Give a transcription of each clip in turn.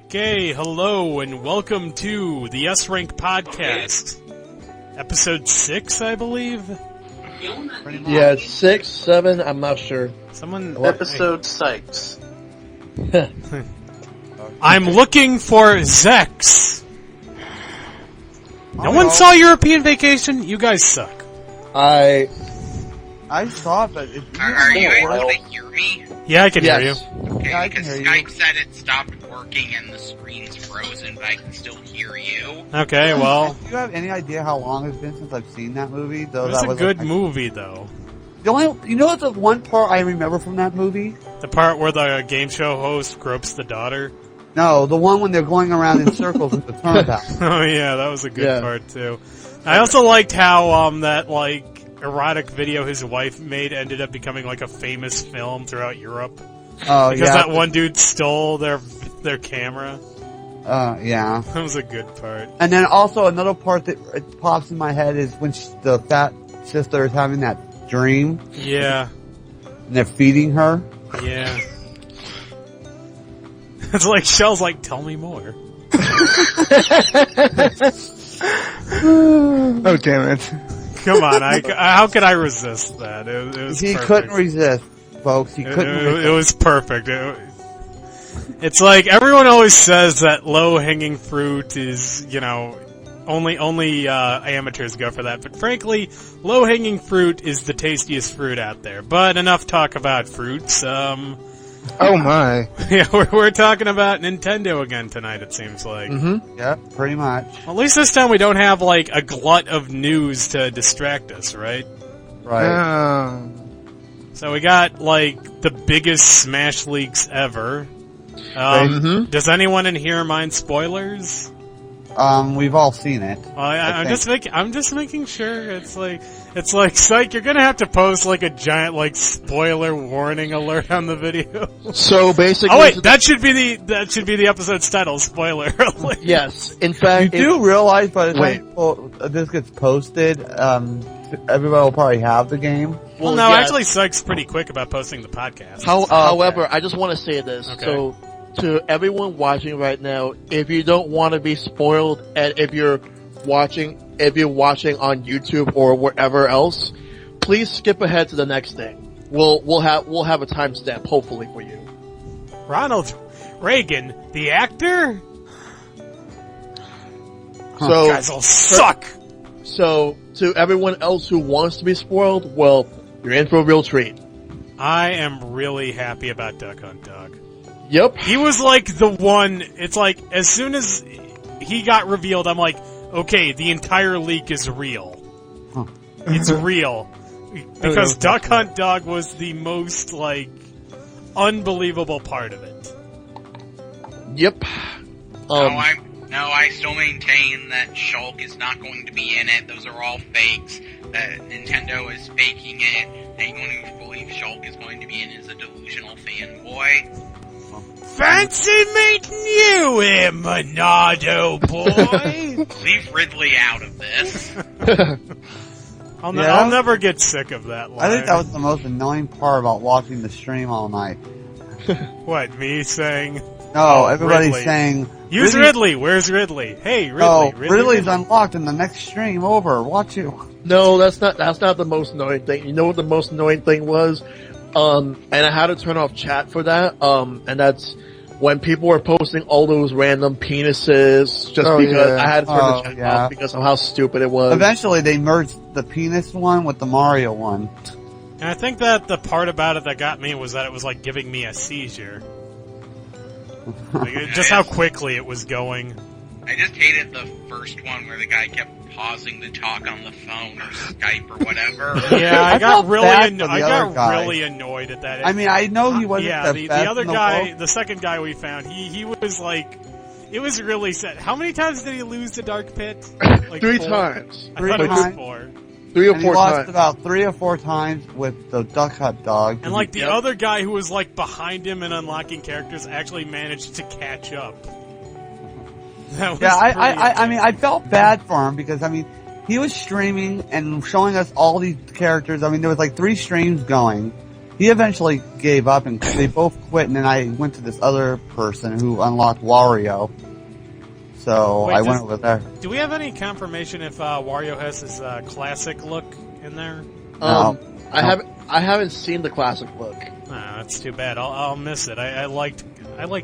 Okay, hello and welcome to the S-Rank Podcast. Episode 6, I believe? Yeah, 6, 7, I'm not sure. Episode 6. I'm looking for Zex. No one saw European Vacation? You guys suck. I saw it, but Are you able to hear me? Yeah, I can hear you. Okay, Yeah, I can because hear you. Skype said it stopped working and the screen's frozen, but I can still hear you. Okay, well, do you have any idea how long it's been since I've seen that movie? it Though was that a good movie, though. The only, what's the one part I remember from that movie? The part where the game show host gropes the daughter. No, the one when they're going around in circles in the turnabout. Oh yeah, that was a good part, too. I also liked how, that, erotic video his wife made ended up becoming, a famous film throughout Europe. Oh, Because yeah. that one dude stole their camera. Yeah. That was a good part. And then also another part that it pops in my head is when the fat sister is having that dream Yeah, and they're feeding her. yeah. It's like, Shell's like, tell me more. Oh, damn it. Come on, how could I resist that? It was He perfect. couldn't resist, folks. He couldn't resist. It was perfect. It's like, everyone always says that low-hanging fruit is, only amateurs go for that. But frankly, low-hanging fruit is the tastiest fruit out there. But enough talk about fruits. Oh my. Yeah, we're talking about Nintendo again tonight, it seems like. Mm-hmm. Yeah, pretty much. Well, at least this time we don't have, a glut of news to distract us, right? Right. So we got, the biggest Smash leaks ever. Does anyone in here mind spoilers? We've all seen it. Well, I'm just making sure. It's like, psych, you're gonna have to post a giant spoiler warning alert on the video. So basically... Oh wait, that should be the episode's title, spoiler alert. Yes, in fact... You do realize by the time this gets posted, everybody will probably have the game. Well, no, actually, Psych's pretty quick about posting the podcast. However, I just want to say this. Okay. So, to everyone watching right now, if you don't want to be spoiled, and if you're watching on YouTube or wherever else, please skip ahead to the next thing. We'll have a timestamp, hopefully, for you. Ronald Reagan, the actor? So, You guys all suck! So, to everyone else who wants to be spoiled, well, you're in for a real treat. I am really happy about Duck Hunt Dog. Yep. He was the one, it's as soon as he got revealed, I'm like, okay, the entire leak is real. Huh. It's real. Because Duck Hunt Dog was the most, unbelievable part of it. Yep. I still maintain that Shulk is not going to be in it. Those are all fakes. That Nintendo is faking it. Anyone who believes Shulk is going to be in is a delusional fanboy. Fancy meeting you here, Monado boy! Leave Ridley out of this. I'll never get sick of that line. I think that was the most annoying part about watching the stream all night. What, me saying? No, everybody's Ridley. saying... Use Ridley! Where's Ridley? Hey, Ridley! Oh, Ridley, Ridley's Ridley. unlocked in the next stream over. Watch it. No, that's not the most annoying thing. You know what the most annoying thing was? And I had to turn off chat for that. And that's when people were posting all those random penises just because I had to turn the chat off because of how stupid it was. Eventually, they merged the penis one with the Mario one. And I think that the part about it that got me was that it was giving me a seizure. Just how quickly it was going. I just hated the first one where the guy kept pausing to talk on the phone or Skype or whatever. Yeah, I got really guys. annoyed at that. I mean, I know he wasn't the best other in the guy, world. the second guy we found, he was it was really sad. How many times did he lose the Dark Pit? 3 4? times. I thought it was 4. 3 or And 4 he lost times. about 3 or 4 times with the Duck Hunt Dog. And the other guy who was behind him and unlocking characters actually managed to catch up. That was I mean, I felt bad for him because, I mean, he was streaming and showing us all these characters. I mean, there was 3 streams going. he eventually gave up, and they both quit. And then I went to this other person who unlocked Wario. So Wait, I went over there. Do we have any confirmation if Wario has his classic look in there? No. I haven't seen the classic look. That's too bad. I'll miss it. I liked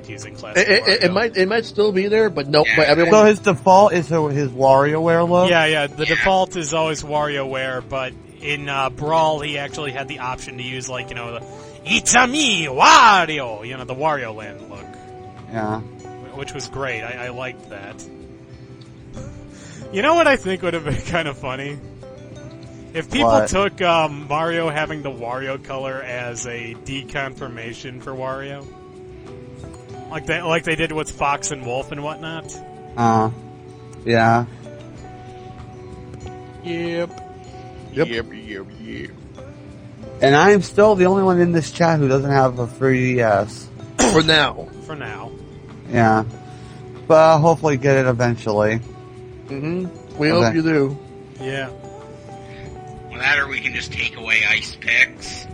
using classic. It might still be there, but no. Yeah. But everyone. So his default is his WarioWare look? Yeah. The default is always WarioWare, but in Brawl he actually had the option to use the "It's-a me, Wario," the Wario Land look. Yeah. Which was great. I liked that. You know what I think would have been kind of funny? If people What? took Mario having the Wario color as a deconfirmation for Wario. Like they did with Fox and Wolf and whatnot. Yeah. Yep. And I am still the only one in this chat who doesn't have a 3DS. For now. For now. Yeah. But I'll hopefully get it eventually. Mm-hmm. We hope you do. Yeah. Well, that or we can just take away ice picks.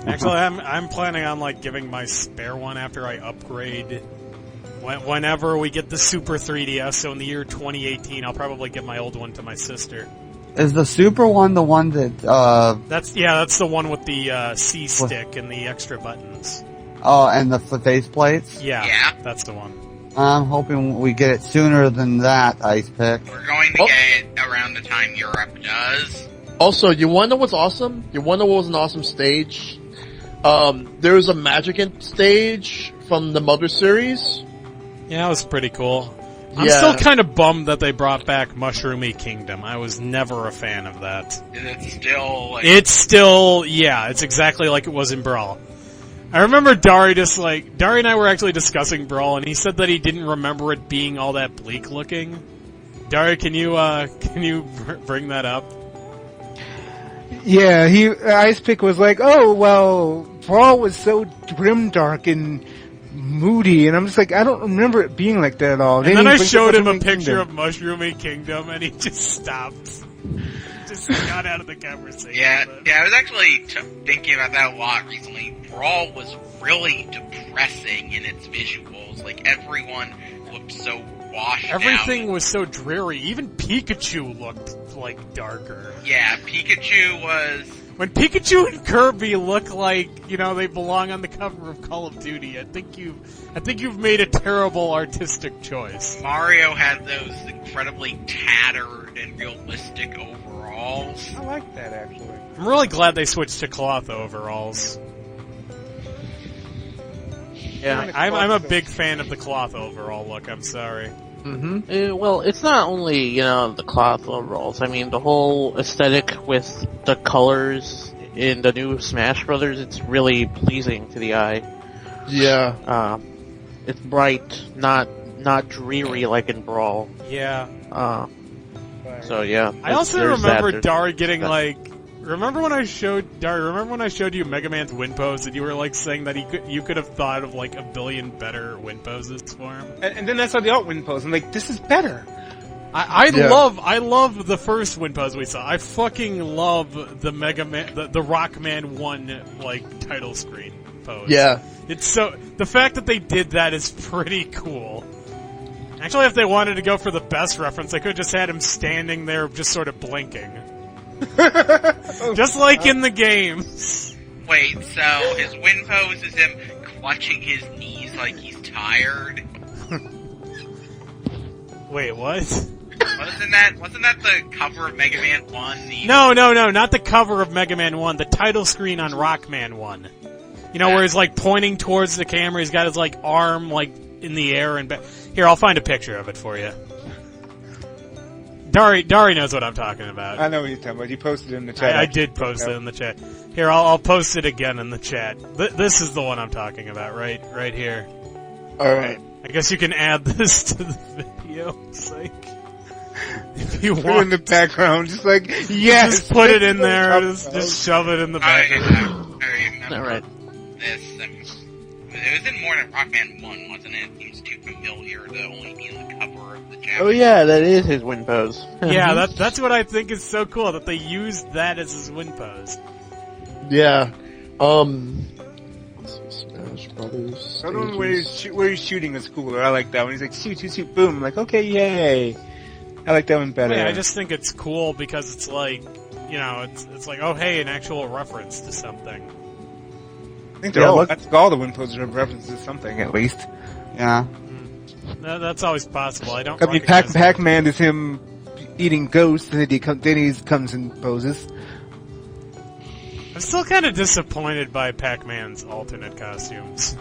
Actually, I'm planning on giving my spare one after I upgrade. Whenever we get the Super 3DS, so in the year 2018, I'll probably give my old one to my sister. Is the Super one the one that, That's the one with the C stick and the extra buttons. oh, and the face plates? Yeah, that's the one. I'm hoping we get it sooner than that, Ice Pick. We're going to get it around the time Europe does. Also, you wanna know what's awesome? You wanna know what was an awesome stage? There was a Magicant stage from the Mother series. Yeah, it was pretty cool. I'm Yeah. still kind of bummed that they brought back Mushroomy Kingdom. I was never a fan of that. And it's still It's exactly like it was in Brawl. I remember Dari and I were actually discussing Brawl, and he said that he didn't remember it being all that bleak looking. Dari, can you bring that up? Yeah, Ice Pick was like, oh, well, Brawl was so grimdark and moody, and I'm just like, I don't remember it being like that at all. And then I he showed him a brings up picture Mushroomy of Mushroomy Kingdom, and he just stopped. Just got out of the conversation. Yeah, but- I was actually thinking about that a lot recently. Brawl was really depressing in its visuals. Like, everyone looked so washed Everything out. was so dreary. Even Pikachu looked, darker. Yeah, Pikachu was... When Pikachu and Kirby look like, they belong on the cover of Call of Duty, I think you've made a terrible artistic choice. Mario had those incredibly tattered and realistic overalls. I like that, actually. I'm really glad they switched to cloth overalls. Yeah. I'm a big fan of the cloth overall look, I'm sorry. Mm-hmm. Well, it's not only, the cloth overalls. I mean, the whole aesthetic with the colors in the new Smash Brothers, it's really pleasing to the eye. Yeah. It's bright, not dreary like in Brawl. Yeah. So yeah. I also there's remember that. Dari getting that. Remember when I showed you Mega Man's win pose and you were saying that you could have thought of a billion better win poses for him? And then I saw the alt win pose, and this is better. I Yeah. love the first win pose we saw. I fucking love the Mega Man, the Rockman 1 title screen pose. Yeah. It's the fact that they did that is pretty cool. Actually, if they wanted to go for the best reference, they could have just had him standing there just sort of blinking. Just like in the games. Wait, so his win pose is him clutching his knees like he's tired? Wait, what? Wasn't that the cover of Mega Man 1? No, not the cover of Mega Man 1, the title screen on Rockman 1. Where he's pointing towards the camera, he's got his arm in the air and Here, I'll find a picture of it for you. Dari knows what I'm talking about. I know what you're talking about. You posted it in the chat. I did post it in the chat. Here, I'll post it again in the chat. This is the one I'm talking about, right here. Alright. I guess you can add this to the video, if you Put it in want. the background, yes! Just put it in there, just shove it in the background. I remember Alright. this. It was in more than Rockman 1, wasn't it? It seems too familiar to only be on the cover of the Japanese. Oh yeah, that is his win pose. Yeah, that's what I think is so cool, that they used that as his win pose. Yeah. Let's see, Smash Brothers. The one stages. where he's shooting is cooler. I like that one. He's like, shoot, shoot, shoot, boom. I'm like, okay, yay. I like that one better. Yeah, I just think it's cool because it's like, you know, it's like, oh hey, an actual reference to something. I think they're all, I think all the wind poses are references to something, at least. Yeah. That's always possible. I don't. I mean, recognize Pac-Man is him eating ghosts, and then he comes and poses. I'm still kind of disappointed by Pac-Man's alternate costumes.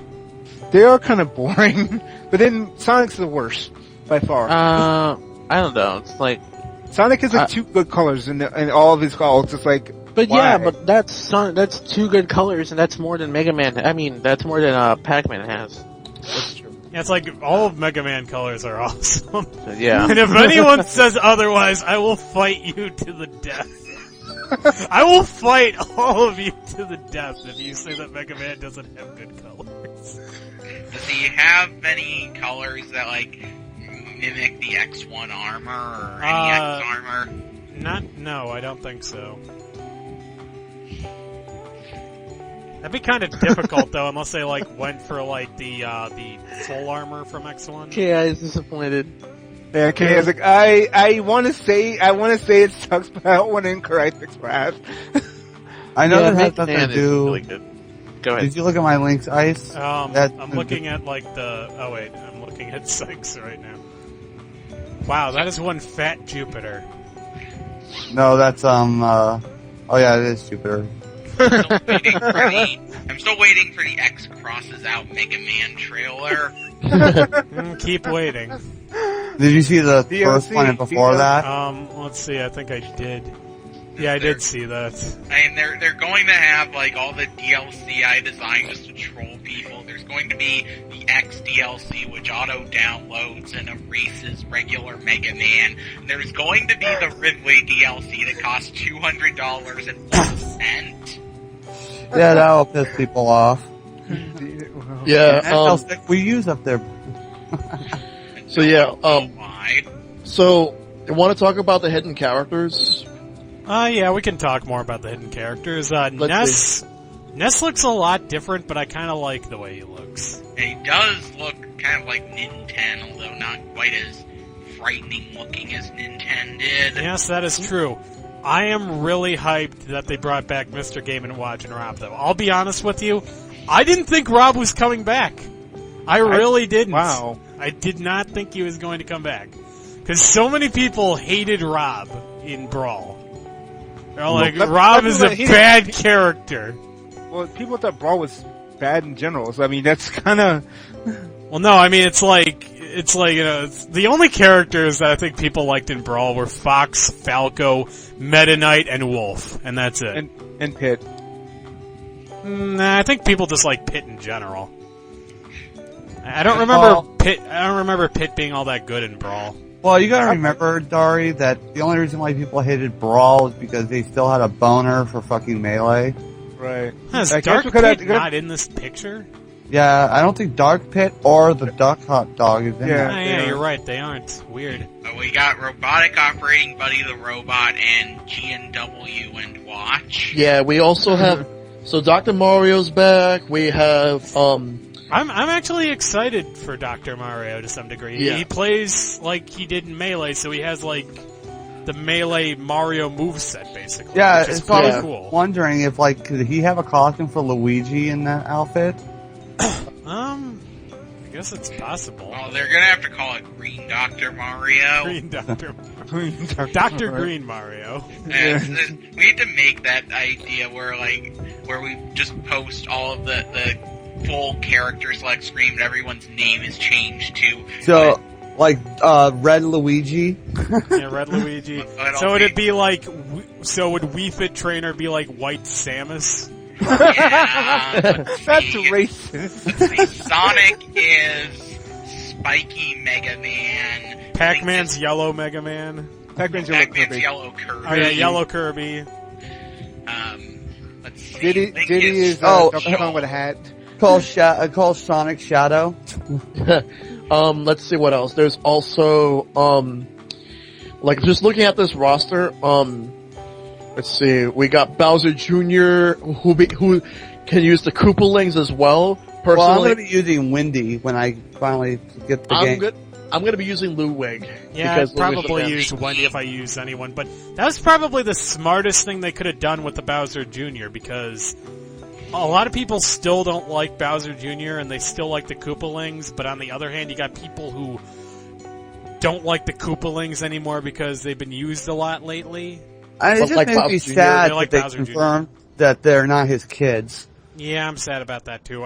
They are kind of boring, but then Sonic's the worst, by far. I don't know. It's like, Sonic has like two good colors in all of his calls. It's like, but why? yeah, but that's two good colors, and that's more than Mega Man. I mean, that's more than Pac-Man has. That's true. Yeah, it's like all of Mega Man colors are awesome. So, yeah. And if anyone says otherwise, I will fight you to the death. I will fight all of you to the death if you say that Mega Man doesn't have good colors. Does he have any colors that, like, mimic the X1 armor or any X armor? No, I don't think so. That'd be kind of difficult though, unless they like went for like the full armor from X1. Yeah, he's disappointed. Yeah, okay, I was like, I want to say it sucks, but I don't want to incur Isaac's wrath. I know Yeah, that has Mega nothing Man to is do. really good. Go ahead. Did you look at my links, Ice? I'm looking at like oh wait, I'm looking at Sykes right now. Wow, that is one fat Jupiter. No, that's oh yeah, it is Jupiter. I'm still waiting for the X crosses out Mega Man trailer. Keep waiting. Did you see the DLC, first one and before that? Let's see, I think I did. Yeah, I did see that. And they're going to have like all the DLC I designed just to troll people. There's going to be the X DLC, which auto downloads and erases regular Mega Man. And there's going to be the Ridley DLC that costs $200.01. Yeah, that'll piss people off. Yeah, And how sick we use up there. so yeah, Why? so you want to talk about the hidden characters? Yeah, we can talk more about the hidden characters. Ness looks a lot different, but I kind of like the way he looks. And he does look kind of like Nintendo, although not quite as frightening looking as Nintendo did. Yes, that is true. I am really hyped that they brought back Mr. Game & Watch and Rob, though. I'll be honest with you, I didn't think Rob was coming back. I really didn't. Wow. I did not think he was going to come back. Because so many people hated Rob in Brawl. They're like, Rob is a bad character. Well, people thought Brawl was bad in general, so I mean, that's kinda... Well, no, I mean, it's like, you know, the only characters that I think people liked in Brawl were Fox, Falco, Meta Knight, and Wolf, and that's it. And Pit. Nah, I think people just like Pit in general. I don't remember Pit being all that good in Brawl. Well, you gotta remember, Dari, that the only reason why people hated Brawl is because they still had a boner for fucking Melee. Right. Is Like, Dark that's what Pit not in this picture? Yeah, I don't think Dark Pit or the Duck Hot Dog is in Yeah. there. Ah, yeah, you're right, they aren't. Weird. We got Robotic Operating Buddy the Robot and GNW and Watch. Yeah, we also have. So Dr. Mario's back. We have I'm actually excited for Dr. Mario to some degree. Yeah. He plays like he did in Melee, so he has like the Melee Mario moveset basically. Yeah, which is so I pretty was cool. wondering if, like, could he have a costume for Luigi in that outfit? I guess it's possible. Well, they're gonna have to call it Green Dr. Mario. Green Doctor, Dr. Green Mario. And we need to make that idea where we just post all of the full character select screen, but everyone's name is changed to. So, like, Red Luigi? Yeah, Red Luigi. So would it be like? So would Wii Fit Trainer be like White Samus? Yeah, That's racist. let's see. Sonic is Spiky Mega Man. Pac-Man's Yellow Mega Man. Pac-Man's Yellow Kirby. Oh yeah, Yellow Kirby. Let's see. Diddy is Oh, Donkey Kong with a hat. Call Sonic Shadow? let's see what else. There's also like just looking at this roster, let's see, we got Bowser Jr. who can use the Koopalings as well. Personally, Well, I'm going to be using Windy when I finally get the game. I'm gonna be using Ludwig. Yeah, because I'd probably Ludwig's use Wendy if I use anyone, but that was probably the smartest thing they could have done with the Bowser Jr., because a lot of people still don't like Bowser Jr., and they still like the Koopalings, but on the other hand, you got people who don't like the Koopalings anymore because they've been used a lot lately. It just like makes me Bowser Jr. sad They like that they Bowser Jr. confirmed that they're not his kids. Yeah, I'm sad about that too.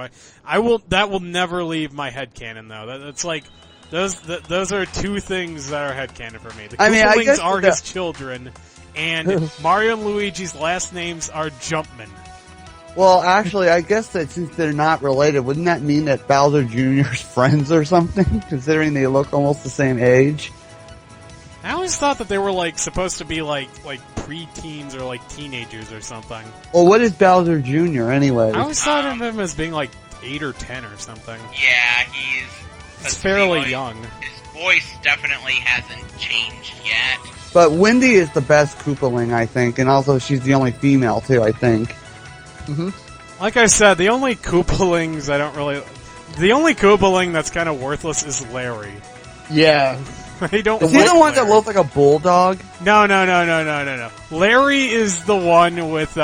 That will never leave my headcanon though. That's like those are two things that are headcanon for me. The I mean, I Koopalings guess are the- his children, and Mario and Luigi's last names are Jumpman. Well, actually, I guess that since they're not related, wouldn't that mean that Bowser Jr.'s friends or something, considering they look almost the same age? I always thought that they were like supposed to be like pre-teens or like teenagers or something. Well, what is Bowser Jr. anyway? I always thought of him as being like 8 or 10 or something. Yeah, he's It's fairly like, young. His voice definitely hasn't changed yet. But Wendy is the best Koopaling, I think, and also she's the only female too, I think. Like I said, the only Koopalings the only Koopaling that's kind of worthless is Larry. Yeah. They don't. Is he like the one that Larry. looks like a bulldog? No. Larry is the one with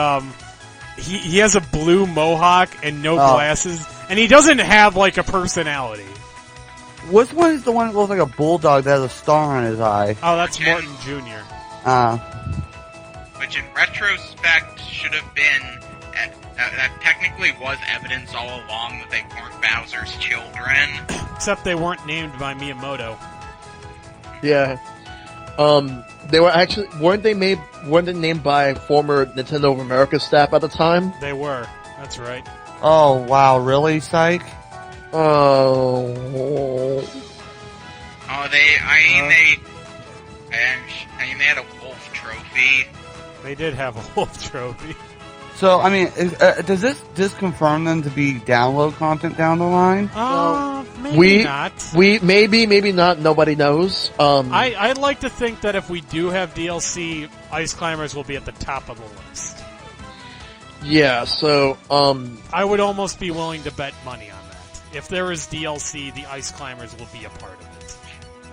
he has a blue mohawk and no glasses, and he doesn't have like a personality. Which one is the one that looks like a bulldog that has a star on his eye? Oh, that's Morton Jr. Which in retrospect should have been, that technically was evidence all along that they weren't Bowser's children. Except they weren't named by Miyamoto. Yeah. They were actually weren't they named by former Nintendo of America staff at the time? They were. That's right. Oh, wow, really, Psych? Oh. Oh, they had a wolf trophy. They did have a wolf trophy. So, I mean, does this confirm them to be download content down the line? Maybe not. Maybe not. Nobody knows. I'd like to think that if we do have DLC, Ice Climbers will be at the top of the list. Yeah. So, I would almost be willing to bet money on that. If there is DLC, the Ice Climbers will be a part of it.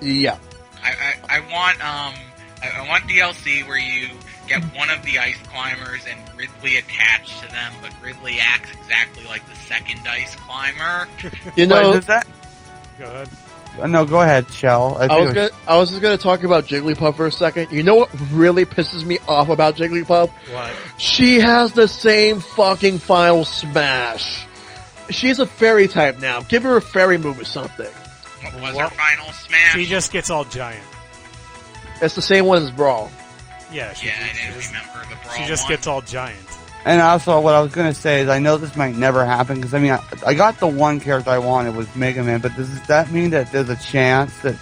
yeah. I want DLC where you get one of the Ice Climbers and Ridley attached to them, but Ridley acts exactly like the second Ice Climber. You know, Does that? Go ahead. No, go ahead, Shell. I was just gonna talk about Jigglypuff for a second. You know what really pisses me off about Jigglypuff? What? She has the same fucking Final Smash. She's a fairy type now. Give her a fairy move or something. What was her final smash? She just gets all giant. It's the same one as Brawl. Yeah, she, Yeah, I she didn't just, remember the Brawl she just one. gets all giant. And also, what I was going to say is, I know this might never happen, because, I mean, I got the one character I wanted was Mega Man, but does that mean that there's a chance that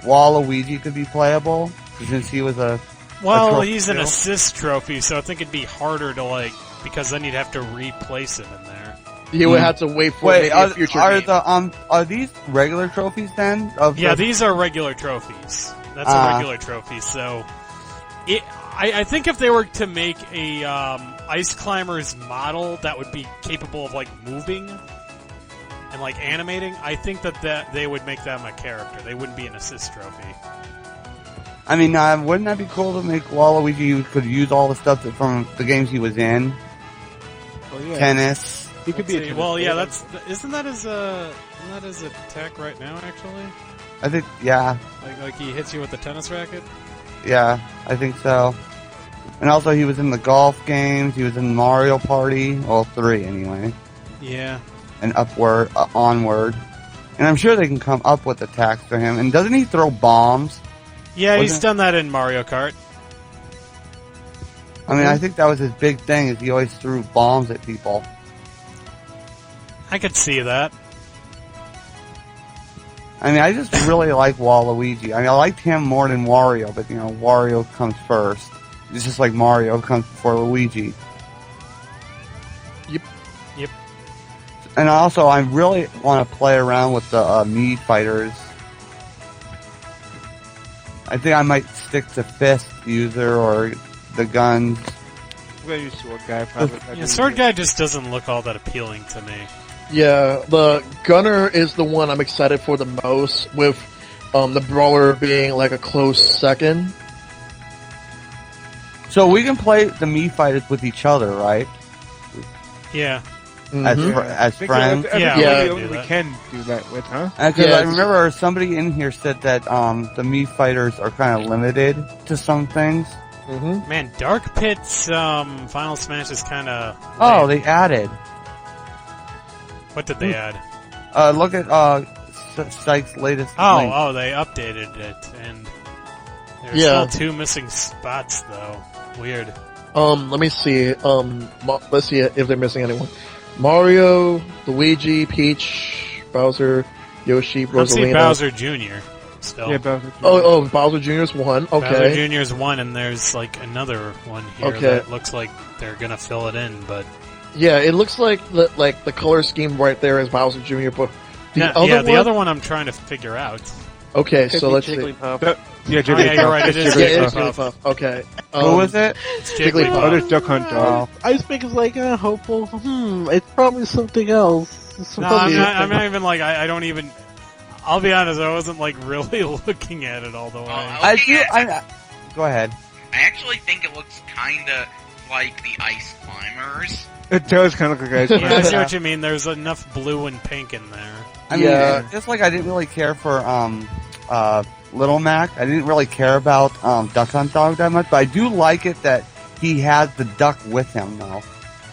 Waluigi could be playable? Since he was a Well, trophy he's an too? assist trophy, so I think it'd be harder to, because then you'd have to replace him in there. You would have to wait for Wait, maybe a future game. are these regular trophies then? Yeah, these are regular trophies. That's a regular trophy, so... I think if they were to make a Ice Climbers model that would be capable of moving and animating, I think that they would make them a character. They wouldn't be an assist trophy. I mean, wouldn't that be cool to make Waluigi who could use all the stuff from the games he was in? Oh, yeah. Tennis. He could be a Well, yeah, isn't that his attack right now? Actually, I think, yeah, like he hits you with the tennis racket. yeah, I think so. And also, he was in the golf games. He was in Mario Party. Well, 3 anyway. Yeah. And onward. And I'm sure they can come up with attacks for him. And doesn't he throw bombs? Yeah, he's Wasn't- done that in Mario Kart. I mean, I think that was his big thing, is he always threw bombs at people. I could see that. I mean, I just really like Waluigi. I mean, I liked him more than Wario, but, Wario comes first. It's just like Mario comes before Luigi. Yep. And also, I really want to play around with the Mii fighters. I think I might stick to Fist user or the guns. gonna use Sword Guy probably. Yeah, Sword Guy just doesn't look all that appealing to me. Yeah, the Gunner is the one I'm excited for the most, with the Brawler being like a close second. So we can play the Mii fighters with each other, right? Yeah. As Mhm. as I think friends. that's Yeah, the we only can do we that. can do that with, huh? Because Yeah, I it's- remember somebody in here said that the Mii fighters are kind of limited to some things. Mhm. Man, Dark Pit's Final Smash is kind of. Oh, they added. What did they add? Look at Sykes' latest. Oh, link. they updated it, and there's Yeah. still 2 missing spots though. Weird. Let me see. Let's see if they're missing anyone. Mario, Luigi, Peach, Bowser, Yoshi, I see Rosalina. Bowser Jr. still. Yeah, Bowser. Oh, Bowser Jr.'s one. Bowser Okay. Jr.'s one, and there's like another one here Okay. that looks like they're gonna fill it in, but Yeah, it looks like the color scheme right there is Bowser Jr. But the the other one I'm trying to figure out. Okay, Could so be let's see. Jigglypuff. Yeah, Oh, yeah, Jigglypuff. you're right, it is Yeah, it is Jigglypuff. Jigglypuff. Okay. Who was it? It's Jigglypuff. Jigglypuff. Oh, there's Duck Hunt Dog. I think it's like hopeful. It's probably something else. It's No, probably I'm not even like, I don't even, I'll be honest, I wasn't like really looking at it all the way. Oh, okay, Go ahead. I actually think it looks kinda like the Ice Climbers. It does kind of look like Yeah, I Ice see Climbers. what you mean, there's enough blue and pink in there. I mean, Yeah. just like I didn't really care for Little Mac. I didn't really care about Duck Hunt Dog that much, but I do like it that he has the duck with him now.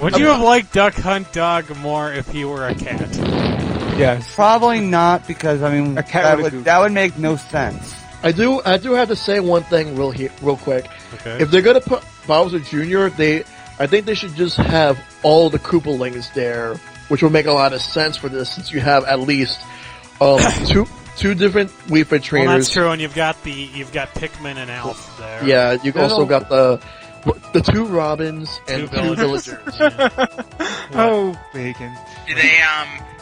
Would you have liked Duck Hunt Dog more if he were a cat? Yes. Probably not, because I mean A cat with a that would make no sense. I do have to say one thing real quick. Okay. If they're gonna put Bowser Jr., I think they should just have all the Koopalings there, which will make a lot of sense for this, since you have at least two different Wii Fit Well, trainers. that's true, and you've got Pikmin and Alf there. Yeah, you've also got the 2 Robins and 2 villagers. villagers. Oh, bacon. Do they,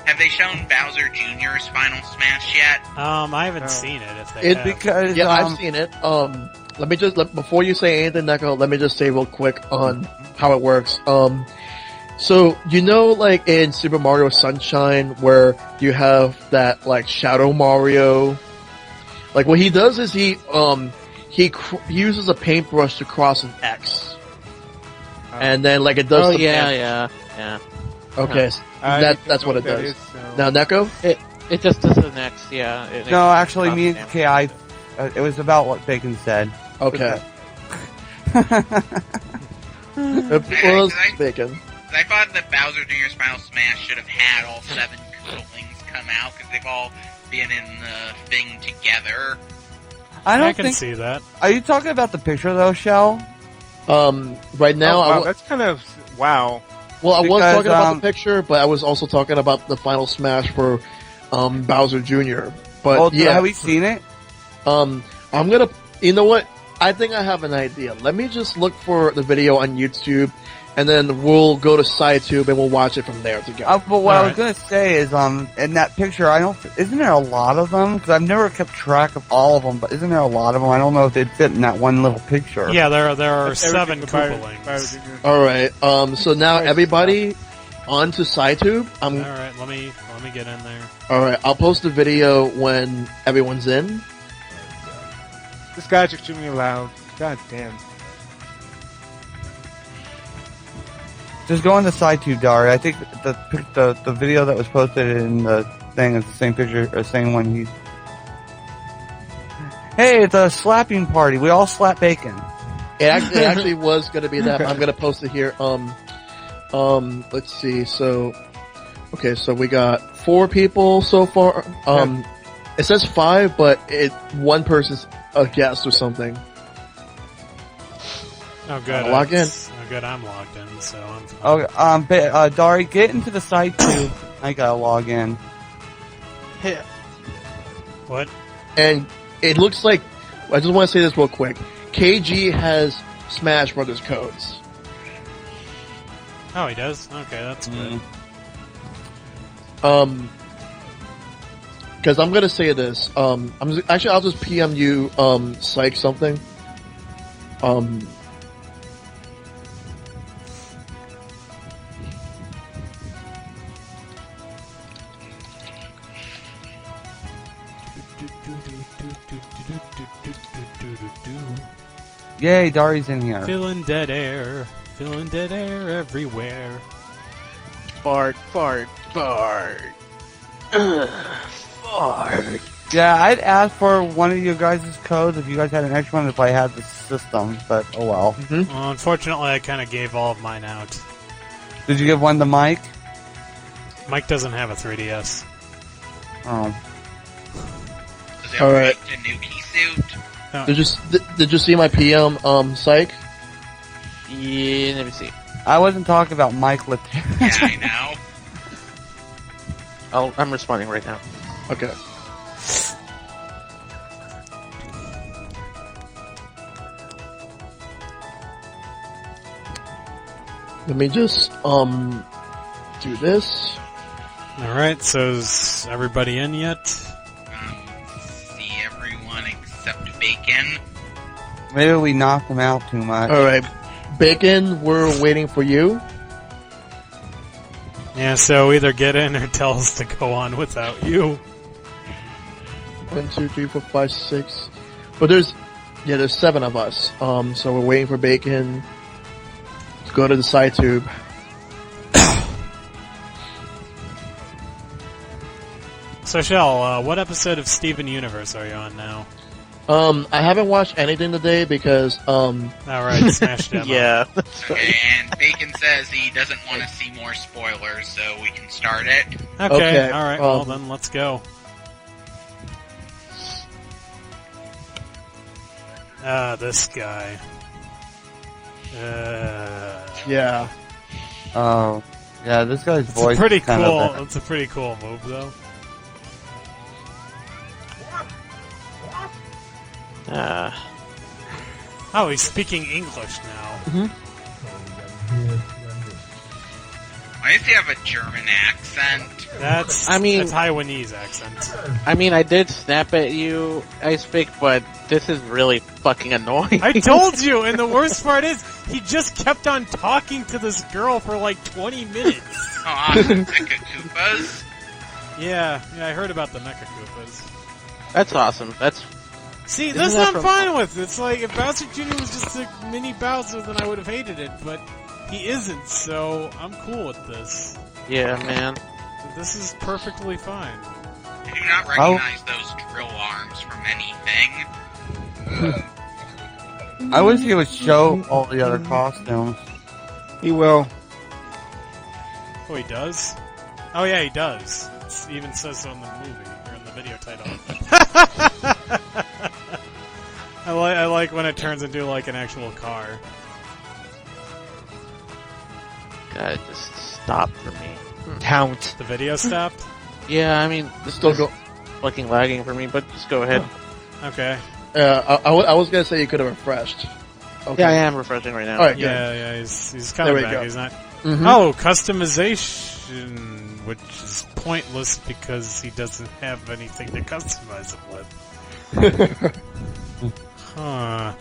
have they shown Bowser Jr.'s Final Smash yet? I haven't No. seen it. If they have. Because Yeah, I've seen it. Let me just before you say anything, Neko, let me just say real quick on how it works. So like in Super Mario Sunshine, where you have that like Shadow Mario. Like what he does is he uses a paintbrush to cross an X, and then like it does. Oh the yeah. Okay, that's what it that does. is, so- Now Neko. It just does the next, yeah. no, actually, me and KI, it was about what Bacon said. Okay. Well, it's bacon. I thought that Bowser Jr.'s Final Smash should have had all 7 Koopalings come out, because they've all been in the thing together. I I don't can think. see that. Are you talking about the picture though, Shell? Right now, Oh, wow, that's kind of wow. Well, I was Because, talking about the picture, but I was also talking about the Final Smash for Bowser Jr. But Oh, yeah, have we seen it? I'm gonna. You know what? I think I have an idea. Let me just look for the video on YouTube, and then we'll go to SciTube and we'll watch it from there together. But what I was Alright. gonna say is, in that picture, isn't there a lot of them? Because I've never kept track of all of them, but isn't there a lot of them? I don't know if they'd fit in that one little picture. Yeah, there are That's 7 everything about Koopalings. Bowser Jr. All right. So now Right. everybody on to SciTube. All right, let me get in there. All right. I'll post the video when everyone's in. This guy's extremely loud. God damn. Just go on the SciTube, Dari. I think the video that was posted in the thing is the same picture, or same one he. Hey, it's a slapping party. We all slap bacon. It actually was going to be that. I'm going to post it here. Let's see. So, okay, so we got 4 people so far. It says 5, but one person's a guest or something. Oh, good. Log in. Oh, good. I'm logged in, so I'm fine. Oh, Dari, get into the SciTube. I gotta log in. What? And it looks like, I just want to say this real quick. KG has Smash Brothers codes. Oh, he does. Okay, that's good. Because I'm gonna say this. I'll just PM you, Psych something. Yay, Dari's in here. Feeling dead air everywhere. Fart, fart, fart. Fart. Yeah, I'd ask for one of you guys' codes if you guys had an extra one if I had the system, but oh well. Well, unfortunately, I kind of gave all of mine out. Did you give one to Mike? Mike doesn't have a 3DS. Oh. Does All it right. the Nuki suit? Did you see my PM, Psych? Yeah, let me see. I wasn't talking about Mike Lat- Yeah, I know. I'm responding right now. Okay. Let me just, do this. Alright, so is everybody in yet? See everyone except Bacon. Maybe we knocked him out too much. Alright. Bacon, we're waiting for you. Yeah, so either get in or tell us to go on without you. 1, 2, 3, 4, 5, 6. But there's 7 of us. So we're waiting for Bacon to go to the side tube. So, Shell, what episode of Steven Universe are you on now? I haven't watched anything today because, Alright, Smash Demo. Yeah. Okay, and Bacon says he doesn't want to see more spoilers, so we can start it. Okay, alright, well then, let's go. This guy. yeah. Oh. Yeah, this guy's It's voice a pretty is kind cool, of it's a pretty cool move, though. Oh, he's speaking English now. Why does he have a German accent? That's Taiwanese accent. I mean, I did snap at you, Icepick, but this is really fucking annoying. I told you, and the worst part is, he just kept on talking to this girl for like 20 minutes. Oh, awesome. Mecha Koopas? Yeah, I heard about the Mecha Koopas. That's awesome. See, Isn't this that I'm from- fine with. It's like, if Bowser Jr. was just a mini Bowser, then I would have hated it, but he isn't, so I'm cool with this. Yeah, man. This is perfectly fine. I do not recognize those drill arms from anything. I wish he would show all the other costumes. He will. Oh, he does? Oh yeah, he does. It even says so in the movie, or in the video title. I like when it turns into like an actual car. God, just stop for me. Count. The video stopped? Yeah, I mean, this Still is go. fucking lagging for me, but just go ahead. Okay. I was gonna say you could have refreshed. Okay. Yeah, I am refreshing right now. Alright, good. Yeah, he's There coming we back. go. He's not. Mhm. Oh, customization, which is pointless because he doesn't have anything to customize it with. Huh.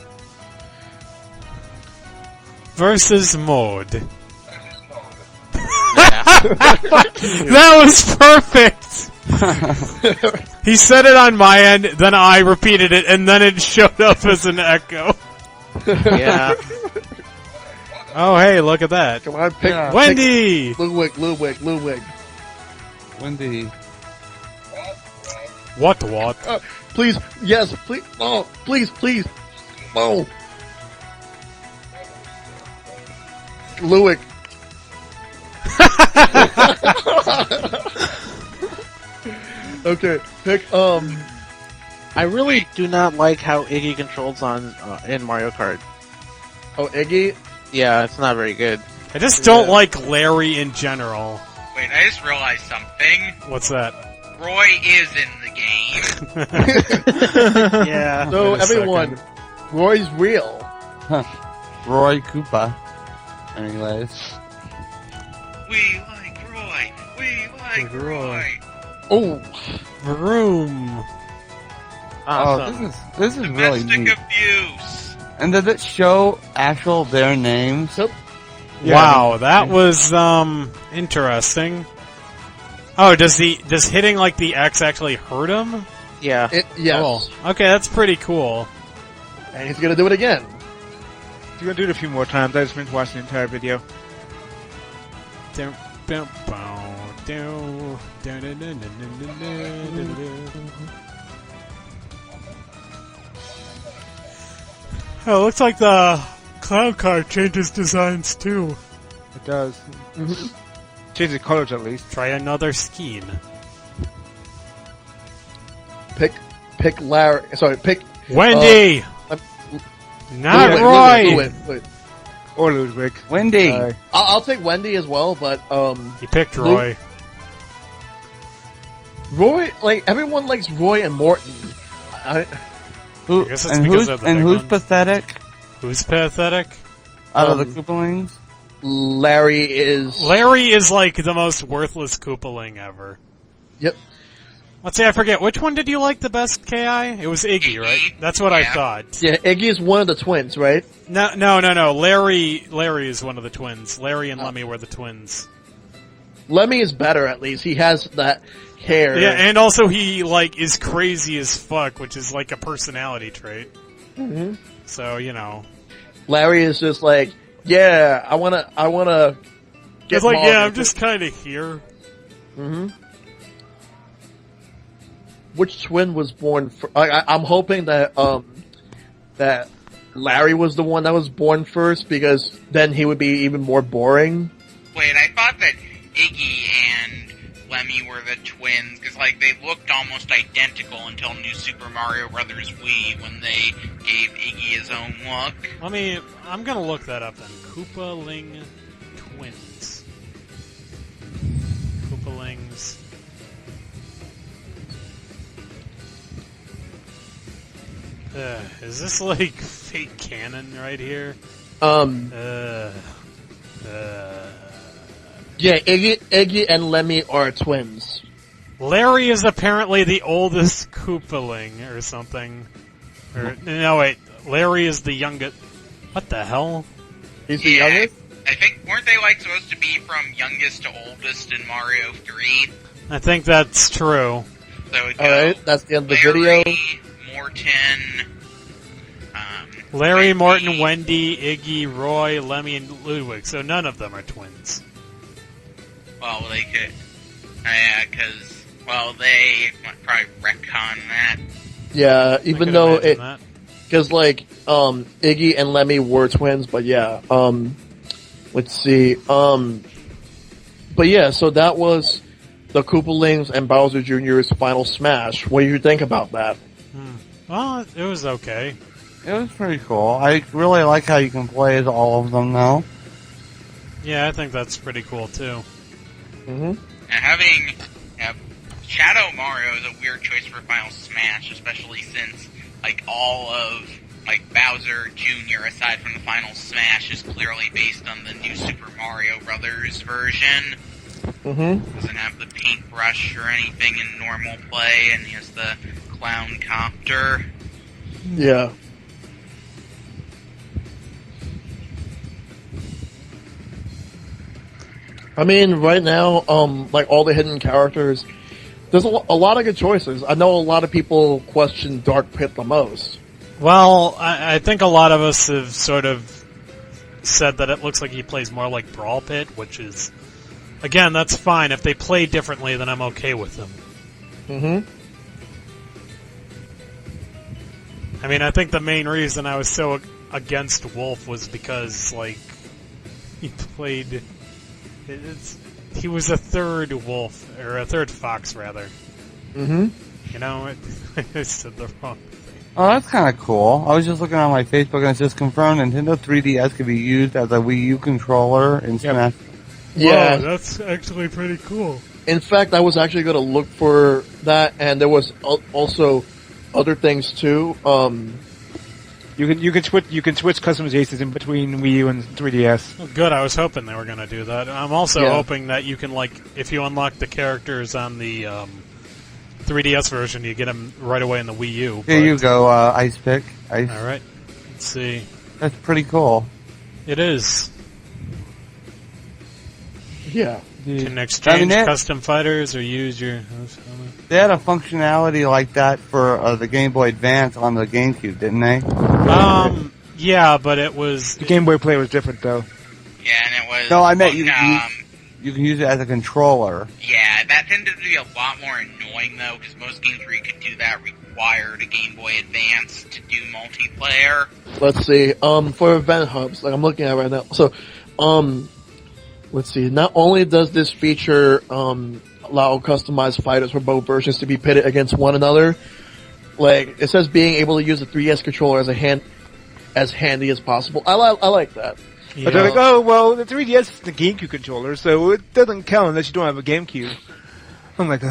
Versus mode. That was perfect! He said it on my end, then I repeated it, and then it showed up as an echo. Yeah. Oh, hey, look at that. Come on, pick Yeah. Wendy! Ludwig. Wendy. What? Please, yes, please, oh, please, oh. Ludwig. Okay, pick, I really do not like how Iggy controls on in Mario Kart. oh, Iggy? Yeah, it's not very good. I just don't like Larry in general. Wait, I just realized something. What's that? Roy is in the game. Yeah. So, Wait a everyone, Roy's real. Roy Koopa. Anyways. We like Roy. We like Roy. Oh, Vroom. Awesome. Oh, this is really Domestic neat. abuse. And does it show actual their names? yeah. Wow, that was, interesting. Oh, does hitting like the X actually hurt him? Yeah. Yes. Cool. Okay, that's pretty cool. And he's gonna do it again. You're gonna do it a few more times. I just meant to watch the entire video. Oh, looks like the clown car changes designs too. It does. Change the colors at least. Try another skin. Pick Larry. Sorry, pick Wendy! Not Ludwig, Roy! Ludwig. Or Ludwig. Wendy. I'll take Wendy as well, but He picked Roy. Roy, like everyone likes Roy and Morton. Who, I guess it's and because who's, of the and big who's one. pathetic Who's pathetic? out of the Koopalings? Larry is. Larry is like the most worthless Koopaling ever. Yep. Let's see, I forget. Which one did you like the best, Ki? It was Iggy, right? That's what I thought. Yeah, Iggy is one of the twins, right? No. Larry is one of the twins. Larry and Lemmy were the twins. Lemmy is better, at least. He has that hair. Yeah, and also he, like, is crazy as fuck, which is like a personality trait. Mm-hmm. So, you know. Larry is just like, yeah, I wanna get It's like, Mog yeah, I'm into- just kinda here. Mm-hmm. Which twin was born? I'm hoping that that Larry was the one that was born first, because then he would be even more boring. Wait, I thought that Iggy and Lemmy were the twins, because, like, they looked almost identical until New Super Mario Bros. Wii, when they gave Iggy his own look. I'm gonna look that up then. Koopaling twins. Koopalings. Is this like fake canon right here? Yeah, Iggy and Lemmy are twins. Larry is apparently the oldest Koopaling or something. Or, no, wait. Larry is the youngest. What the hell? He's the youngest? I think, weren't they, like, supposed to be from youngest to oldest in Mario 3? I think that's true. So it'd go Alright, that's the end of the Larry, video. Morton, Larry, Wendy. Morton, Wendy, Iggy, Roy, Lemmy, and Ludwig. So none of them are twins. Well, they could, because, well, they might probably retcon that. Yeah, I even could though imagine it, that. because like Iggy and Lemmy were twins, but yeah, let's see, but yeah, so that was the Koopalings and Bowser Jr.'s final smash. What do you think about that? Well, it was okay. It was pretty cool. I really like how you can play as all of them now. Yeah, I think that's pretty cool too. Mm-hmm. And having Shadow Mario is a weird choice for Final Smash, especially since, like, all of, like, Bowser Jr., aside from the Final Smash, is clearly based on the new Super Mario Brothers version. Mm-hmm. Doesn't have the paintbrush or anything in normal play, and he has the clown copter. Yeah. I mean, right now, like all the hidden characters, there's a lot of good choices. I know a lot of people question Dark Pit the most. Well, I think a lot of us have sort of said that it looks like he plays more like Brawl Pit, which is, again, that's fine. If they play differently, then I'm okay with them. Mm-hmm. I mean, I think the main reason I was so against Wolf was because, like, he played... he was a third wolf, or a third fox, rather. Mm-hmm. You know, I said the wrong thing. Oh, that's kind of cool. I was just looking on my Facebook and it says confirmed Nintendo 3DS can be used as a Wii U controller in Smash. Yeah. Whoa, that's actually pretty cool. In fact, I was actually going to look for that, and there was also other things too. You can switch customizations in between Wii U and 3DS. Well, good, I was hoping they were going to do that. I'm also Yeah. hoping that you can, like, if you unlock the characters on the 3DS version, you get them right away in the Wii U. Here you go, Ice Pick. Ice. Alright, let's see. That's pretty cool. It is. Yeah. can exchange I mean, that- custom fighters or use your. They had a functionality like that for the Game Boy Advance on the GameCube, didn't they? Yeah, but it was. The Game Boy Play was different though. Yeah, and it was. No, I meant you can use it as a controller. Yeah, that tended to be a lot more annoying though, because most games where you could do that required a Game Boy Advance to do multiplayer. Let's see. For event hubs, like I'm looking at right now. So, let's see. Not only does this feature allow customized fighters for both versions to be pitted against one another, like it says, being able to use the 3DS controller as handy as possible. I like that. Yeah. But they're like, oh, well, the 3DS is the GameCube controller, so it doesn't count unless you don't have a GameCube. I'm like,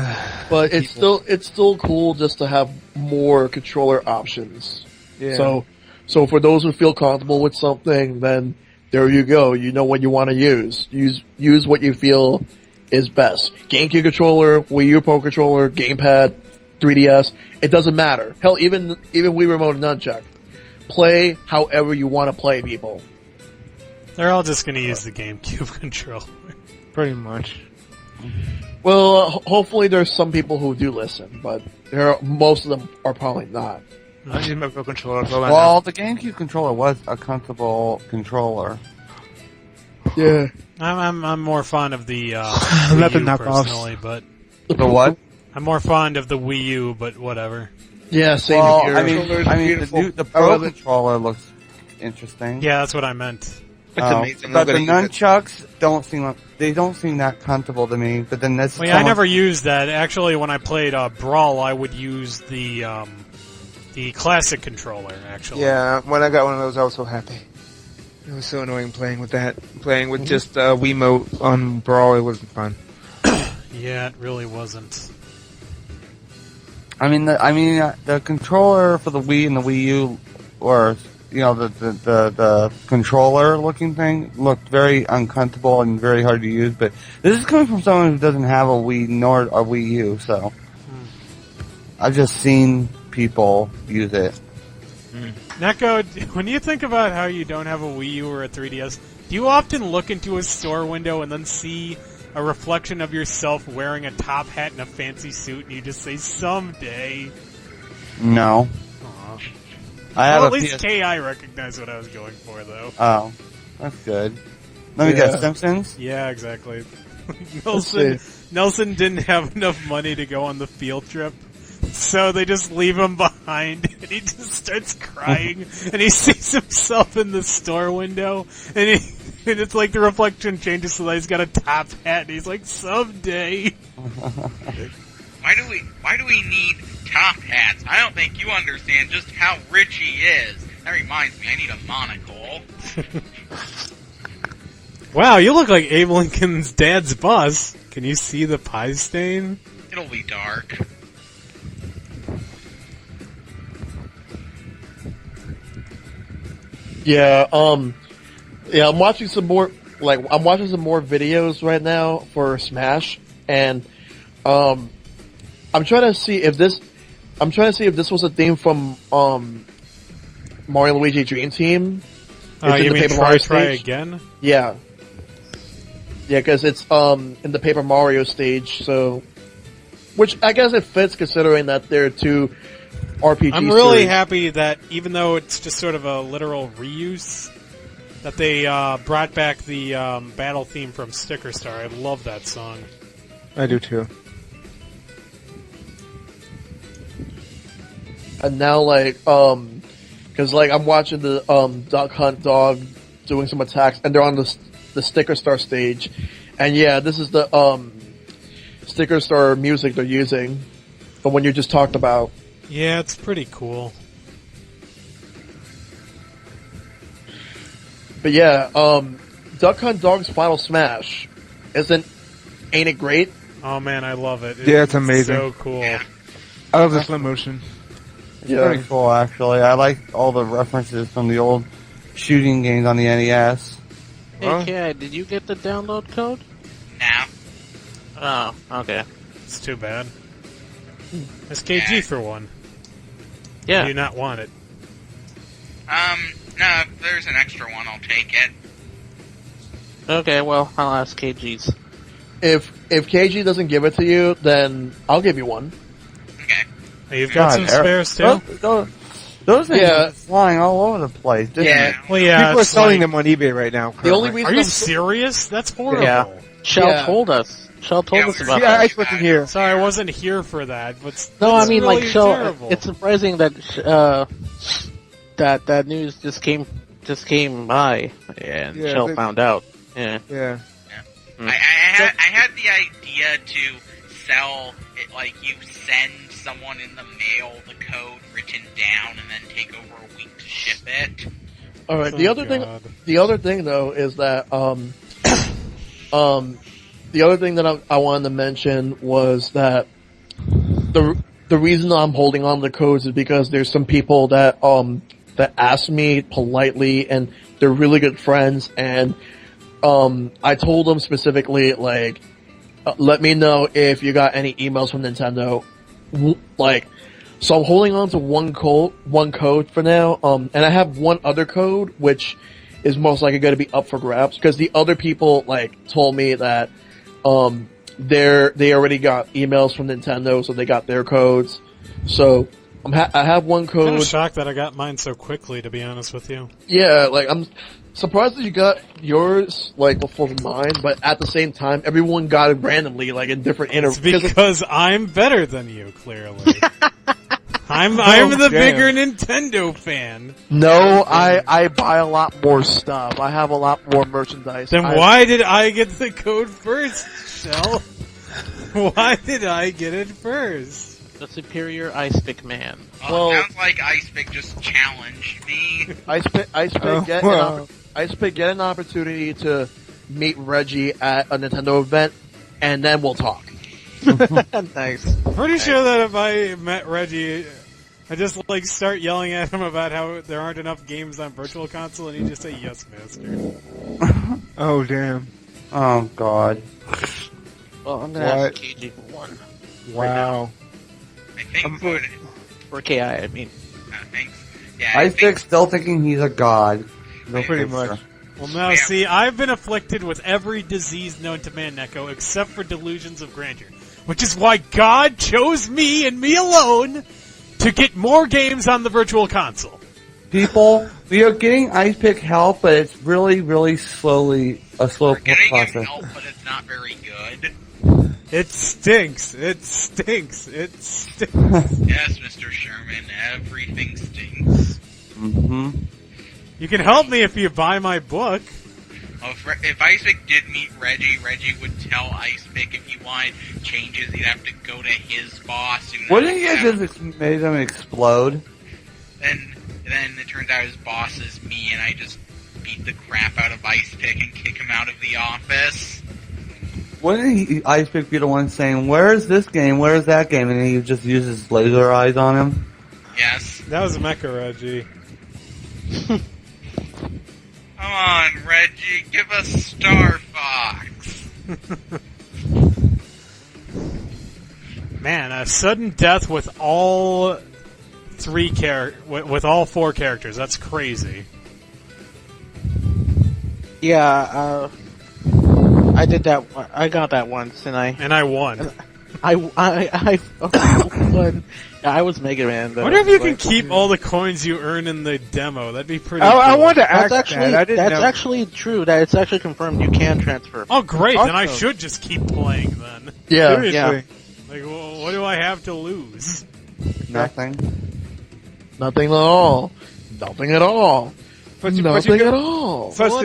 But it's still cool just to have more controller options. yeah. So for those who feel comfortable with something, then there you go. You know what you want to use. Use what you feel is best. GameCube controller, Wii U Pro controller, gamepad, 3DS. It doesn't matter. Hell, even Wii Remote and Nunchuck. Play however you want to play, people. They're all just going to use the GameCube controller. Pretty much. Well, hopefully there's some people who do listen, but most of them are probably not. I use my Pro controller. So Well, the GameCube controller was a comfortable controller. Yeah. I'm more fond of the Not Wii the U knockoffs. personally, but The what? I'm more fond of the Wii U, but whatever. Yeah, same Well, here. I mean, the Pro controller looks interesting. Yeah, that's what I meant. It's amazing. But the Nobody uses it. nunchucks don't seem that comfortable to me. But then that's Well, yeah, I never used that. Actually, when I played Brawl, I would use the classic controller. Actually, Yeah, when I got one of those, I was so happy. It was so annoying playing with that. Playing with just Wiimote on Brawl, it wasn't fun. Yeah, it really wasn't. I mean, the controller for the Wii and the Wii U, or the controller looking thing, looked very uncomfortable and very hard to use. But this is coming from someone who doesn't have a Wii nor a Wii U, so I've just seen people use it. Neko, when you think about how you don't have a Wii U or a 3DS, do you often look into a store window and then see a reflection of yourself wearing a top hat and a fancy suit, and you just say, someday? No. Aw. I have Well, at a least PS- KI recognized what I was going for, though. Oh, that's good. Let me guess, Simpsons? Yeah, exactly. Let's see. Nelson didn't have enough money to go on the field trip, so they just leave him behind, and he just starts crying, and he sees himself in the store window, and it's like the reflection changes so that he's got a top hat, and he's like, someday. Why do we need top hats? I don't think you understand just how rich he is. That reminds me, I need a monocle. Wow, you look like Abe Lincoln's dad's boss. Can you see the pie stain? It'll be dark. Yeah, I'm watching some more videos right now for Smash, and I'm trying to see if this was a theme from Mario and Luigi Dream Team. It's in You the mean Paper Mario try stage. again? Yeah, because it's in the Paper Mario stage, so which I guess it fits considering that they're two RPG. I'm really series. happy that even though it's just sort of a literal reuse, that they brought back the battle theme from Sticker Star. I love that song. I do too. And now, because I'm watching the Duck Hunt dog doing some attacks, and they're on the Sticker Star stage, and yeah, this is the Sticker Star music they're using, the one you just talked about. Yeah, it's pretty cool. But yeah, Duck Hunt Dog's Final Smash ain't it great? Oh man, I love it. Yeah, it's amazing. So cool. I love the slow motion. It's pretty cool, actually. I like all the references from the old shooting games on the NES. Hey, Kai, did you get the download code? Now, Oh, okay. It's too bad. SKG for one. Yeah. Do you not want it? no, if there's an extra one, I'll take it. Okay, well, I'll ask KG's. if KG doesn't give it to you, then I'll give you one. Okay. Hey, you've got some spares too. Those things Yeah. are flying all over the place. Yeah. Well, yeah. People are it's selling like- them on eBay right now. The only reason Are you I'm serious? That's horrible. Yeah. Shell Yeah. told us. Shell told Yeah, us we're- about Yeah, that. I wasn't here. Sorry, I wasn't here for that. But No, that's I mean, really like, Shell, terrible. it's surprising that, that news just came by, and Yeah, Shell but- found out. Yeah. Yeah. I had the idea to sell it, like you send someone in the mail the code written down and then take over a week to ship it. All right. Oh, The other thing though is that the other thing that I wanted to mention was that the reason I'm holding on to the codes is because there's some people that asked me politely, and they're really good friends, and I told them specifically, like, let me know if you got any emails from Nintendo. Like, so I'm holding on to one code for now, and I have one other code, which is most likely going to be up for grabs, because the other people, like, told me that, they already got emails from Nintendo, so they got their codes. So, I have one I'm kind code. of shocked that I got mine so quickly, to be honest with you. Yeah, like, I'm surprised that you got yours, like, before mine, but at the same time, everyone got it randomly, like, in different It's intervals. because I'm better than you, clearly. I'm the damn. bigger Nintendo fan. No, I buy a lot more stuff. I have a lot more merchandise. Then why did I get the code first, Shell? Why did I get it first? The superior ice pick man. Well- Sounds like Icepick just challenged me. Icepick get an opportunity to meet Reggie at a Nintendo event, and then we'll talk. Nice. Pretty sure that if I met Reggie, I just like start yelling at him about how there aren't enough games on Virtual Console, and he'd just say, "Yes, master." Oh, damn. Oh God. Well, I'm gonna What? ask KG for one. Wow. I think what, For KI, I mean. thanks. Yeah, I think Isaac's still thinking he's a god. No Pretty thanks, much. sir. Well, now see, I've been afflicted with every disease known to man, Neko, except for delusions of grandeur, which is why God chose me and me alone to get more games on the Virtual Console. People, we are getting Ice Pick help, but it's really, really slowly a slow we're getting him process. help, but it's not very good. It stinks. It stinks. It stinks. Yes, Mr. Sherman, everything stinks. Mm-hmm. You can help me if you buy my book. Well, if Icepick did meet Reggie, Reggie would tell Icepick if he wanted changes, he'd have to go to his boss. Who Wouldn't you knows just made them explode? Then it turns out his boss is me, and I just beat the crap out of Icepick and kick him out of the office. Wouldn't Ice Pick be the one saying, "Where's this game? Where's that game?" And he just uses laser eyes on him? Yes. That was Mecha Reggie. Come on, Reggie, give us Star Fox. Man, a sudden death with all with all four characters. That's crazy. Yeah, I did that. I got that once, and I won. I won. Yeah, I was Mega Man. I Though. wonder if you can Like, keep all the coins you earn in the demo. That'd be pretty I cool. wanted to ask That's actually that. I didn't know. actually true. That it's actually confirmed. You can transfer. Oh, great. Then I Awesome. should just keep playing then. Yeah. Seriously. Yeah. Like, what do I have to lose? Nothing. Nothing at all. Nothing at all. But Nothing at all. Plus,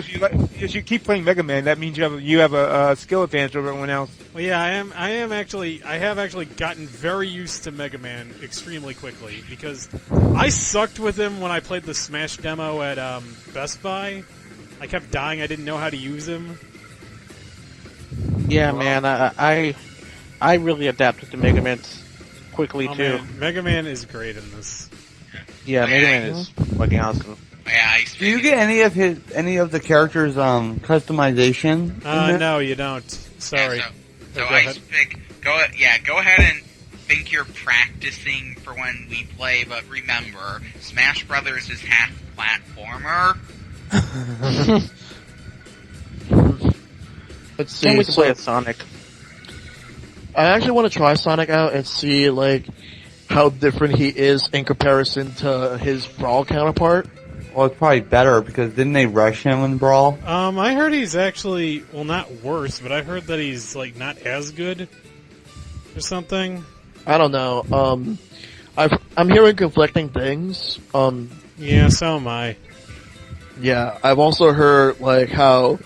if you keep playing Mega Man, that means you have a skill advantage over everyone else. Well, yeah, I have actually gotten very used to Mega Man extremely quickly because I sucked with him when I played the Smash demo at Best Buy. I kept dying. I didn't know how to use him. Yeah, man. I really adapted to Mega Man quickly Oh, too. man, Mega Man is great in this. Yeah, Mega Man is fucking awesome. Yeah, Do you get any of the characters' customization? in this? No, you don't. Sorry. Yeah, so Go ahead. Icepick, go ahead and think you're practicing for when we play, but remember, Smash Brothers is half platformer. Let's Can't see. wait to play as Sonic. I actually want to try Sonic out and see like how different he is in comparison to his Brawl counterpart. Well, it's probably better because didn't they rush him in Brawl? I heard he's actually, well, not worse, but I heard that he's like not as good or something. I don't know. I'm hearing conflicting things. Yeah, so am I. Yeah, I've also heard like how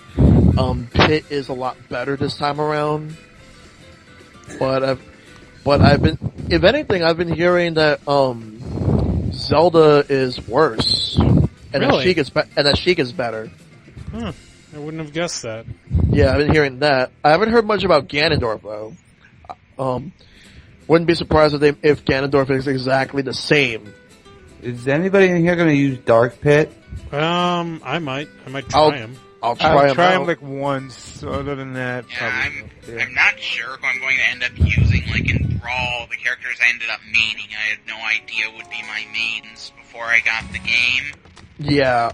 Pit is a lot better this time around. But I've been, if anything, I've been hearing that Zelda is worse, and Really? that Sheik is better. Huh. I wouldn't have guessed that. Yeah, I've been hearing that. I haven't heard much about Ganondorf though. Wouldn't be surprised if Ganondorf is exactly the same. Is anybody in here going to use Dark Pit? I might try him. I'll try I'll him try out. him like once. So other than that, Yeah, probably not. I'm not sure who I'm going to end up using. Like in Brawl, the characters I ended up maining, I had no idea would be my mains before I got the game. Yeah,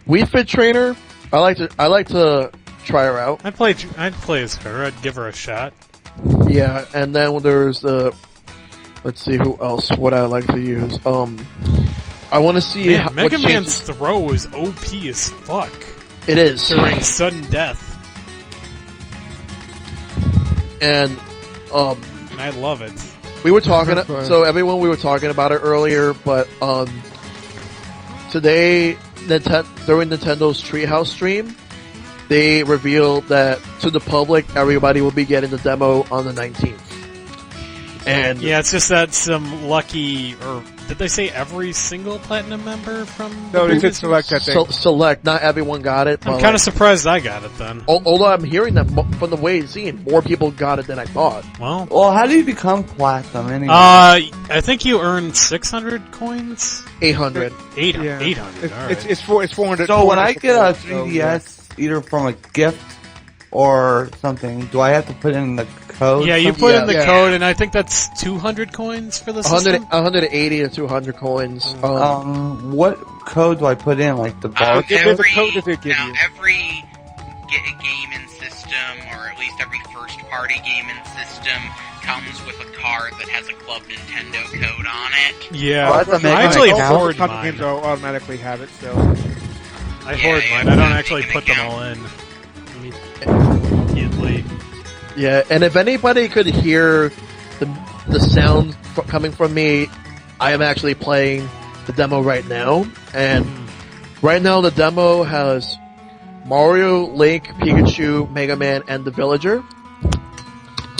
Wii Fit Trainer. I like to try her out. I'd play as her. I'd give her a shot. Yeah, and then there's let's see who else would I like to use. I want to see Man, what Mega Man's changes- throw is OP as fuck It is, during sudden death, and and I love it. we were talking. That's fine. So everyone, we were talking about it earlier, but today, during Nintendo's Treehouse stream, they revealed that to the public, everybody will be getting the demo on the 19th. And Yeah, it's just that some lucky, or did they say every single Platinum member from No, the they said previous select, I think. select, not everyone got it. I'm but, kind of surprised I got it then. although I'm hearing that from the way it's seen, more people got it than I thought. Well, Well, how do you become Platinum anyway? I think you earn 600 coins? 800. 800. Yeah. 800, alright. It's 400. So when I get a 400, so, yeah. 3DS, either from a gift or something, do I have to put in the code? Yeah, you something? put in the Yeah. code, and I think that's 200 coins for the 100, system. 180 to 200 coins. What code do I put in? Like the bar? There's a code that they give you. Every gaming system, or at least every first-party gaming system, comes with a card that has a Club Nintendo code on it. Yeah, Oh, that's I amazing. actually Like, All hoard the top games mine. will automatically have it, so. I hoard Yeah, mine. I don't yeah, actually make an put them account. all in. Immediately. Yeah, and if anybody could hear the sound coming from me, I am actually playing the demo right now. And right now the demo has Mario, Link, Pikachu, Mega Man, and the Villager.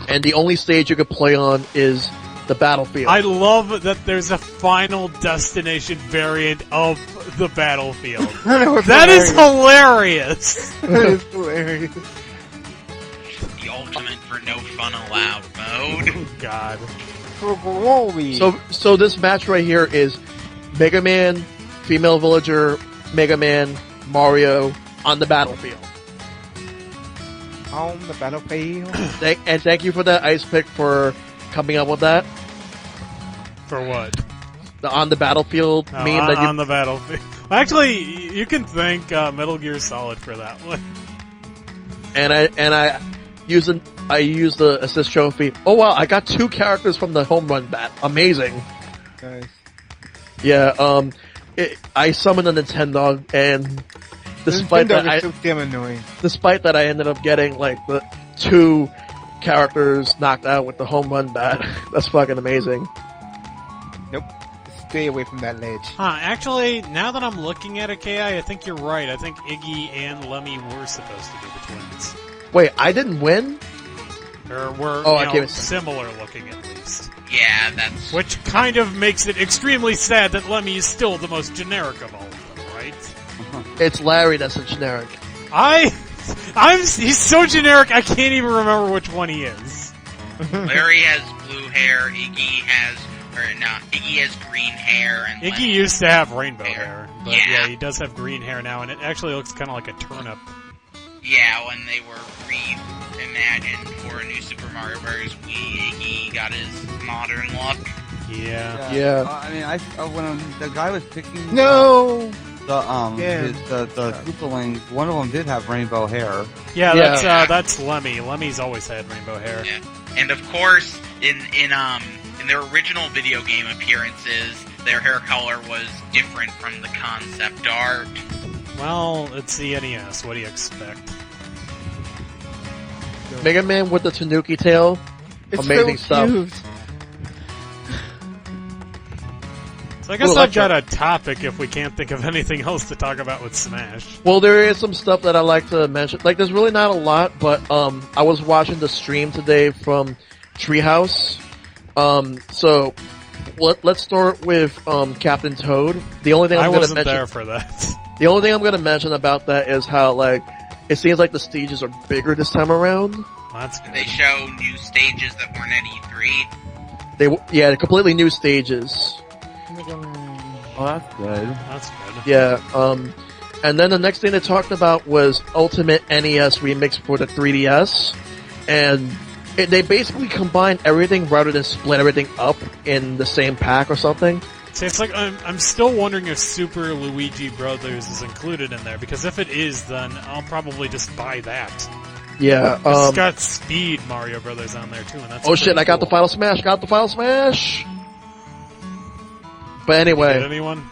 And the only stage you could play on is the battlefield. I love that there's a Final Destination variant of the battlefield. That is hilarious! That is hilarious. The ultimate for no fun allowed mode. Oh god. For glory. So this match right here is Mega Man, Female Villager, Mega Man, Mario on the battlefield. On the battlefield. And thank you for that ice pick for coming up with that. For what? The on the battlefield Oh, meme that you on the battlefield. Actually, you can thank Metal Gear Solid for that one. and I use the assist trophy. Oh wow, I got 2 characters from the home run bat. Amazing. Nice. Yeah, I summoned a Nintendo, and despite Nintendo that, is so damn annoying. I ended up getting like the 2 characters knocked out with the home run bat. That's fucking amazing. Nope. Stay away from that ledge. Actually, now that I'm looking at it, KI, I think you're right. I think Iggy and Lemmy were supposed to be the twins. Wait, I didn't win? Or were, Oh, I you can't know, even- similar looking at least. Yeah, that's... Which kind of makes it extremely sad that Lemmy is still the most generic of all of them, right? It's Larry that's a generic. He's so generic I can't even remember which one he is. Larry has blue hair, Iggy has green hair, and Iggy Lemmy used to have has rainbow hair, but Yeah. yeah, he does have green hair now, and it actually looks kind of like a turnip. Yeah, when they were reimagined for a new Super Mario Bros. Wii, Iggy got his modern look. Yeah. Yeah. I mean, when the guy was picking... No! the Koopalings, one of them did have rainbow hair. Yeah, Yeah. that's Lemmy. Lemmy's always had rainbow hair. Yeah. And of course, in their original video game appearances, their hair color was different from the concept art. Well, it's the NES. What do you expect? Mega Man with the Tanuki tail. It's Amazing so stuff. cute. So I guess Well, I've got a topic if we can't think of anything else to talk about with Smash. Well, there is some stuff that I like to mention. Like, there's really not a lot, but I was watching the stream today from Treehouse. So let's start with Captain Toad. The only thing I I'm going to wasn't mention, there for that. the only thing I'm going to mention about that is how like it seems like the stages are bigger this time around. That's good. They show new stages that weren't at E3. They're completely new stages. Oh, that's good. That's good. Yeah. And then the next thing they talked about was Ultimate NES Remix for the 3DS, and they basically combined everything rather than split everything up in the same pack or something. See, it's like I'm still wondering if Super Luigi Brothers is included in there, because if it is, then I'll probably just buy that. Yeah. It's got Speed Mario Brothers on there too, and that's Oh shit! pretty I got the cool. Final Smash. Got the Final Smash. But Did anyway, anyone?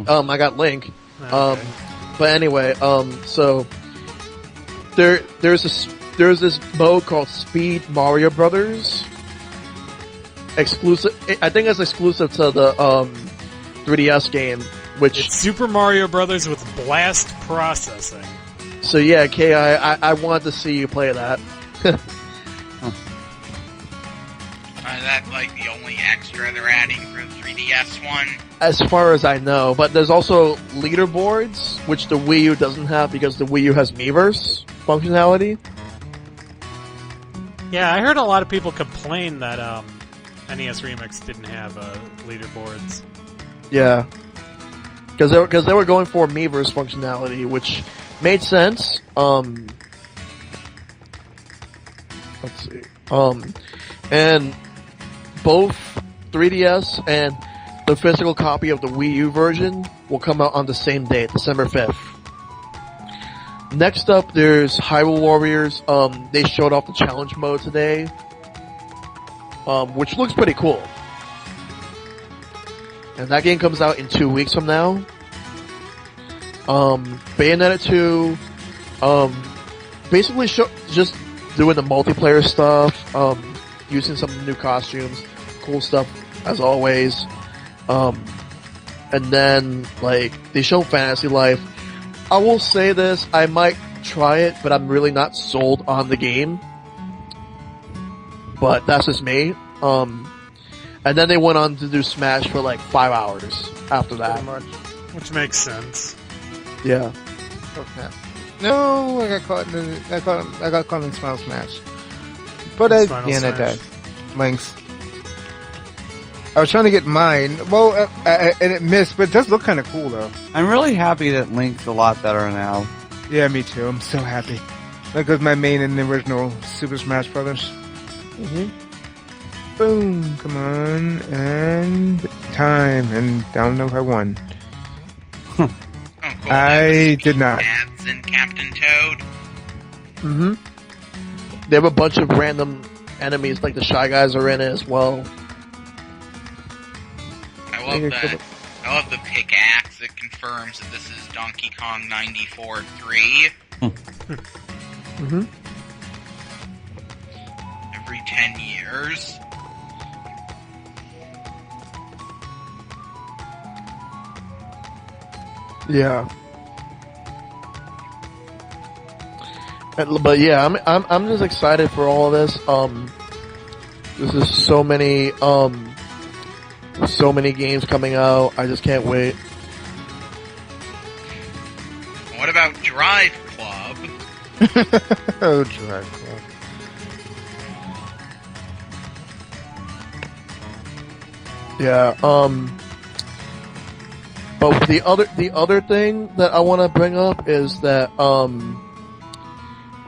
I got Link. Okay. But anyway, so there's this mode called Speed Mario Brothers. Exclusive. I think it's exclusive to the 3DS game. Which It's Super Mario Brothers with blast processing. so yeah, Ki, I wanted to see you play that. That's like the only extra they're adding for the 3DS one. As far as I know, but there's also leaderboards, which the Wii U doesn't have because the Wii U has Miiverse functionality. Yeah, I heard a lot of people complain that NES Remix didn't have leaderboards. Yeah, because they were going for Miiverse functionality, which made sense. Let's see. And both 3DS and the physical copy of the Wii U version will come out on the same day, December 5th. Next up, there's Hyrule Warriors. They showed off the challenge mode today, which looks pretty cool. And that game comes out in 2 weeks from now. Bayonetta 2, basically just doing the multiplayer stuff, using some new costumes, cool stuff as always. And then, like, they show Fantasy Life. I will say this, I might try it, but I'm really not sold on the game. But that's just me. And then they went on to do Smash for like 5 hours after that. Which makes sense. Yeah. Okay. No, I got caught in Smile Smash. But at Final the end I Smash. died. Links. I was trying to get mine. Well, and it missed, but it does look kind of cool though. I'm really happy that Link's a lot better now. Yeah, me too. I'm so happy. That goes my main in the original Super Smash Brothers. Mm-hmm. Boom! Come on, and time, and down if I won. Oh, cool. I did not. Ads in Captain Toad. Mm-hmm. They have a bunch of random enemies, like the Shy Guys are in it as well. I love that. I love the pickaxe. It confirms that this is Donkey Kong 94-3. Mm-hmm. Every 10 years. Yeah. But yeah, I'm just excited for all of this. This is so many games coming out. I just can't wait. What about Drive Club? Oh, Drive Club. Yeah. But the other thing that I want to bring up is that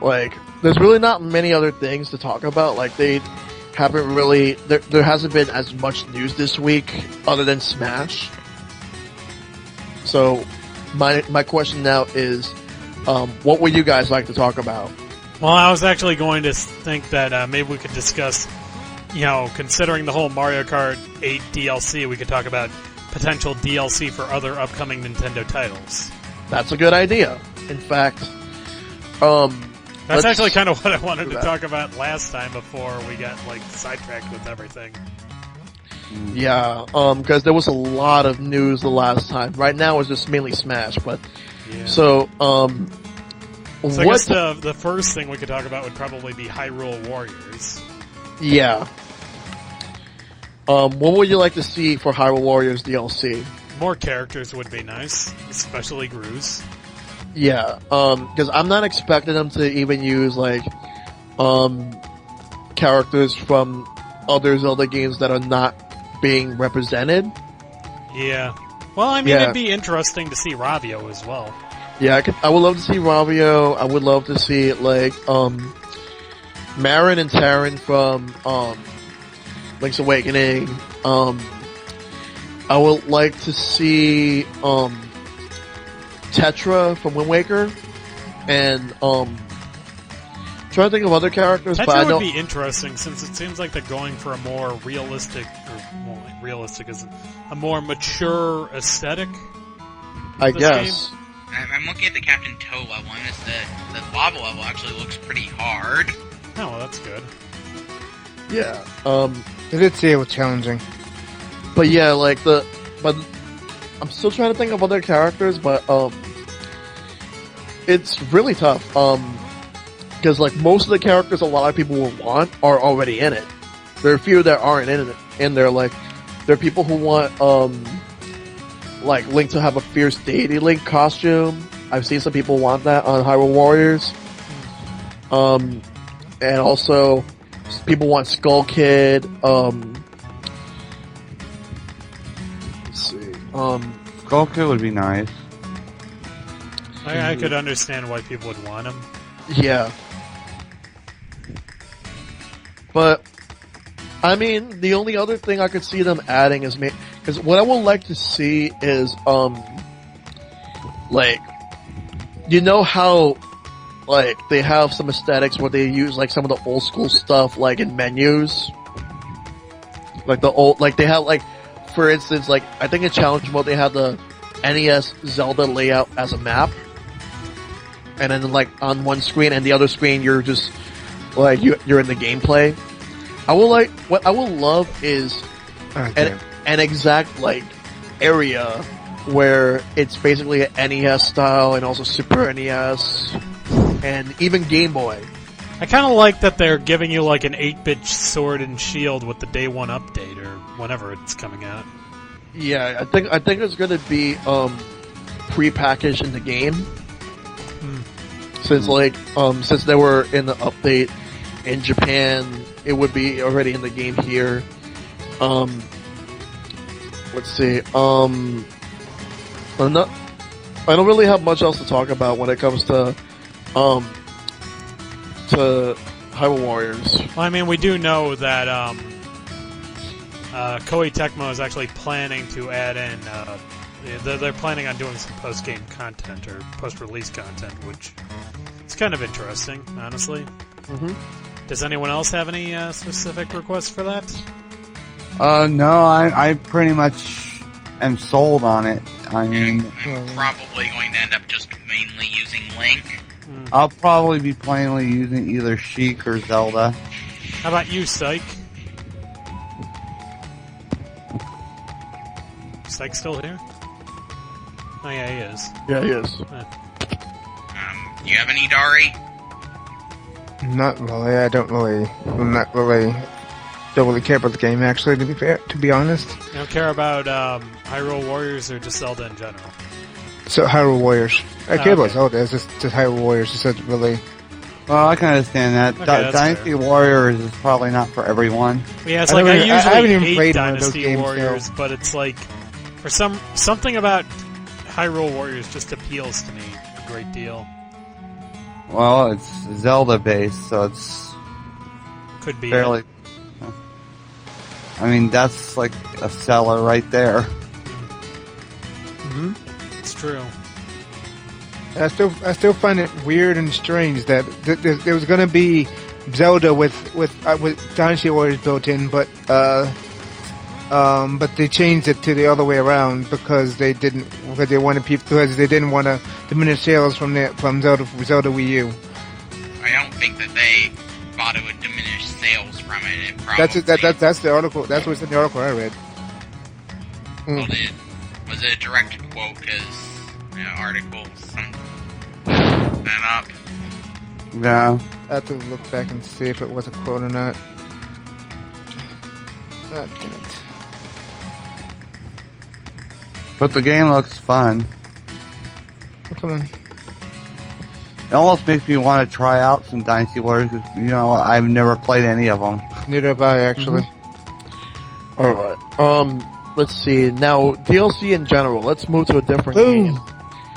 like there's really not many other things to talk about. Like they haven't really there hasn't been as much news this week other than Smash. So my question now is, what would you guys like to talk about? Well, I was actually going to think that maybe we could discuss, considering the whole Mario Kart 8 DLC, we could talk about potential DLC for other upcoming Nintendo titles. That's a good idea. In fact, that's actually kind of what I wanted to talk about last time before we got sidetracked with everything. Yeah, because there was a lot of news the last time. Right now it's just mainly Smash, but Yeah. so I guess the first thing we could talk about would probably be Hyrule Warriors. Yeah. What would you like to see for Hyrule Warriors DLC? More characters would be nice, especially Gruz. Yeah, because I'm not expecting them to even use characters from other Zelda games that are not being represented. Yeah. Well, I mean, Yeah. it'd be interesting to see Ravio as well. Yeah, I would love to see Ravio. I would love to see Marin and Tarin from Link's Awakening. I would like to see Tetra from Wind Waker, and trying to think of other characters. but I Tetra would don't. be interesting since it seems like they're going for a more realistic, realistic is a more mature aesthetic. I this guess. I'm looking at the Captain Toad level, and the lava level actually looks pretty hard. Oh, well, that's good. Yeah. They did say it was challenging. But yeah, but I'm still trying to think of other characters, but it's really tough. Because most of the characters a lot of people will want are already in it. There are a few that aren't in it, and there are people who want Link to have a fierce deity Link costume. I've seen some people want that on Hyrule Warriors. And also people want Skull Kid. Let's see. Skull Kid would be nice. I could understand why people would want him. Yeah. But, I mean, the only other thing I could see them adding is because what I would like to see is, how, they have some aesthetics where they use, some of the old school stuff, in menus? They have, for instance, I think in Challenge Mode they have the NES Zelda layout as a map. And then, on one screen and the other screen, you're just, you're in the gameplay. What I would love is an exact, area where it's basically an NES style and also Super NES and even Game Boy. I kind of like that they're giving you an 8-bit sword and shield with the day one update or whenever it's coming out. Yeah, I think it's gonna be, pre-packaged in the game. Since since they were in the update in Japan, it would be already in the game here. Let's see. I don't really have much else to talk about when it comes to Hyrule Warriors. Well, I mean, we do know that Koei Tecmo is actually planning to add in. They're planning on doing some post-game content or post-release content, which is kind of interesting, honestly. Mm-hmm. Does anyone else have any specific requests for that? No, I pretty much am sold on it. I mean, I'm probably going to end up just mainly using Link. I'll probably be plainly using either Sheik or Zelda. How about you, Syke? Syke still here? Oh yeah, he is. Yeah, he is. Do you have any, Dari? Not really. Don't really care about the game, actually, to be honest. You don't care about Hyrule Warriors or just Zelda in general? So, Hyrule Warriors. I care about okay. Zelda, it's just Hyrule Warriors. It's not really... Well, I can understand that. Okay, that's Dynasty fair. Warriors is probably not for everyone. Yeah, it's I like don't I even- I usually haven't even hate played one of those Dynasty games, Warriors, but it's for something about Hyrule Warriors just appeals to me a great deal. Well, it's Zelda based, so it's Could be. fairly. I mean, that's a seller right there. It's true. I still find it weird and strange that there was going to be Zelda with Dynasty Warriors built in, but they changed it to the other way around because they didn't want to diminish sales from Zelda Wii U. I don't think that they thought it would diminish sales from it. It probably That's the article. That's what's in the article I read. well, was it a direct quote? Because articles that up. Yeah. I have to look back and see if it was a quote or not. God damn it. But the game looks fun. Come on. It almost makes me want to try out some Dynasty Warriors. 'Cause, I've never played any of them. Neither have I, actually. Alright. Let's see. Now, DLC in general. Let's move to a different game. Boom!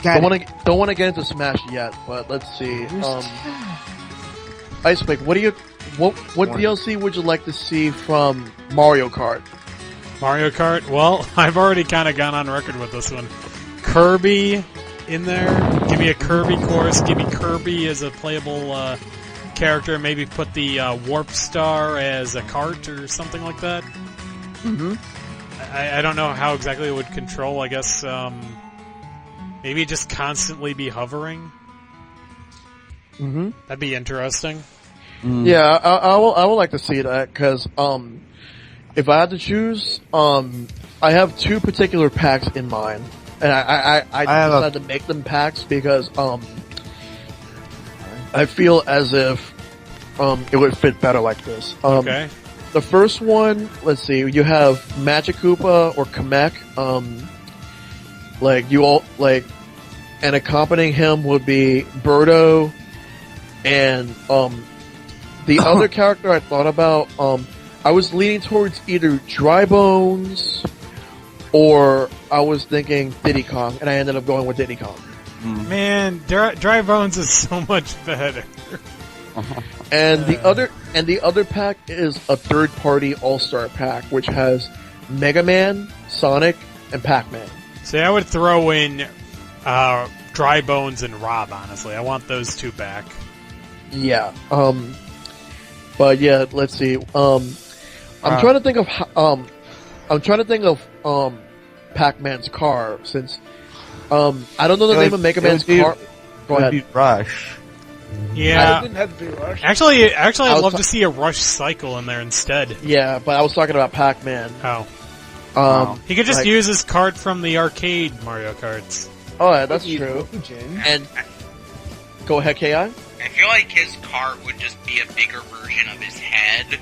Got it. Don't want to get into Smash yet, but let's see. Ice Pick, what DLC would you like to see from Mario Kart? Mario Kart? Well, I've already kind of gone on record with this one. Kirby in there. Give me a Kirby course. Give me Kirby as a playable character. Maybe put the Warp Star as a cart or something like that. Mm-hmm. I don't know how exactly it would control. I guess maybe just constantly be hovering. Mm-hmm. That'd be interesting. Yeah, I would like to see that because if I had to choose, I have two particular packs in mind, and I decided to make them packs because I feel as if it would fit better like this. Okay. The first one, let's see, you have Magic Koopa or Kamek, and accompanying him would be Birdo, and the other character I thought about, I was leaning towards either Dry Bones or I was thinking Diddy Kong, and I ended up going with Diddy Kong. Man, Dry Bones is so much better. And the other pack is a third-party all-star pack, which has Mega Man, Sonic, and Pac-Man. See, I would throw in Dry Bones and Rob. Honestly, I want those two back. Yeah. But yeah, let's see. I'm trying to think of Pac-Man's car since I don't know the name of Mega Man's car. Go ahead. Rush. Yeah. It didn't have to be Rush. Actually, I'd love to see a Rush cycle in there instead. Yeah, but I was talking about Pac-Man. Oh. He could just use his cart from the arcade Mario Karts. Oh, yeah, that's true. And go ahead, Ki. I feel like his cart would just be a bigger version of his head.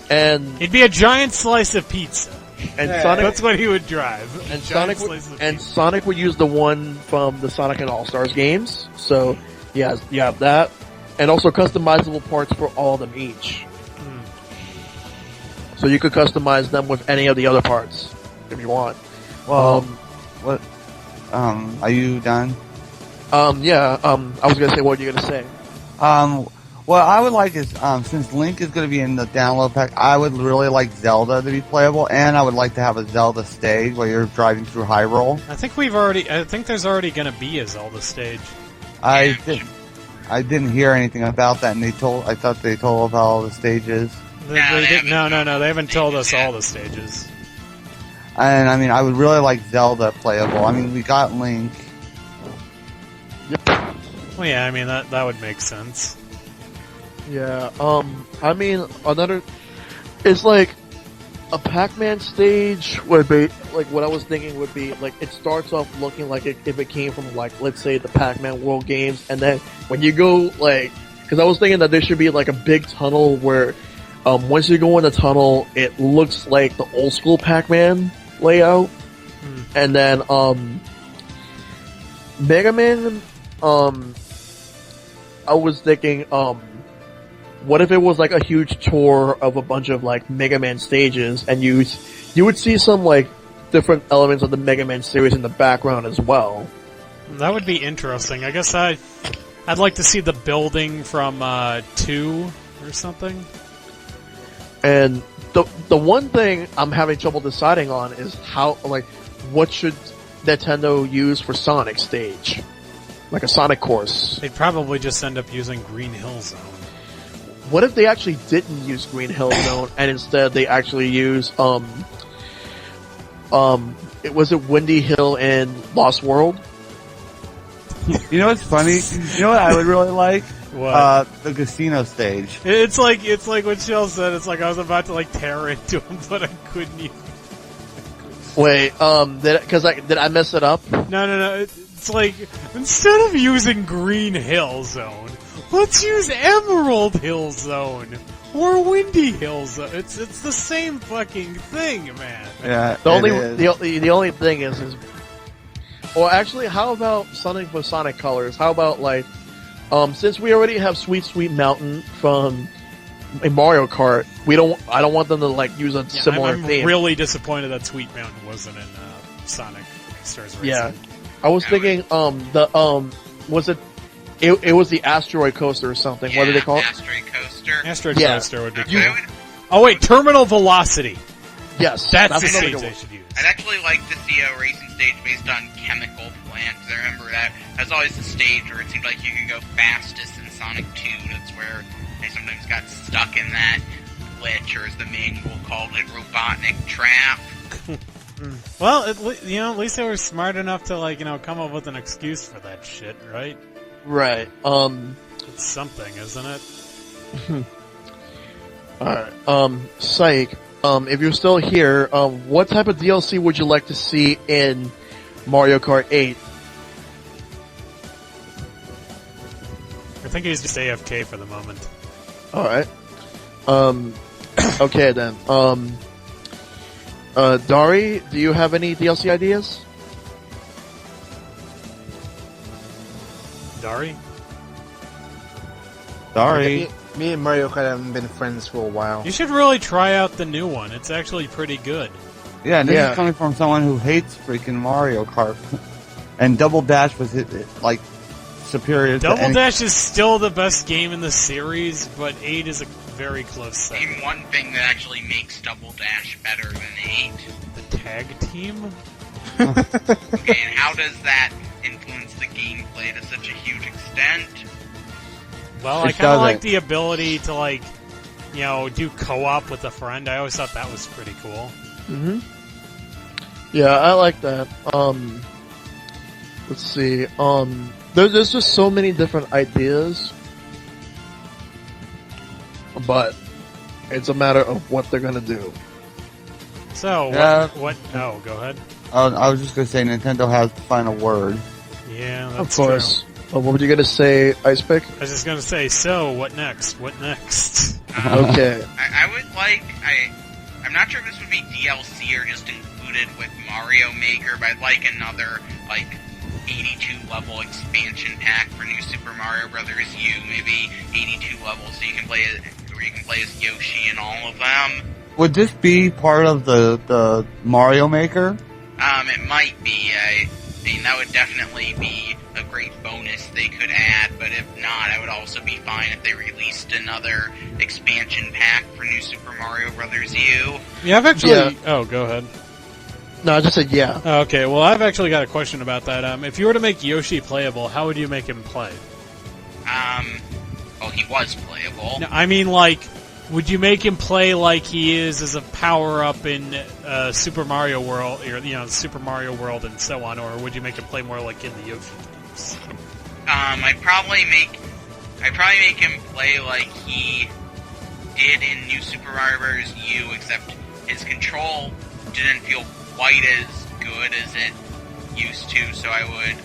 And It'd be a giant slice of pizza. and Sonic That's what he would drive. and Giant Sonic would, slice of and pizza. Sonic would use the one from the Sonic and All Stars games. So yeah, you have that, and also customizable parts for all of them each. So you could customize them with any of the other parts if you want. Well, are you done? I was gonna say, what are you gonna say? What I would like is, since Link is going to be in the download pack, I would really like Zelda to be playable, and I would like to have a Zelda stage where you're driving through Hyrule. I think there's already gonna be a Zelda stage. I didn't hear anything about that, and I thought they told about all the stages. They haven't told us all the stages. And I mean, I would really like Zelda playable. I mean, we got Link. Well, yeah, I mean that would make sense. Yeah, I mean, it's like, a Pac-Man stage would be, like, what I was thinking would be, like, it starts off looking like if it came from, like, let's say the Pac-Man World Games, and then when you go, like, because I was thinking that there should be, like, a big tunnel where, once you go in the tunnel, it looks like the old school Pac-Man layout, and then, Mega Man, I was thinking, what if it was like a huge tour of a bunch of like Mega Man stages, and you would see some like different elements of the Mega Man series in the background as well. That would be interesting. I guess I'd like to see the building from 2 or something. And the one thing I'm having trouble deciding on is what should Nintendo use for Sonic stage? like a Sonic course. They'd probably just end up using Green Hill Zone. What if they actually didn't use Green Hill Zone and instead they actually use was it Windy Hill and Lost World? You know what's funny? You know what I would really like? What? The casino stage. It's like what Shell said. It's like I was about to like tear into him, but I couldn't even. Wait, did I mess it up? No. It's like instead of using Green Hill Zone, let's use Emerald Hill Zone or Windy Hill Zone. It's the same fucking thing, man. Yeah. The only thing is, well, actually, how about Sonic with Sonic Colors? How about like, since we already have Sweet Mountain from a Mario Kart, I don't want them to like use a similar I'm theme. really disappointed that Sweet Mountain wasn't in Sonic Stars Racing. Yeah, I was thinking, was it was the Asteroid Coaster or something? Yeah, What did they call it? Asteroid Coaster. Asteroid Yeah. Coaster would be Okay, cool. I would, Oh wait, Terminal Velocity. Yes, That's the another stage good they one. should use. I'd actually like to see a racing stage based on chemical plant, because I remember that was always the stage where it seemed like you could go fastest in Sonic 2. That's where they sometimes got stuck in that glitch, or as the manual called it, Robotnik trap. Well, at least they were smart enough to come up with an excuse for that shit, right? Right. It's something, isn't it? Alright. Psych. If you're still here, what type of DLC would you like to see in Mario Kart 8? I think he's just AFK for the moment. Alright. Okay then. Dari, do you have any DLC ideas? Dari? Sorry. Me and Mario Kart haven't been friends for a while. You should really try out the new one. It's actually pretty good. Yeah, and this Yeah. is coming from someone who hates freaking Mario Kart. And Double Dash was like superior to Double any- Dash is still the best game in the series, but 8 is a very close second. Name one thing that actually makes Double Dash better than 8. The tag team? Okay, and how does that influence the gameplay to such a huge extent? Well, I It kind of like doesn't. the ability to, do co-op with a friend. I always thought that was pretty cool. Mm-hmm. Yeah, I like that. Let's see. There's just so many different ideas, but it's a matter of what they're gonna do. So, Yeah. what? Oh, go ahead. I was just gonna say Nintendo has the final word. Yeah, that's Of course. true. What were you gonna say, Ice Pick? I was just gonna say, so, what next? What next? Okay. I would like, I'm not sure if this would be DLC or just included with Mario Maker, but I'd like another, 82 level expansion pack for New Super Mario Brothers U, maybe 82 levels so you can play where you can play as Yoshi and all of them. Would this be part of the Mario Maker? It might be. I mean, that would definitely be a great bonus they could add, but if not, I would also be fine if they released another expansion pack for New Super Mario Brothers U. Yeah, I've actually... Yeah. Oh, go ahead. No, I just said yeah. Okay, well, I've actually got a question about that. If you were to make Yoshi playable, how would you make him play? Well, he was playable. No, I mean, would you make him play like he is as a power-up in Super Mario World, or, Super Mario World and so on, or would you make him play more like in the Yoshi games? I'd probably make him play like he did in New Super Mario Bros. U, except his control didn't feel quite as good as it used to, so I would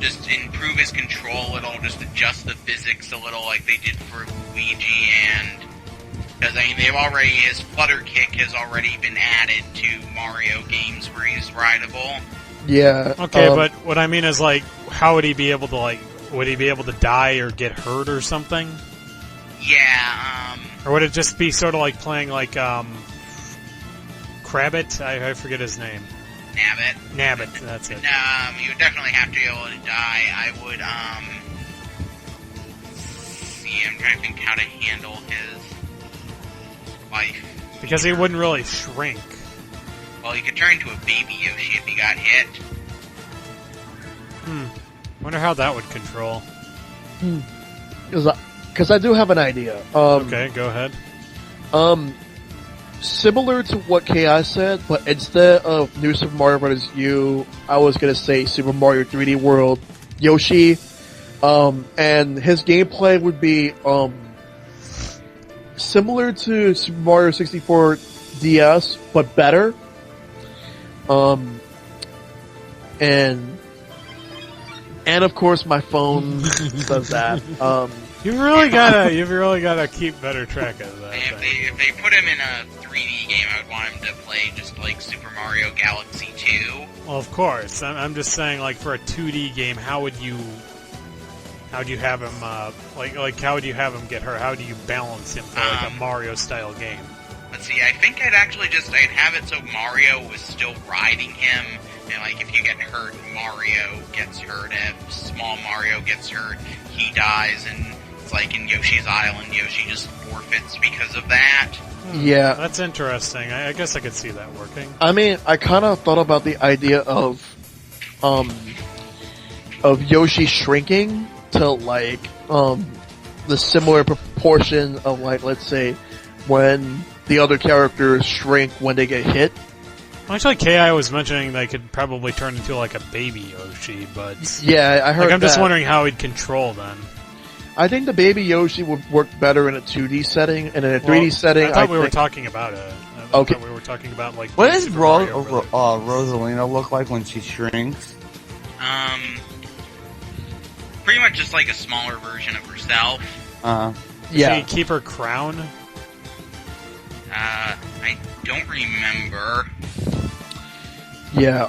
just improve his control a little, just adjust the physics a little like they did for Luigi, and because, his flutter kick has already been added to Mario games where he's rideable. Yeah. Okay, but what I mean is, how would he be able to, would he be able to die or get hurt or something? Yeah, Or would it just be sort of like playing, Crabbit? I forget his name. Nabbit, that's it. You would definitely have to be able to die. I would, see, I'm trying to think how to handle his life. Because he wouldn't really shrink. Well, he could turn into a baby Yoshi if he got hit. Wonder how that would control. Because I do have an idea. Okay, go ahead. Similar to what Ki said, but instead of New Super Mario Bros. U, I was gonna say Super Mario 3D World Yoshi. And his gameplay would be similar to Super Mario 64 DS, but better. And of course my phone does that. You've really gotta keep better track of that. If they put him in a 3D game, I would want him to play just like Super Mario Galaxy 2. Well, of course. I'm just saying, like, for a 2D game, how would you have him, how would you have him get hurt? How do you balance him for, like, a Mario-style game? Let's see, I think I'd have it so Mario was still riding him, and, like, if you get hurt, Mario gets hurt. If small Mario gets hurt, he dies, and it's like in Yoshi's Island, Yoshi just forfeits because of that. Yeah. That's interesting. I guess I could see that working. I mean, I kind of thought about the idea of Yoshi shrinking to, like, the similar proportion of, like, let's say, when the other characters shrink when they get hit. Actually, Ki was mentioning they could probably turn into, like, a baby Yoshi, but... Yeah, I heard like, I'm just that. wondering how he'd control then. I think the baby Yoshi would work better in a 2D setting, and in a 3D setting, I thought we were talking about it. Okay. We were talking about, like... What does Super Mario Brothers. Rosalina look like when she shrinks? Pretty much just like a smaller version of herself. Yeah. Did she keep her crown? I don't remember. Yeah,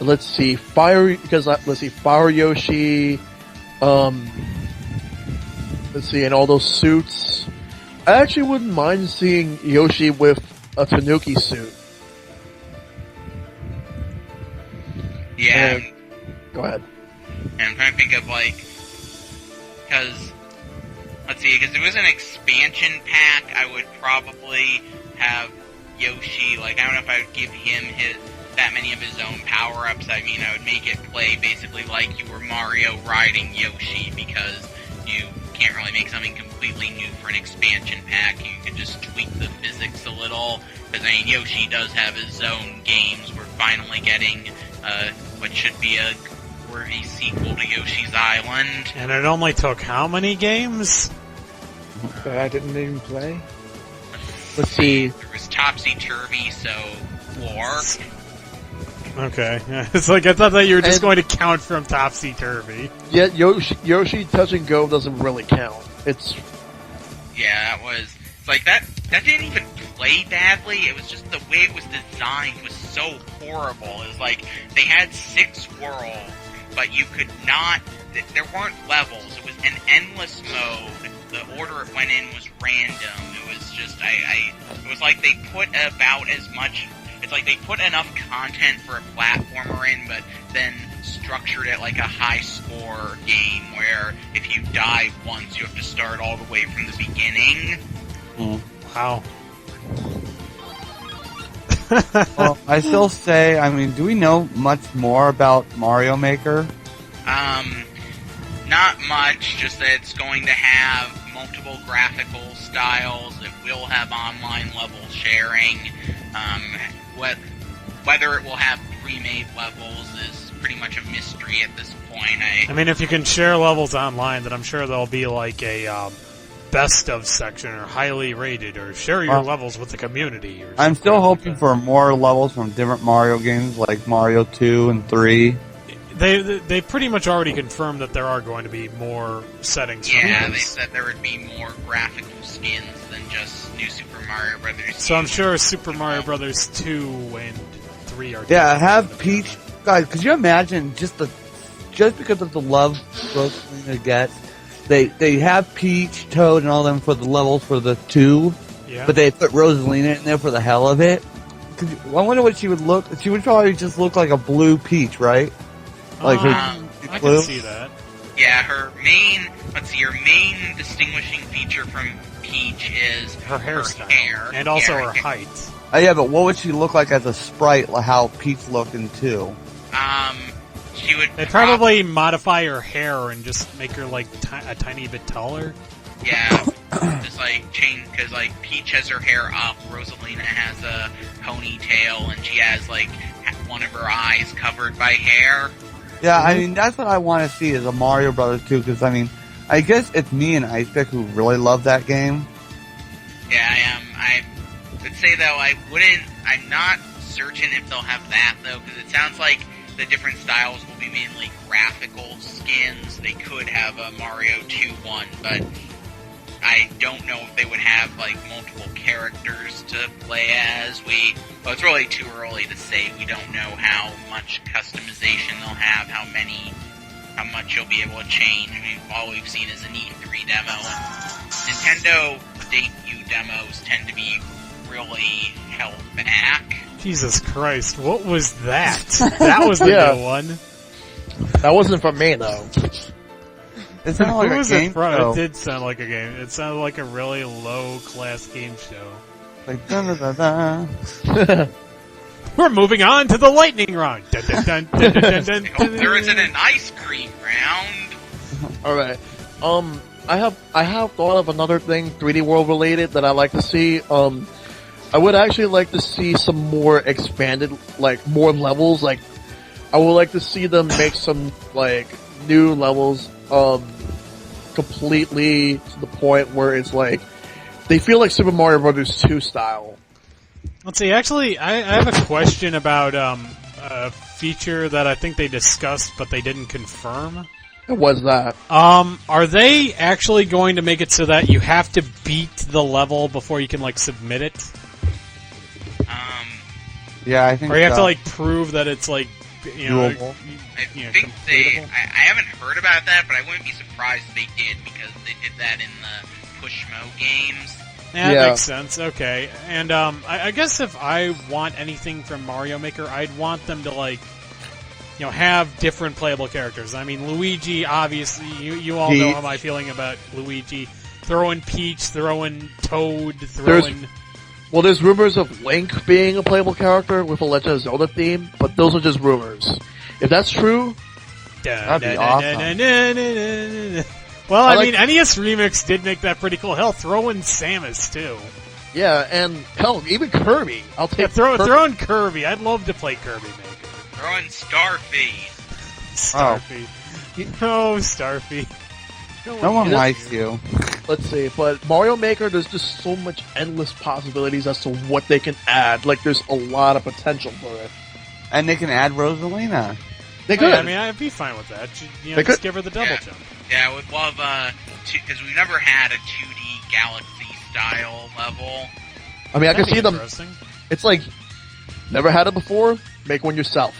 let's see, Fire Yoshi, let's see, and all those suits. I actually wouldn't mind seeing Yoshi with a Tanuki suit. Yeah. Go ahead. And I'm trying to think of, like, because if it was an expansion pack, I would probably have Yoshi, like, I don't know if I would give him that many of his own power-ups. I mean, I would make it play basically like you were Mario riding Yoshi, because you can't really make something completely new for an expansion pack. You could just tweak the physics a little, because, I mean, Yoshi does have his own games. We're finally getting, what should be a worthy sequel to Yoshi's Island. And it only took how many games? That I didn't even play. Let's see. There was Topsy-Turvy, so 4. Okay. It's like, I thought that you were just going to count from Topsy-Turvy. Yeah, Yoshi Touch and Go doesn't really count. It's like that didn't even play badly. It was just the way it was designed was so horrible. It was like, they had 6 worlds, but you could not, there weren't levels. It was an endless mode. The order it went in was random. It was just, it was like they put about as much, it's like they put enough content for a platformer in, but then structured it like a high score game where if you die once, you have to start all the way from the beginning. Wow. Well, I still say, I mean, do we know much more about Mario Maker? Not much, just that it's going to have multiple graphical styles, it will have online level sharing, whether it will have pre-made levels is pretty much a mystery at this point. I mean, if you can share levels online, then I'm sure there'll be like a best of section or highly rated or share your levels with the community. Or I'm still hoping like for more levels from different Mario games like Mario 2 and 3. They pretty much already confirmed that there are going to be more settings. Yeah, they said there would be more graphical skins than just New Super Mario Brothers. So I'm sure Super Mario Brothers 2 and 3 are... Yeah, have Peach... Guys, could you imagine just because of the love Rosalina gets, they have Peach, Toad, and all them for the levels for the 2, but they put Rosalina in there for the hell of it. I wonder what she would look... She would probably just look like a blue Peach, right? Like I can see that. Yeah, her main distinguishing feature from Peach is her hairstyle. Hair. And also her height. Yeah, but what would she look like as a sprite, like how Peach looked in 2? she would. They'd probably modify her hair and just make her like a tiny bit taller. Yeah, just like change, because like Peach has her hair up, Rosalina has a ponytail, and she has like one of her eyes covered by hair. Yeah, I mean, that's what I want to see is a Mario Brothers 2, because I mean, I guess it's me and Icepick who really love that game. Yeah, I am. I would say though, I'm not certain if they'll have that though, because it sounds like the different styles will be mainly graphical skins. They could have a Mario 2 one, but I don't know if they would have like multiple characters to play as. Well, it's really too early to say. We don't know how much customization they'll have, how much you'll be able to change. All we've seen is an E3 demo. Nintendo debut demos tend to be really held back. Jesus Christ, what was that? That was the Yeah. new one. That wasn't from me though. It sounded like Who a was game it from? show. It did sound like a game. It sounded like a really low-class game show. Like, da-da-da-da. We're moving on to the lightning round. Dun, dun, dun, dun, dun, dun, dun, I hope there isn't an ice cream round. Alright. I have thought of another thing 3D World related that I'd like to see. I would actually like to see some more expanded, like, more levels. Like, I would like to see them make some, like, new levels, completely to the point where it's like, they feel like Super Mario Bros. 2 style. Let's see, actually, I have a question about a feature that I think they discussed, but they didn't confirm. What was that? Are they actually going to make it so that you have to beat the level before you can, like, submit it? Yeah, I think Or you have so. to, like, prove that it's, like, you know, Doable. I you know, think completable? I haven't heard about that, but I wouldn't be surprised if they did, because they did that in the Pushmo games. Yeah, Yeah. that makes sense. Okay. And, I guess if I want anything from Mario Maker, I'd want them to, like, you know, have different playable characters. I mean, Luigi, obviously, you all know Peach. how my feeling about Luigi. Throw in Peach, throw in Toad, throw in... Well, there's rumors of Link being a playable character with a Legend of Zelda theme, but those are just rumors. If that's true, That'd be awesome. Well, I I like- mean, NES Remix did make that pretty cool. Hell, throw in Samus, too. yeah, and hell, even Kirby. I'll take Yeah, Kirby. throw in Kirby. I'd love to play Kirby Maker. Throw in Starfy. Starfy. Oh, Starfy. No one You know- likes you. Let's see, but Mario Maker, there's just so much endless possibilities as to what they can add. Like, there's a lot of potential for it. And they can add Rosalina. They Oh, could. yeah, I mean, I'd be fine with that. You know, They just could- give her the double Yeah. jump. Yeah, I would love, because we've never had a 2D Galaxy style level. I mean, I can That'd be see them. interesting. It's like, never had it before, make one yourself.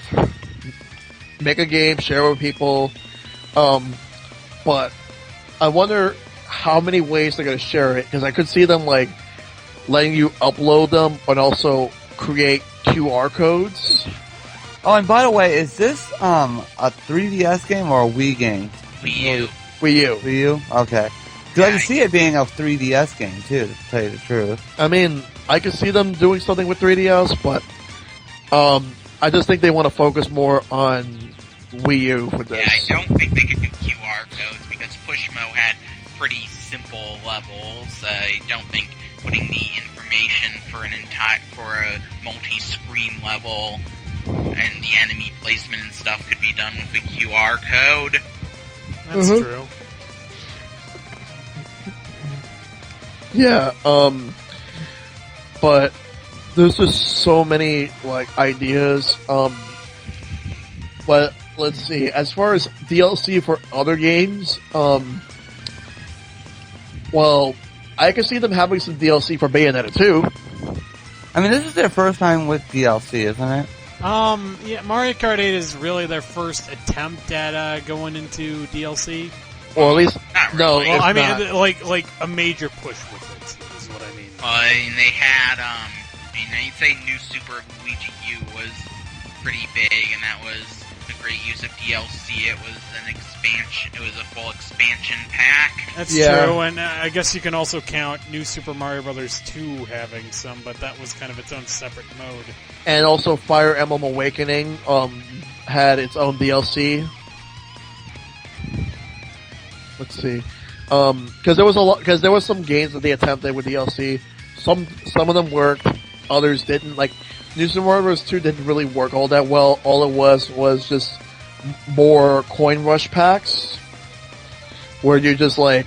Make a game, share it with people. But I wonder how many ways they're gonna share it, because I could see them, like, letting you upload them, but also create QR codes. Oh, and by the way, is this a 3DS game or a Wii game? Wii U. Wii U. Wii U? Okay. Because I can see it being a 3DS game too, to tell you the truth. I mean, I could see them doing something with 3DS, but I just think they want to focus more on Wii U for Yeah, this. I don't think they could do QR codes, because Pushmo had pretty simple levels. I don't think putting the information for a multi-screen level and the enemy placement and stuff could be done with a QR code. That's Mhm. true. Yeah, but there's just so many, like, ideas, but let's see, as far as DLC for other games, well, I can see them having some DLC for Bayonetta 2. I mean, this is their first time with DLC, isn't it? Yeah, Mario Kart 8 is really their first attempt at going into DLC. Or at least, Not no, really. Well, it's I mean, not. like a major push with it is what I mean. And they had, I'd say New Super Luigi U was pretty big, and that was a great use of DLC. It was an expansion, it was a full expansion pack. That's Yeah. true, and I guess you can also count New Super Mario Bros. 2 having some, but that was kind of its own separate mode. And also Fire Emblem Awakening, had its own DLC. Let's see, because there was some games that they attempted with DLC. Some of them worked, others didn't. Like New Super Mario Bros. 2 didn't really work all that well. All it was just more coin rush packs, where you just like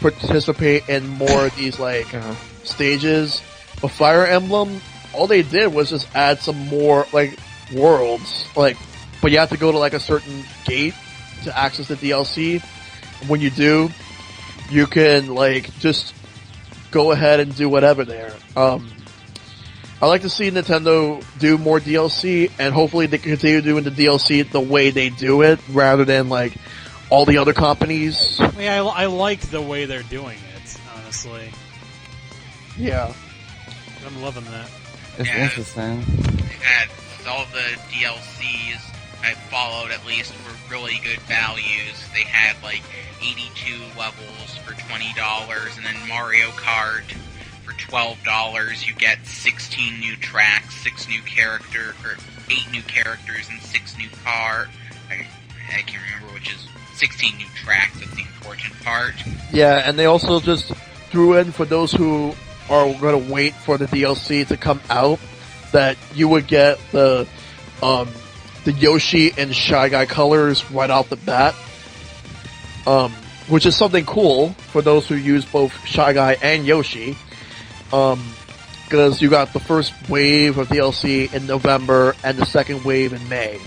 participate in more of these like stages. But Fire Emblem, all they did was just add some more like worlds, like, but you have to go to like a certain gate to access the DLC. When you do, you can like just go ahead and do whatever there. I like to see Nintendo do more DLC, and hopefully they continue doing the DLC the way they do it, rather than like all the other companies. Yeah, I like the way they're doing it, honestly. Yeah. I'm loving that. It's interesting. All the DLCs I followed, at least, were really good values. They had like 82 levels for $20, and then Mario Kart for $12. You get 16 new tracks, 8 new characters, and 6 new car. I can't remember which is 16 new tracks. That's the important part. Yeah, and they also just threw in, for those who are going to wait for the DLC to come out, that you would get the Yoshi and Shy Guy colors right off the bat, which is something cool for those who use both Shy Guy and Yoshi, because you got the first wave of DLC in November and the second wave in May.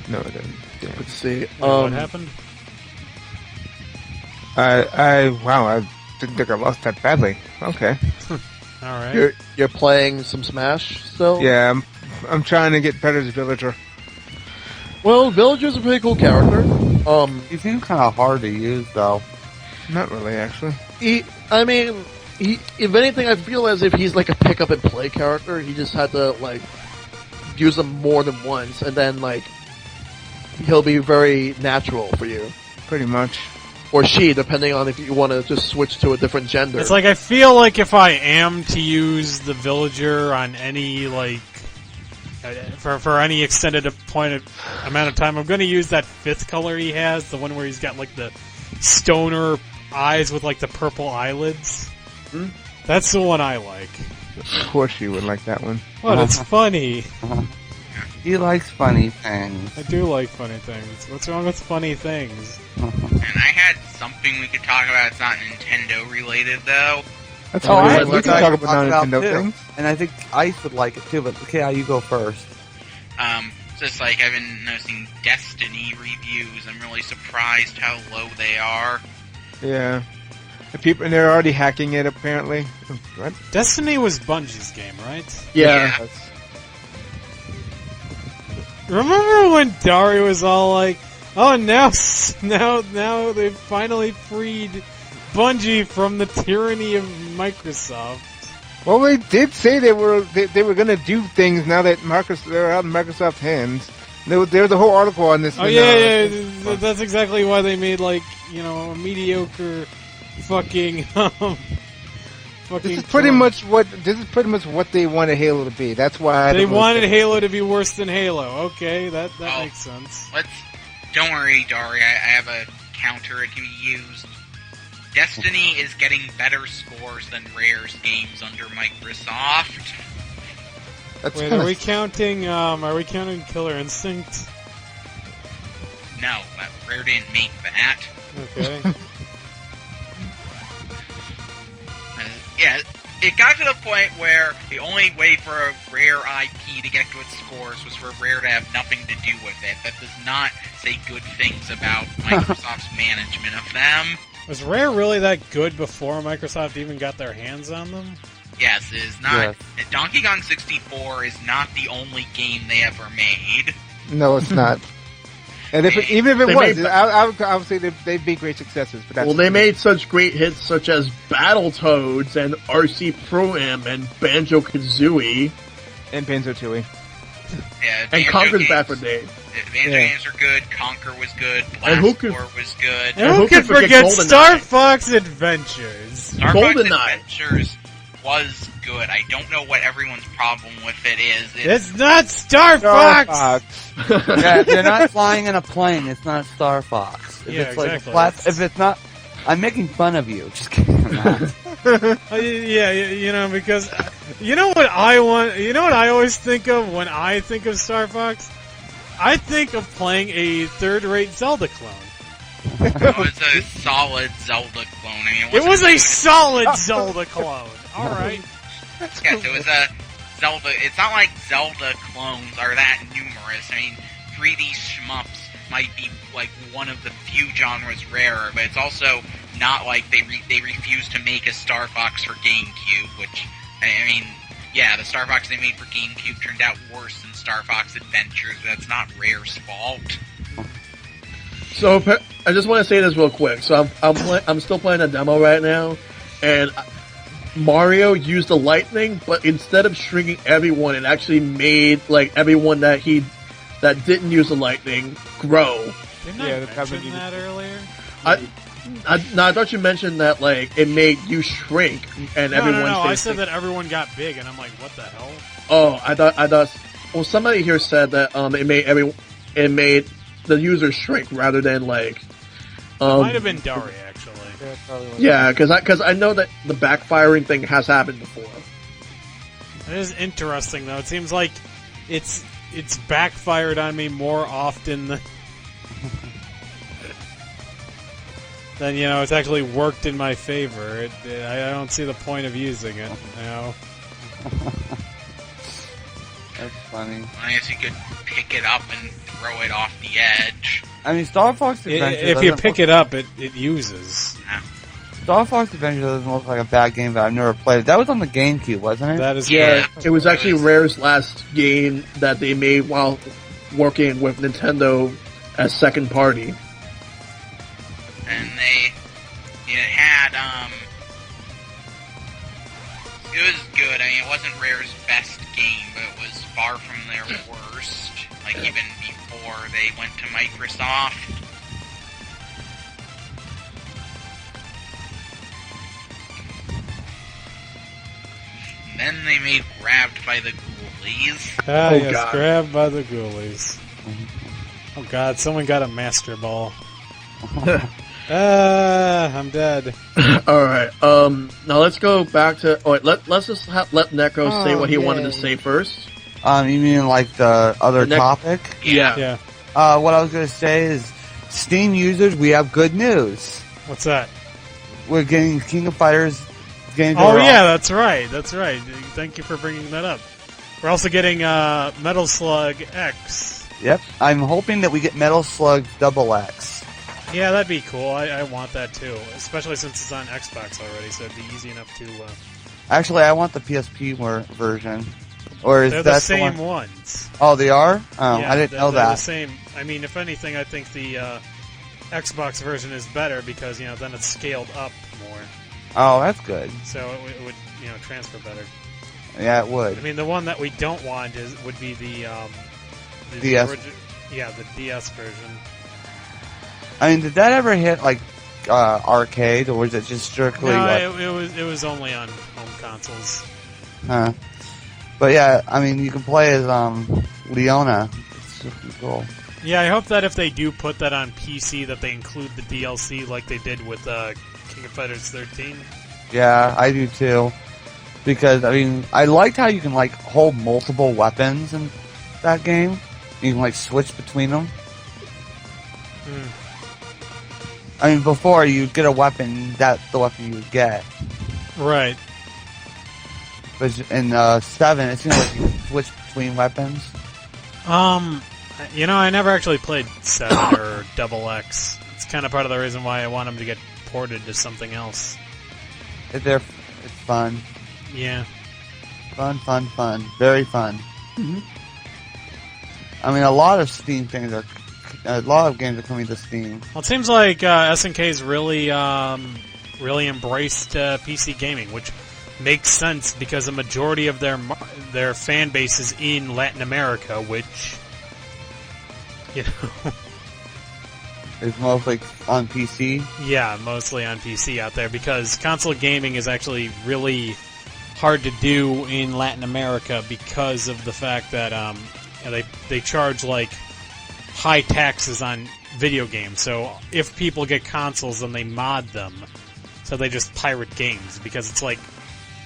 No, it didn't. Yeah. Let's see. What happened? I didn't think I lost that badly. Okay. Alright. You're playing some Smash still? Yeah, I'm trying to get better as Villager. Well, Villager's a pretty cool character. He seems kind of hard to use, though. Not really, actually. If anything, I feel as if he's like a pick up and play character. He just had to like use them more than once, and then like he'll be very natural for you. Pretty much. Or she, depending on if you want to just switch to a different gender. It's like, I feel like if I am to use the Villager on any, like, for any extended amount of time, I'm going to use that 5th color he has, the one where he's got, like, the stoner eyes with, like, the purple eyelids. Hmm? That's the one I like. Of course you would like that one. What? It's funny. He likes funny things. I do like funny things. What's wrong with funny things? And I had something we could talk about. It's not Nintendo related, though. That's Oh, all I right. We would can like talk to about talk about non-Nintendo too. things. And I think Ice would like it too, but okay, you go first. Just like I've been noticing Destiny reviews. I'm really surprised how low they are. Yeah. And they're already hacking it, apparently. What? Destiny was Bungie's game, right? yeah. Remember when Dario was all like, "Oh, now they've finally freed Bungie from the tyranny of Microsoft." Well, they did say they were going to do things now that they're out in Microsoft's hands. There's a whole article on this. Oh yeah, that's exactly why they made like a mediocre fucking This is pretty much what they wanted Halo to be. That's why they wanted Halo to be worse than Halo. Okay, that makes sense. Don't worry, Dari. I have a counter it can be used. Destiny is getting better scores than Rare's games under Microsoft. Wait, are we counting Killer Instinct? No, Rare didn't make that. Okay. Yeah, it got to the point where the only way for a Rare IP to get good scores was for Rare to have nothing to do with it. That does not say good things about Microsoft's management of them. Was Rare really that good before Microsoft even got their hands on them? Yes, it is not. Yes. Donkey Kong 64 is not the only game they ever made. No, it's not. And even if it was, I would say they'd be great successes. But they made such great hits such as Battletoads and RC Pro-Am and Banjo-Kazooie. And Banjo-Tooie. Yeah, and Conker's Bad Day. Banjo games are good, Conker was good, Blast Corps was good. And who could forget Star Fox Adventures? Star Fox Adventures was good. I don't know what everyone's problem with it is. It's not Star Fox! Yeah, if you're not flying in a plane, it's not Star Fox. If Yeah, it's like exactly. a flat, if it's not, I'm making fun of you. Just kidding. I'm not. Yeah, you know, because you know what I want. You know what I always think of when I think of Star Fox. I think of playing a third-rate Zelda clone. It was a solid Zelda clone. I mean, It was a solid Zelda clone. All right. Yes, it was a Zelda. It's not like Zelda clones are that numerous. I mean, 3D shmups might be like one of the few genres rarer, but it's also not like they refused to make a Star Fox for GameCube, which, I mean, yeah, the Star Fox they made for GameCube turned out worse than Star Fox Adventures, but that's not Rare's fault. So I just want to say this real quick. So I'm still playing a demo right now, and Mario used the lightning, but instead of shrinking everyone, it actually made like everyone that didn't use the lightning grow. Didn't I mention that earlier? I thought you mentioned that like it made you shrink and everyone. No. I said that everyone got big, and I'm like, what the hell? Oh, I thought. Well, somebody here said that it made the user shrink rather than like. Might have been Dari actually. Yeah, because I know that the backfiring thing has happened before. It is interesting though. It seems like it's backfired on me more often than you know it's actually worked in my favor. I don't see the point of using it. You know. That's funny. I guess you could pick it up and throw it off the edge. I mean, Star Fox Adventure. If you pick it up, it uses. Star Fox Adventure doesn't look like a bad game, but I've never played it. That was on the GameCube, wasn't it? That is It was actually Rare's last game that they made while working with Nintendo as second party. And it had, it was good. I mean, it wasn't Rare's best game, but it was far from their worst. Like, even before they went to Microsoft. And then they made Grabbed by the Ghoulies. Ah, yes, God. Grabbed by the Ghoulies. Oh god, someone got a Master Ball. I'm dead. Alright, now let's go back to... Oh, wait, let's just let Neko say what he wanted to say first. You mean like the other topic? Yeah. What I was going to say is, Steam users, we have good news. What's that? We're getting King of Fighters games. Oh yeah, that's right. Thank you for bringing that up. We're also getting Metal Slug X. Yep. I'm hoping that we get Metal Slug Double X. Yeah, that'd be cool. I want that too, especially since it's on Xbox already, so it'd be easy enough to... Actually, I want the PSP version. Or is they're that the same ones. Oh, they are? Oh, yeah, I didn't know they're that. The same. I mean, if anything, I think the Xbox version is better because, you know, then it's scaled up more. Oh, that's good. So it would, you know, transfer better. Yeah, it would. I mean, the one that we don't want would be the DS. The DS version. I mean, did that ever hit like arcade, or was it just strictly? No, it was only on home consoles. Huh. But yeah, I mean, you can play as Leona. It's super cool. Yeah, I hope that if they do put that on PC, that they include the DLC like they did with King of Fighters 13. Yeah, I do too. Because I mean, I liked how you can like hold multiple weapons in that game. You can like switch between them. I mean, before you get a weapon, that's the weapon you would get. Right. But in 7, it seems like you can switch between weapons. You know, I never actually played 7 or Double X. It's kind of part of the reason why I want them to get ported to something else. It's fun. Yeah. Fun. Very fun. Mm-hmm. I mean, a lot of Steam things a lot of games are coming to Steam. Well, it seems like SNK's really embraced PC gaming, which makes sense because the majority of their fan base is in Latin America, which, you know, is mostly on PC. Yeah, mostly on PC out there because console gaming is actually really hard to do in Latin America because of the fact that they charge like high taxes on video games. So if people get consoles, then they mod them. So they just pirate games because it's like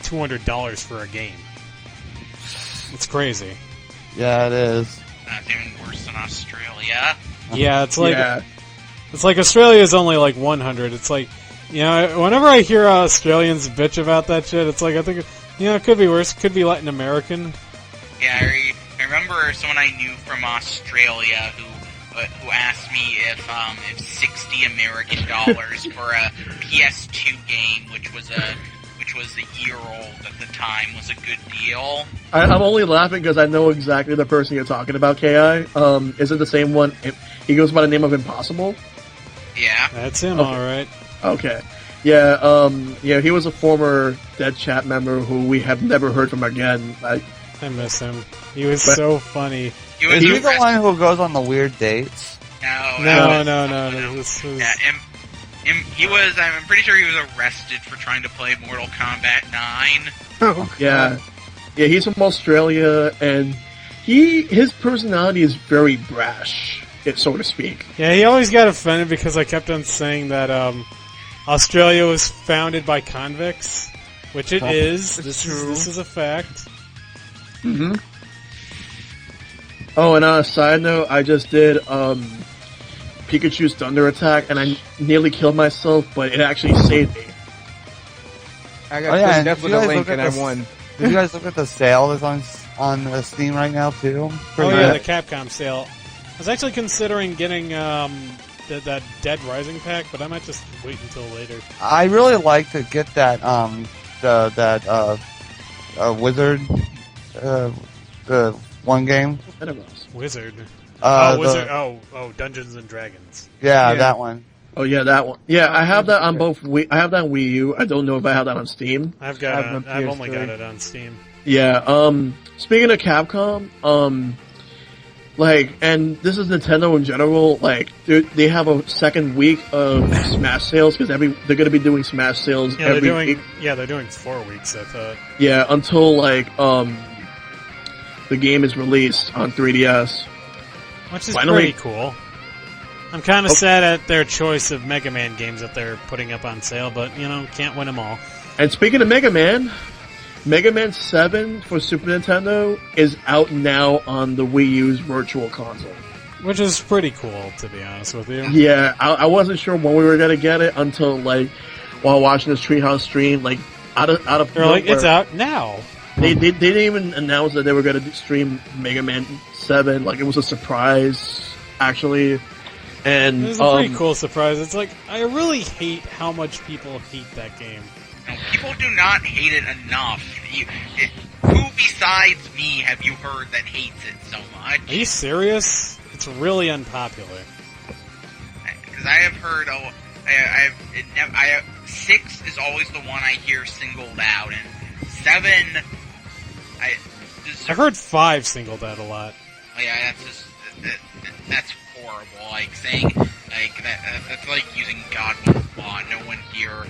$200 for a game. It's crazy. Yeah, it is. That's even worse than Australia. Yeah, it's like Australia's only like 100. It's like, you know, whenever I hear Australians bitch about that shit, it's like I think, you know, it could be worse. It could be Latin American. Yeah, I remember someone I knew from Australia who asked me if 60 American dollars for a PS2 game, which was a year old at the time, was a good deal. I'm only laughing because I know exactly the person you're talking about, Ki. Is it the same one? He goes by the name of Impossible? Yeah. That's him, Okay. alright. Okay. Yeah, he was a former Dead Chat member who we have never heard from again. I miss him. He was so funny. He was Is he the arrested- one who goes on the weird dates? No. This was... Yeah, he was. I'm pretty sure he was arrested for trying to play Mortal Kombat 9. Oh, Yeah. Yeah, he's from Australia, and his personality is very brash, so to speak. Yeah, he always got offended because I kept on saying that Australia was founded by convicts, which it is. This is a fact. Mm-hmm. Oh, and on a side note, I just did Pikachu's Thunder Attack, and I nearly killed myself, but it actually saved me. I Oh, got yeah, to and death did with you a guys link look at and I this- won. Did you guys look at the sale that's on Steam right now too? Oh Pretty yeah, good. the Capcom sale. I was actually considering getting that Dead Rising pack, but I might just wait until later. I really like to get that Wizard the one game. Wizard. The- Wizard. Oh, Dungeons and Dragons. Yeah, Yeah. that one. Oh yeah, that one. Yeah, I have that on both. I have that on Wii U. I don't know if I have that on Steam. I've I have it on I've only PS3. got it on Steam. Yeah. Speaking of Capcom, and this is Nintendo in general. Like, they have a second week of Smash sales because they're going to be doing Smash sales Yeah, they're every doing. week. Yeah, they're doing 4 weeks. I thought. Yeah, until the game is released on 3DS. Which is Finally. pretty cool. I'm kind of sad at their choice of Mega Man games that they're putting up on sale, but, you know, can't win them all. And speaking of Mega Man 7 for Super Nintendo is out now on the Wii U's Virtual Console. Which is pretty cool, to be honest with you. Yeah, I wasn't sure when we were gonna get it until while watching this Treehouse stream, out of They're like, nowhere. it's out now. They didn't even announce that they were gonna stream Mega Man 7. Like, it was a surprise, actually. And It was a pretty cool surprise. It's like, I really hate how much people hate that game. No, people do not hate it enough. Who besides me have you heard that hates it so much? Are you serious? It's really unpopular. Because I have heard, 6 is always the one I hear singled out, and 7, I've heard 5 singled out a lot. yeah, that's horrible. Like saying, that's like using Godwin's Law. No one here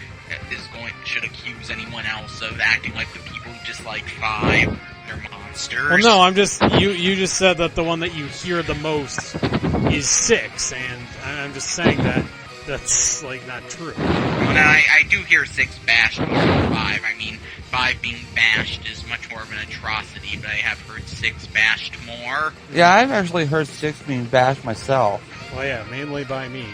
should accuse anyone else of acting like the people who dislike 5. They're monsters. Well, no, I'm just you just said that the one that you hear the most is 6, and I'm just saying that's not true. Well, now, I do hear 6 bashed more than 5. I mean, 5 being bashed is much more of an atrocity, but I have heard 6 bashed more. Yeah, I've actually heard 6 being bashed myself. Well, yeah, mainly by me.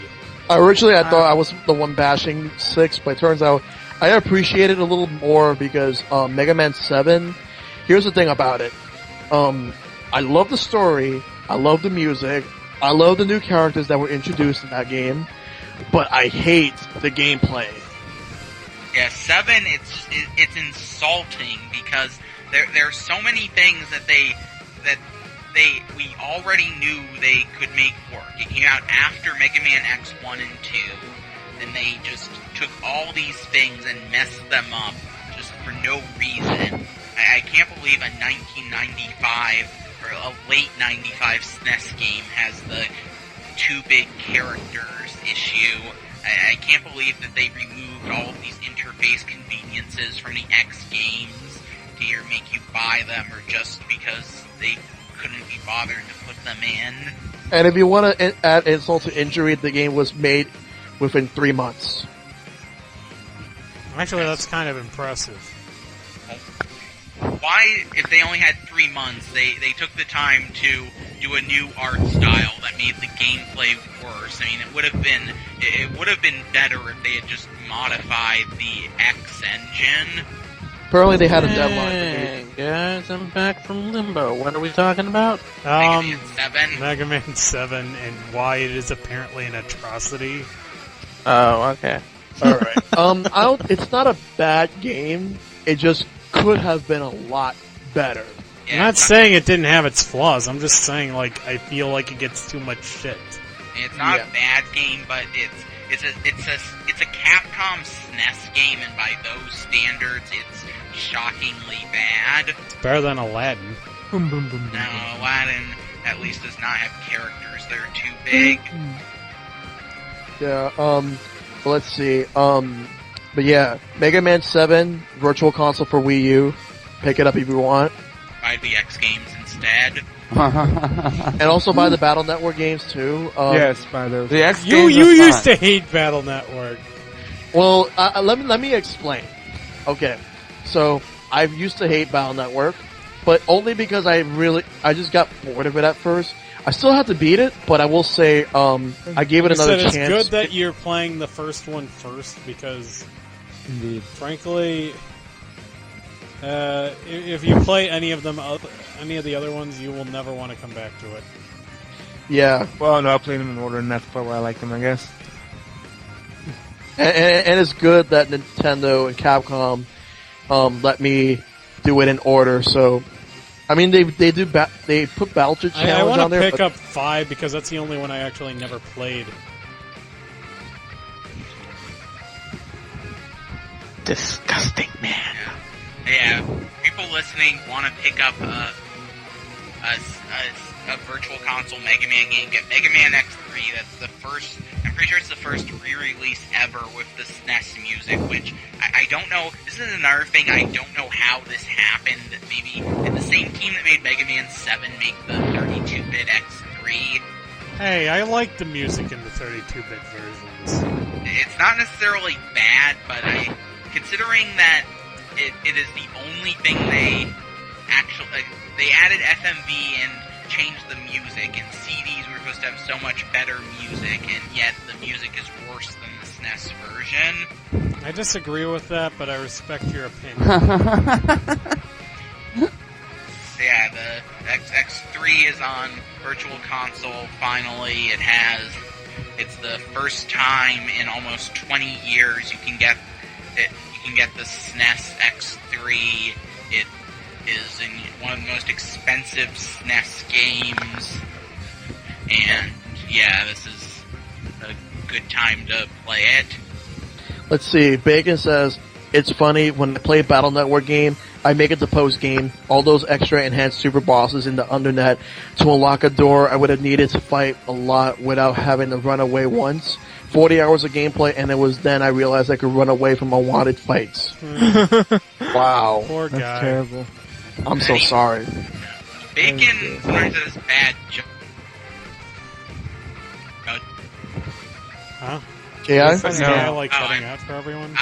Originally, I thought I was the one bashing 6, but it turns out I appreciate it a little more because Mega Man 7. Here's the thing about it. I love the story. I love the music. I love the new characters that were introduced in that game. But I hate the gameplay. Yeah, 7, it's insulting because there are so many things that we already knew they could make work. It came out after Mega Man X1 and 2, and they just took all these things and messed them up just for no reason. I can't believe a 1995 or a late 95 SNES game has the too big characters issue. I can't believe that they removed all of these interface conveniences from the X games. 50 or make you buy them, or just because they couldn't be bothered to put them in. And if you want to add insult to injury, the game was made within 3 months. Actually, that's kind of impressive. Why, if they only had 3 months, they took the time to do a new art style that made the gameplay worse? I mean, it would have been better if they had just modified the X engine. Apparently they had a deadline. Hey, guys, I'm back from limbo. What are we talking about? Mega Man 7. Mega Man 7 and why it is apparently an atrocity. Oh, okay. Alright. It's not a bad game. It just could have been a lot better. I'm not saying it didn't have its flaws. I'm just saying, like, I feel like it gets too much shit. It's not a bad game, but it's a Capcom SNES game, and by those standards, it's shockingly bad. It's better than Aladdin. Boom, boom, boom, boom. No, Aladdin at least does not have characters that are too big. Yeah, well, let's see. But yeah, Mega Man 7, Virtual Console for Wii U. Pick it up if you want. Buy the X games instead. And also buy the Battle Network games too. Yes, by those. The X You games are used fun. to hate Battle Network. Well, let me explain. Okay, so I used to hate Battle Network, but only because I just got bored of it at first. I still have to beat it, but I will say, I gave it another It's chance. good that you're playing the first one first, because, Indeed. frankly, if you play any of the other ones, you will never want to come back to it. Yeah, Well, no, I played them in order, and that's probably why I like them, I guess. and it's good that Nintendo and Capcom let me do it in order. So, I mean, they put Battle Challenge I want on to there. pick up 5 because that's the only one I actually never played. Disgusting, man. Yeah, people listening want to pick up a Virtual Console Mega Man game. Get Mega Man X3. That's the first. I'm pretty sure it's the first re-release ever with the SNES music. Which I don't know. This is another thing. I don't know how this happened. Maybe did the same team that made Mega Man 7 make the 32-bit X3? Hey, I like the music in the 32-bit versions. It's not necessarily bad, but considering that it is the only thing they actually they added FMV and changed the music, and CDs were supposed to have so much better music, and yet the music is worse than the SNES version. I disagree with that, but I respect your opinion. Yeah, the X3 is on Virtual Console. Finally, it's the first time in almost 20 years you can get it. You can get the SNES X3. It is in one of the most expensive SNES games, and yeah, this is a good time to play it. Let's see. Bacon says, it's funny, when I play a Battle Network game, I make it the post game. All those extra enhanced super bosses in the Undernet to unlock a door I would have needed to fight a lot without having to run away once. 40 hours of gameplay, and it was then I realized I could run away from unwanted fights. Wow. Poor That's guy. terrible. I'm so sorry. Bacon sometimes does bad jokes. Huh? Yeah? That's No. the guy like Oh, cutting I'm- out for everyone?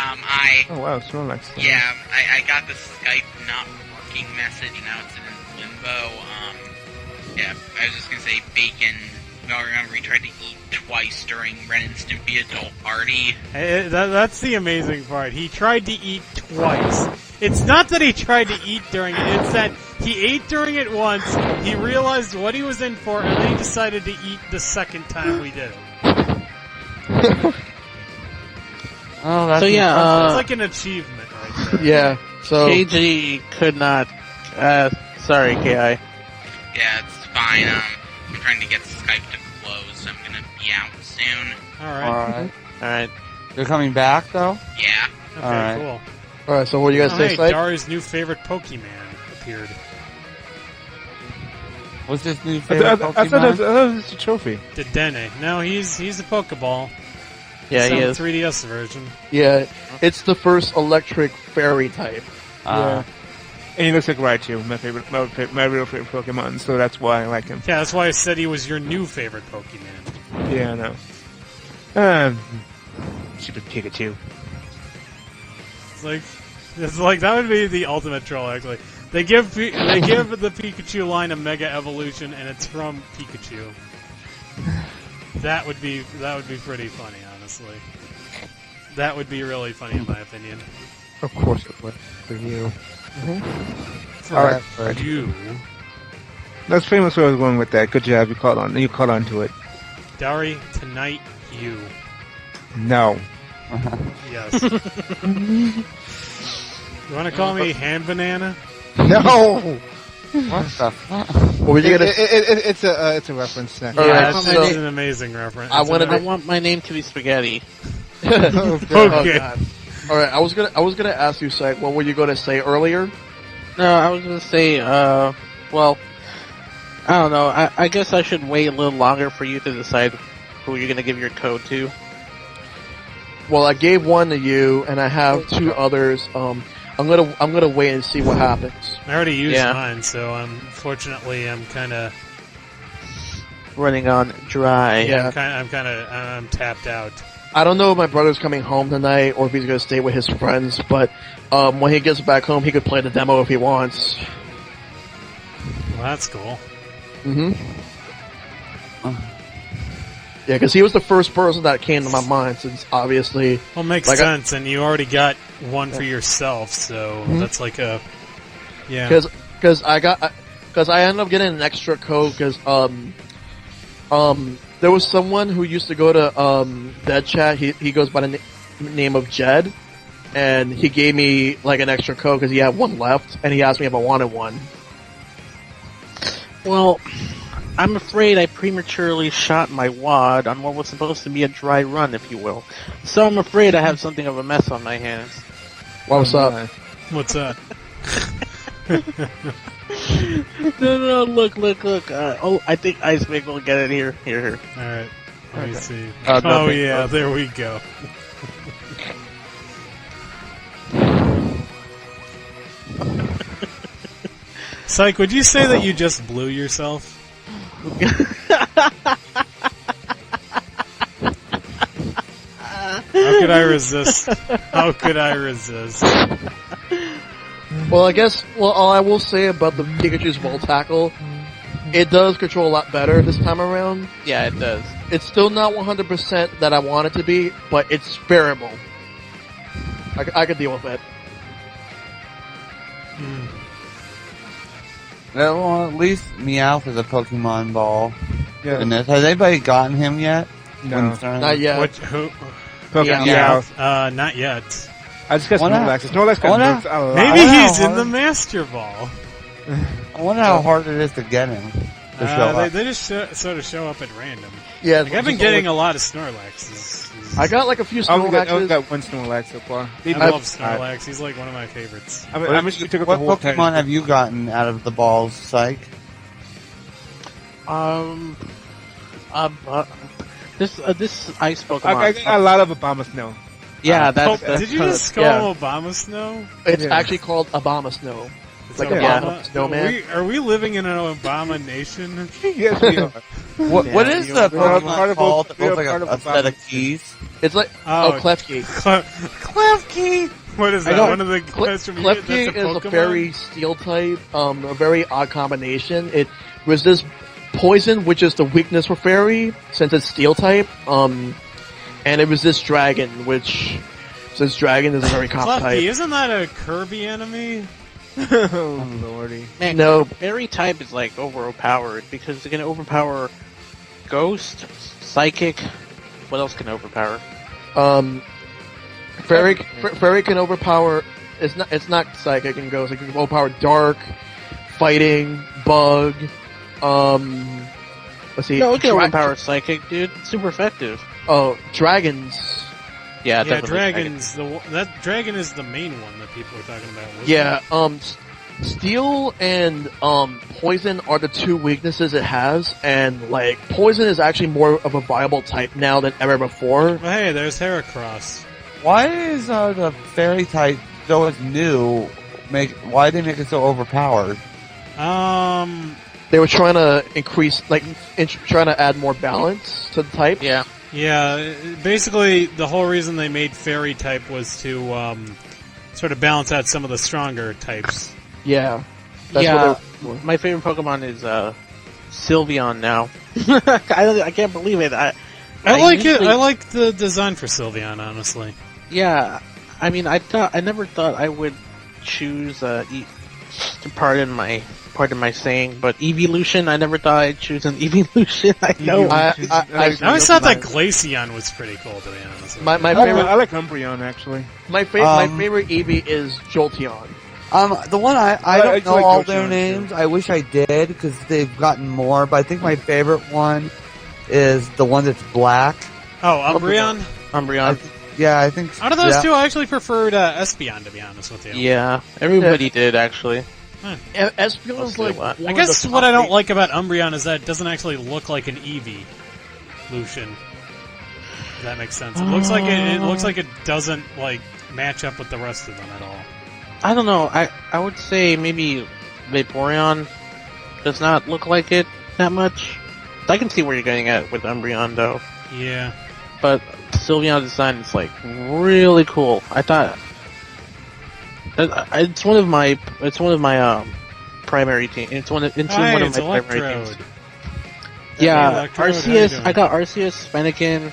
Oh wow, Snorlax. Yeah, I got the Skype not working message, now it's in limbo. Yeah, I was just gonna say, Bacon, you all remember he tried to eat twice during Ren and Stimpy Adult Party? That's the amazing part. He tried to eat twice. It's not that he tried to eat during it, it's that he ate during it once, he realized what he was in for, and then he decided to eat the second time we did it. Oh, that's So yeah, It's like an achievement right there. Yeah, so... KG could not. Sorry, Ki. Yeah, it's fine, I'm trying to get Skype to close, so I'm gonna be out soon. Alright. Alright. Alright. You're coming back, though? Yeah. Okay, Alright. cool. Alright, so what do you guys Oh, say, hey, Skype? Dari's new favorite Pokemon appeared. What's this new I favorite thought Pokemon? that was a trophy. Dedenne. No, he's a Pokeball. Yeah, It's he on is. the 3DS version. Yeah, it's the first electric fairy type. And he looks like Raichu, my real favorite Pokemon, so that's why I like him. Yeah, that's why I said he was your new favorite Pokemon. Yeah, I know. Stupid Pikachu. It's like that would be the ultimate troll. Actually, they give the Pikachu line a Mega Evolution, and it's from Pikachu. That would be pretty funny, honestly. That would be really funny in my opinion. Of course it would. For you. Alright. For You, That's pretty much where I was going with that. Good job, you caught on to it. Dari, tonight you. No. Yes. You want to call me Hand Banana? No! What the fuck? What were you gonna? It's a reference. All Yeah, right, it's, so- it's an amazing reference. I wanted I want my name to be Spaghetti. Oh, Okay. God. All right, I was gonna ask you, Syke, what were you gonna say earlier? No, I was gonna say, well, I don't know. I guess I should wait a little longer for you to decide who you're gonna give your code to. Well, I gave one to you, and I have two others. I'm gonna wait and see what happens. I already used Yeah. mine, so unfortunately I'm kind of Running on dry. Yeah. I'm tapped out. I don't know if my brother's coming home tonight or if he's gonna stay with his friends, but when he gets back home, he could play the demo if he wants. Well, that's cool. Mm-hmm. Yeah, because he was the first person that came to my mind, since obviously. Well, makes Like, sense, and you already got one for yourself, so that's like a yeah. Because I ended up getting an extra code because there was someone who used to go to Dead Chat. He goes by the name of Jed, and he gave me like an extra code because he had one left, and he asked me if I wanted one. Well, I'm afraid I prematurely shot my wad on what was supposed to be a dry run, if you will. So I'm afraid I have something of a mess on my hands. What's up? What's that? No, look. I think Ice Pick will get it here. Here. All right, let me see. Oh, Oh nothing. yeah, there we go. Psych, would you say that you just blew yourself? How could I resist? How could I resist? Well, I guess. Well, all I will say about the Pikachu's Volt Tackle, it does control a lot better this time around. Yeah, it does. It's still not 100% that I want it to be, but it's bearable. I could deal with it. Well, at least Meowth is a Pokemon Ball. Yeah. Goodness. Has anybody gotten him yet? No. Not yet. What? Who? Pokemon Yeah. Meowth. Not yet. I just got Why not? Snorlax. Snorlax Why not? got nerfed a lot. Maybe wow, he's in huh? the Master Ball. I wonder how hard it is to get him to show up. They just sort of show up at random. Yeah, Like, I've been getting a lot of Snorlaxes. I got like a few I only Snorlaxes. got one Snorlax so far. I love Snorlax. He's like one of my favorites. I wish we took up the What whole Pokemon have you gotten out of the balls, Psych? This Ice Pokemon. I got a lot of Obama Snow. Yeah, Oh, that's did you just call yeah. him Obama Snow? It's Yeah. actually called Obama Snow. It's like Obama snowman. Are we living in an Obama nation? Yes, we are. What is the we are part Pokemon of called that we are looks like part a, of a set of Obama's- keys? It's like Klefki. Klefki. What is that? know. One of the Klefki that's a is a Pokemon? very steel type, a very odd combination. It resists poison, which is the weakness for fairy, since it's steel type. And it resists dragon, which since dragon is a very comp Klefki. type. Isn't that a Kirby enemy? Oh lordy. Man, No. Fairy type is like overpowered because it can overpower Ghost, Psychic. What else can overpower? Fairy can overpower. It's not psychic and ghost. It can overpower dark, fighting, bug. Let's see. No, it can dra- overpower Psychic, dude. It's super effective. Oh, dragons. Yeah, Yeah, definitely Dragon's that dragon is the main one that people are talking about. wasn't Yeah. it? Steel and poison are the two weaknesses it has, and like poison is actually more of a viable type now than ever before. Well, hey, there's Heracross. Why is the fairy type, though it's new, Why did they make it so overpowered? They were trying to increase, trying to add more balance to the type. Yeah. Yeah, basically the whole reason they made Fairy type was to sort of balance out some of the stronger types. Yeah. That's yeah. what they were. My favorite Pokemon is Sylveon now. I can't believe it. I like it. usually- I like the design for Sylveon, honestly. Yeah, I mean, I never thought I would choose pardon my saying, but Evolution. I never thought I'd choose an Evolution. I know. I always thought that Glaceon was pretty cool, to be honest. My I favorite, like Umbreon actually. my favorite Eevee is Jolteon. The one I I don't know like all Jolteon, their too. names. I wish I did because they've gotten more. But I think my favorite one is the one that's black. Oh, Umbreon? Umbreon. I think. Out of those yeah. two, I actually preferred Espeon, to be honest with you. Yeah, everybody did actually. Espeon is like. Mostly what? one I of guess the what top I don't eight- like about Umbreon is that it doesn't actually look like an Eevee Lucian. If that makes sense. It looks like it looks like it doesn't match up with the rest of them at all. I don't know. I would say maybe Vaporeon does not look like it that much. I can see where you're getting at with Umbreon though. Yeah. But Sylveon design is really cool. I thought it's one of my primary team. It's one of my primary teams. Electrode. Yeah, Electrode, how you Arceus. doing? I got Arceus, Fennekin.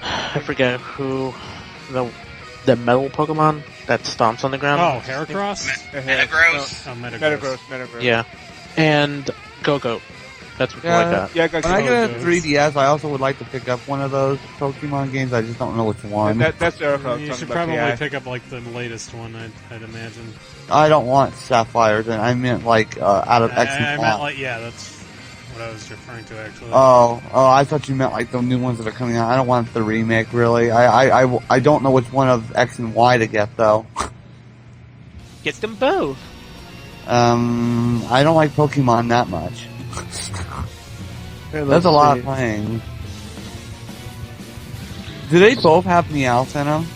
I forget who the metal Pokemon that stomps on the ground. Oh, Heracross? Metagross. Oh, Metagross. Metagross. Yeah, and Go-Go. That's what I got. Yeah, I got When I get a Those. 3DS, I also would like to pick up one of those Pokemon games. I just don't know which one. That's Erica. You should probably pick up the latest one, I'd imagine. I don't want Sapphires, and I meant out of X I and meant Y. that's what I was referring to actually. Oh, I thought you meant the new ones that are coming out. I don't want the remake, really. I don't know which one of X and Y to get, though. Get them both. I don't like Pokemon that much. That's a lot of playing. Do they both have Meowth in them?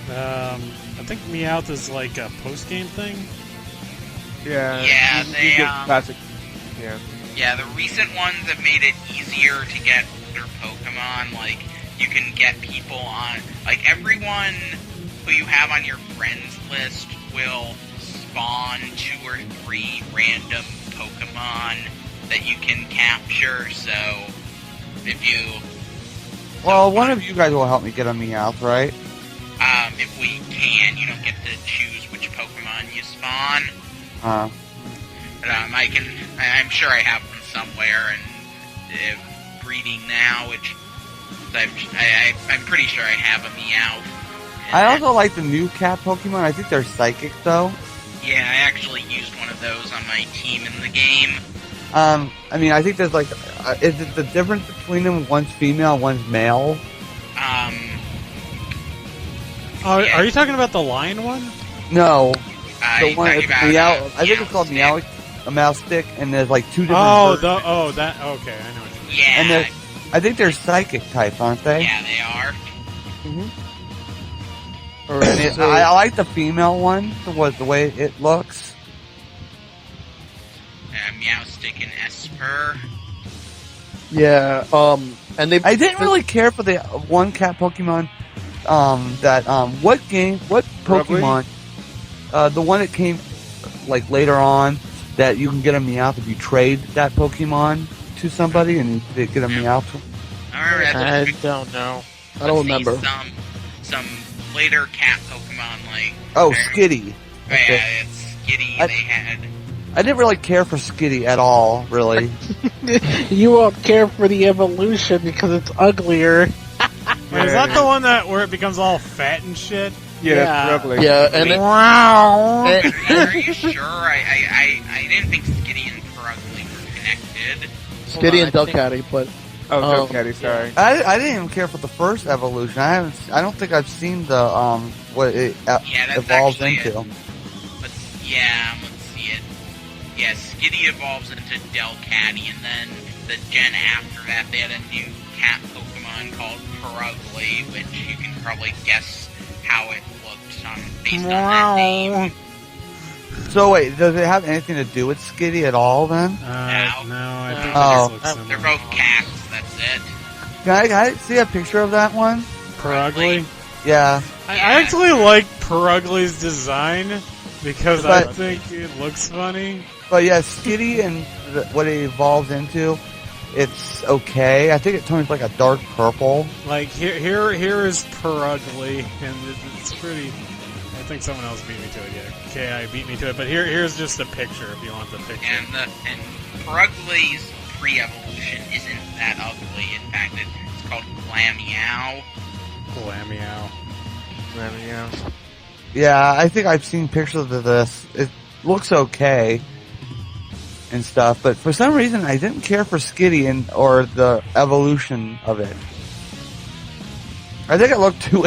I think Meowth is a post-game thing. Yeah. Yeah, you they, get classic. Yeah. Yeah, the recent ones have made it easier to get older Pokemon. You can get people on... everyone who you have on your friends list will spawn 2 or 3 random Pokemon that you can capture, so if you... Well, one of you guys will help me get a Meowth, right? If we can, you don't get to choose which Pokemon you spawn. But I'm sure I have them somewhere, and breeding now, which I'm pretty sure I have a Meowth. I also like the new cat Pokemon. I think they're psychic, though. Yeah, I actually used one of those on my team in the game. I think there's is it the difference between them? One's female, one's male. Yeah. Are you talking about the lion one? No, the you one talking it's about, Meow. I think it's called Meowstick. a mouse stick, and there's 2 different. versions. Okay, I know what you mean. Yeah, And I think they're psychic type, aren't they? yeah, they are. And I like the female one, the way it looks. Meowstick and Esper. Yeah. And they. I didn't really care for the one cat Pokemon. What Pokemon? The one that came later on that you can get a Meowth if you trade that Pokemon to somebody and they get a Meowth. I don't know. I don't remember. Some later cat Pokemon Oh, Skitty. Yeah, it's Skitty. They had. I didn't really care for Skitty at all, really. You won't care for the evolution because it's uglier. Wait, is that the one where it becomes all fat and shit? Yeah, that's ugly. Yeah, and Are you sure? I didn't think Skitty and Purugly were connected. Skitty and Delcatty, but Oh, Delcatty, sorry. I didn't even care for the first evolution. I don't think I've seen the what it that's evolves actually into. Let's see it. Yeah, Skitty evolves into Delcatty, and then the gen after that, they had a new cat Pokemon called Purugly, which you can probably guess how it looked based on that name. So wait, does it have anything to do with Skitty at all then? No, I think Oh. they just look They're similar. both cats, that's it. Can I see a picture of that one? Perugly. Yeah. I actually like Perugli's design because I But- think it looks funny. But yeah, Skitty and what it evolves into, it's okay. I think it turns like a dark purple. Like here is Perugly, and it's pretty. I think someone else beat me to it. Yeah, KI beat me to it. But here's just a picture if you want the picture. And Perugli's pre-evolution isn't that ugly. In fact, it's called Glameow. Glameow. Yeah, I think I've seen pictures of this. It looks okay and stuff, but for some reason I didn't care for Skitty or the evolution of it. I think it looked too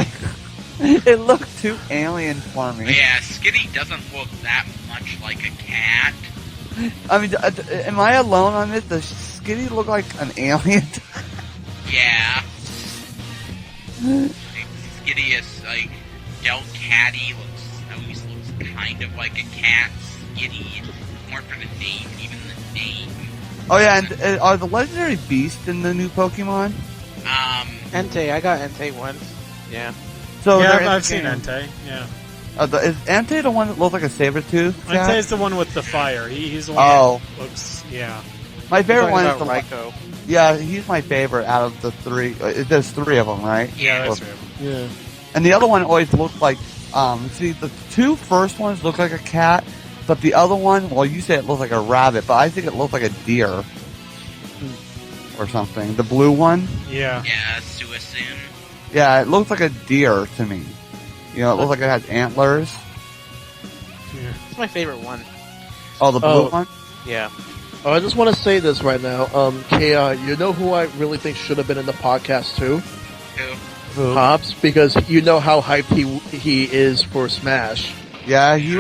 it looked too alien for But me. yeah, Skitty doesn't look that much like a cat. I mean, am I alone on this? Does Skitty look like an alien? Yeah. Skitty is like Delcatty always looks kind of like a cat. Skitty, more for the name, even the name. Oh yeah, and are the legendary beasts in the new Pokemon? Entei, I got Entei once. Yeah. So yeah, they're in I've the seen game. Entei. Yeah, Is Entei the one that looks like a Sabertooth? cat? Entei's the one with the fire. He's the one Oh. that looks. Yeah. My favorite Talking one is about the one. Raikou. Yeah, he's my favorite out of the three. There's three of them, right? Yeah, that's Well, right. Yeah. And the other one always looked like, see, the two first ones look like a cat, but the other one, well, you say it looks like a rabbit, but I think it looks like a deer. Or something. The blue one? Yeah. Yeah, Suicune. Yeah, it looks like a deer to me. You know, it looks like it has antlers. Yeah. It's my favorite one. Oh, the blue Oh. one? Yeah. Oh, I just want to say this right now. KI, you know who I really think should have been in the podcast too? Who? Hobbs, because you know how hyped he is for Smash. Yeah, he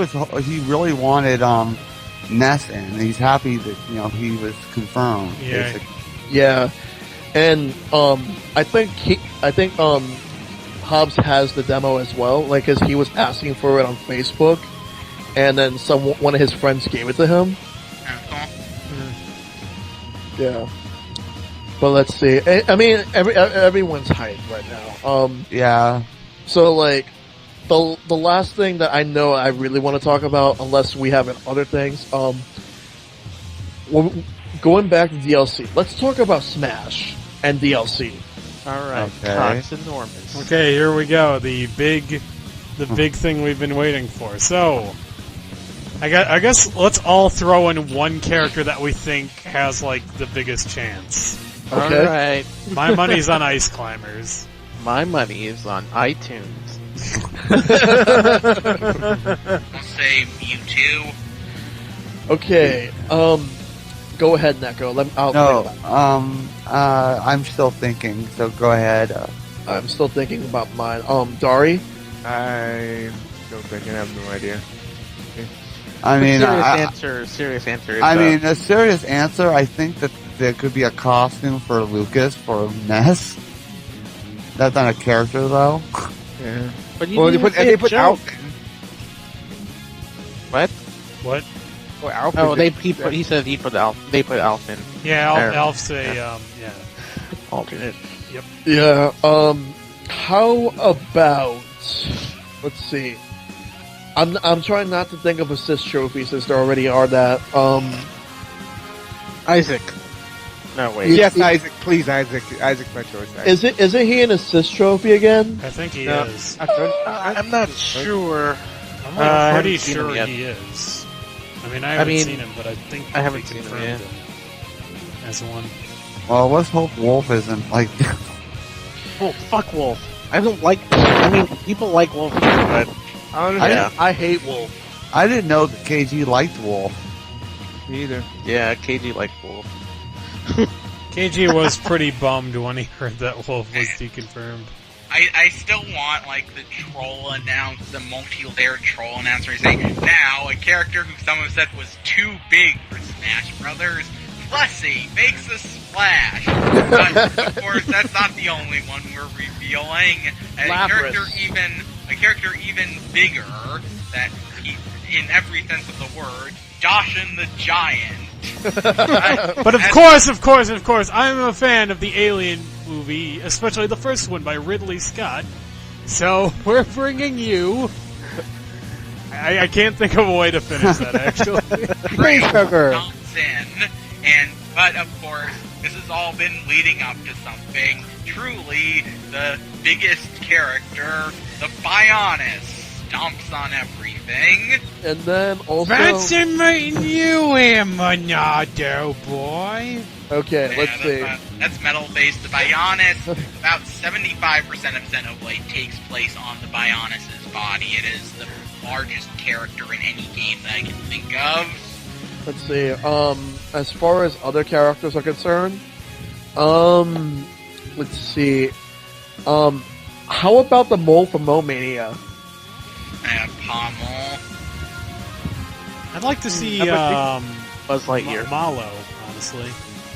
really wanted, Ness in. He's happy that, he was confirmed, Yeah. basically. Yeah, and I think Hobbs has the demo as well. Like, cause he was asking for it on Facebook, and then one of his friends gave it to him. Yeah, but let's see. I mean, everyone's hyped right now. Yeah. So like, the last thing that I know I really want to talk about, unless we have other things, going back to DLC. Let's talk about Smash and DLC. Alright. Okay. Cox enormous. Okay, here we go. The big thing we've been waiting for. So, I guess let's all throw in one character that we think has like the biggest chance. Okay. Alright. My money's on Ice Climbers. My money is on iTunes. I'll say Mewtwo. Okay. Go ahead, Neko. I'll No, think about I'm still thinking, so go ahead. it. I'm still thinking about mine. Dari. I don't think I have no idea. I mean, Serious answer. I mean, a serious answer, I think that there could be a costume for Lucas for Ness. That's not a character, though. Yeah. but you Well, didn't they even say a put joke. Alvin. What? What? Well, Alvin. Oh, he said he put Alf. They put Alf in Yeah, There. Alf's a yeah. alternate. Yeah. How about? Let's see. I'm trying not to think of assist trophies since there already are that. Isaac. No wait. Yes, Isaac. Please, Isaac. Isaac's my choice. Isaac. Isn't he an assist trophy again? I think he No. is. I'm not sure. I'm I haven't pretty seen him sure yet. he is. I mean, I haven't mean, seen him, but I think I haven't they seen him, confirmed yeah. him as one. Well, let's hope Wolf isn't like. Oh, fuck Wolf. I don't like. I mean, people like Wolf, but I don't know. Yeah. I hate Wolf. I didn't know that KG liked Wolf. Me either. yeah, KG likes Wolf. KG was pretty bummed when he heard that Wolf was deconfirmed. I still want, like, the the multi-layered troll announcer saying, now, a character who someone said was too big for Smash Brothers, Plessy makes a splash. But, of course, that's not the only one we're revealing. A Lapras. character even bigger that in every sense of the word, Joshin the Giant. But of course, I'm a fan of the Alien movie, especially the first one by Ridley Scott. So we're bringing you. I can't think of a way to finish that actually. Space Hugger. Thompson, but of course, this has all been leading up to something. Truly, the biggest character, the Bionis, stomps on everything. And then also... Fancy meeting you here, Monado boy. Okay, let's see. That's metal-based. The Bionis, about 75% of Xenoblade takes place on the Bionis' body. It is the largest character in any game that I can think of. Let's see. As far as other characters are concerned, let's see. How about the mole from Mole Mania? Pommel. I'd like to see Buzz Lightyear. Malo, honestly.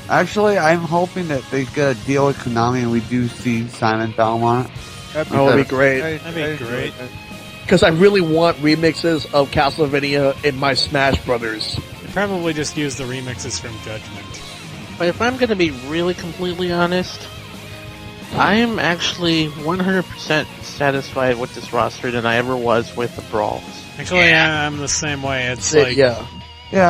Actually, I'm hoping that they get a deal with Konami and we do see Simon Belmont. That would be great. That'd be great. Because I really want remixes of Castlevania in my Smash Brothers. They'd probably just use the remixes from Judgment. But if I'm gonna be really completely honest, I'm actually 100% satisfied with this roster than I ever was with the Brawls. Actually, I'm the same way. It's like Yeah,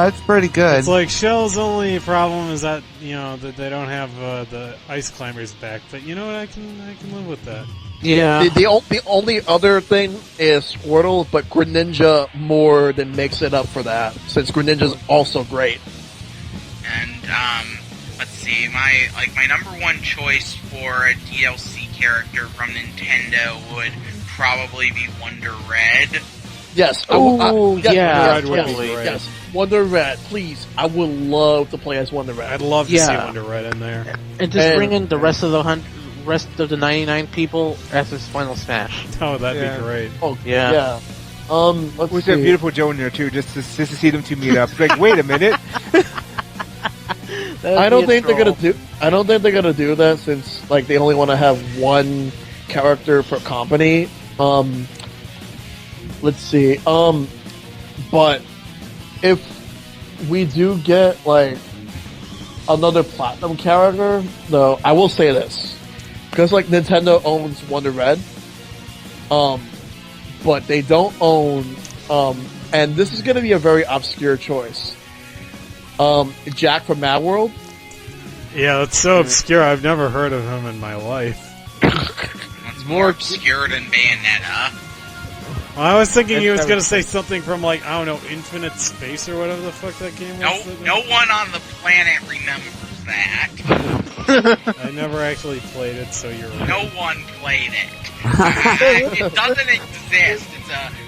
it's pretty good. It's like Shell's only problem is that that they don't have the Ice Climbers back. But you know what? I can live with that. Yeah. The only other thing is Squirtle, but Greninja more than makes it up for that, since Greninja's also great. And let's see, my number one choice for a DLC character from Nintendo would probably be Wonder Red. Yes. Yes. Wonder Red, please. I would love to play as Wonder Red. I'd love to see Wonder Red in there. And just bring in the rest of the 99 people as his final smash. Oh, that'd be great. Oh, yeah. With that beautiful Joe in there too, just to see them two meet up. It's like, wait a minute. I don't think they're gonna do that since they only want to have one character per company. Let's see. But if we do get another platinum character, though, I will say this because Nintendo owns Wonder Red, but they don't own. And this is going to be a very obscure choice. Jack from Mad World. Yeah, that's so obscure. I've never heard of him in my life. It's more obscure than Bayonetta. Well, I was thinking he was going to say something from I don't know, Infinite Space or whatever the fuck that game was. No one on the planet remembers that. I never actually played it, so you're right. No one played it. It doesn't exist.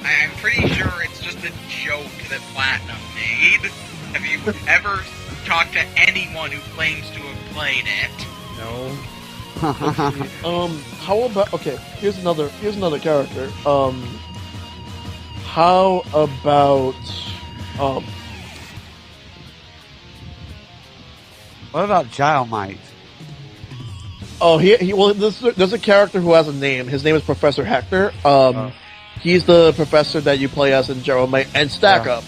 I'm pretty sure it's just a joke that Platinum made. Have you ever talked to anyone who claims to have played it? No. How about here's another character. How about what about Gyromite? Oh, there's a character who has a name. His name is Professor Hector. He's the professor that you play as in Gyromite and Stack Up.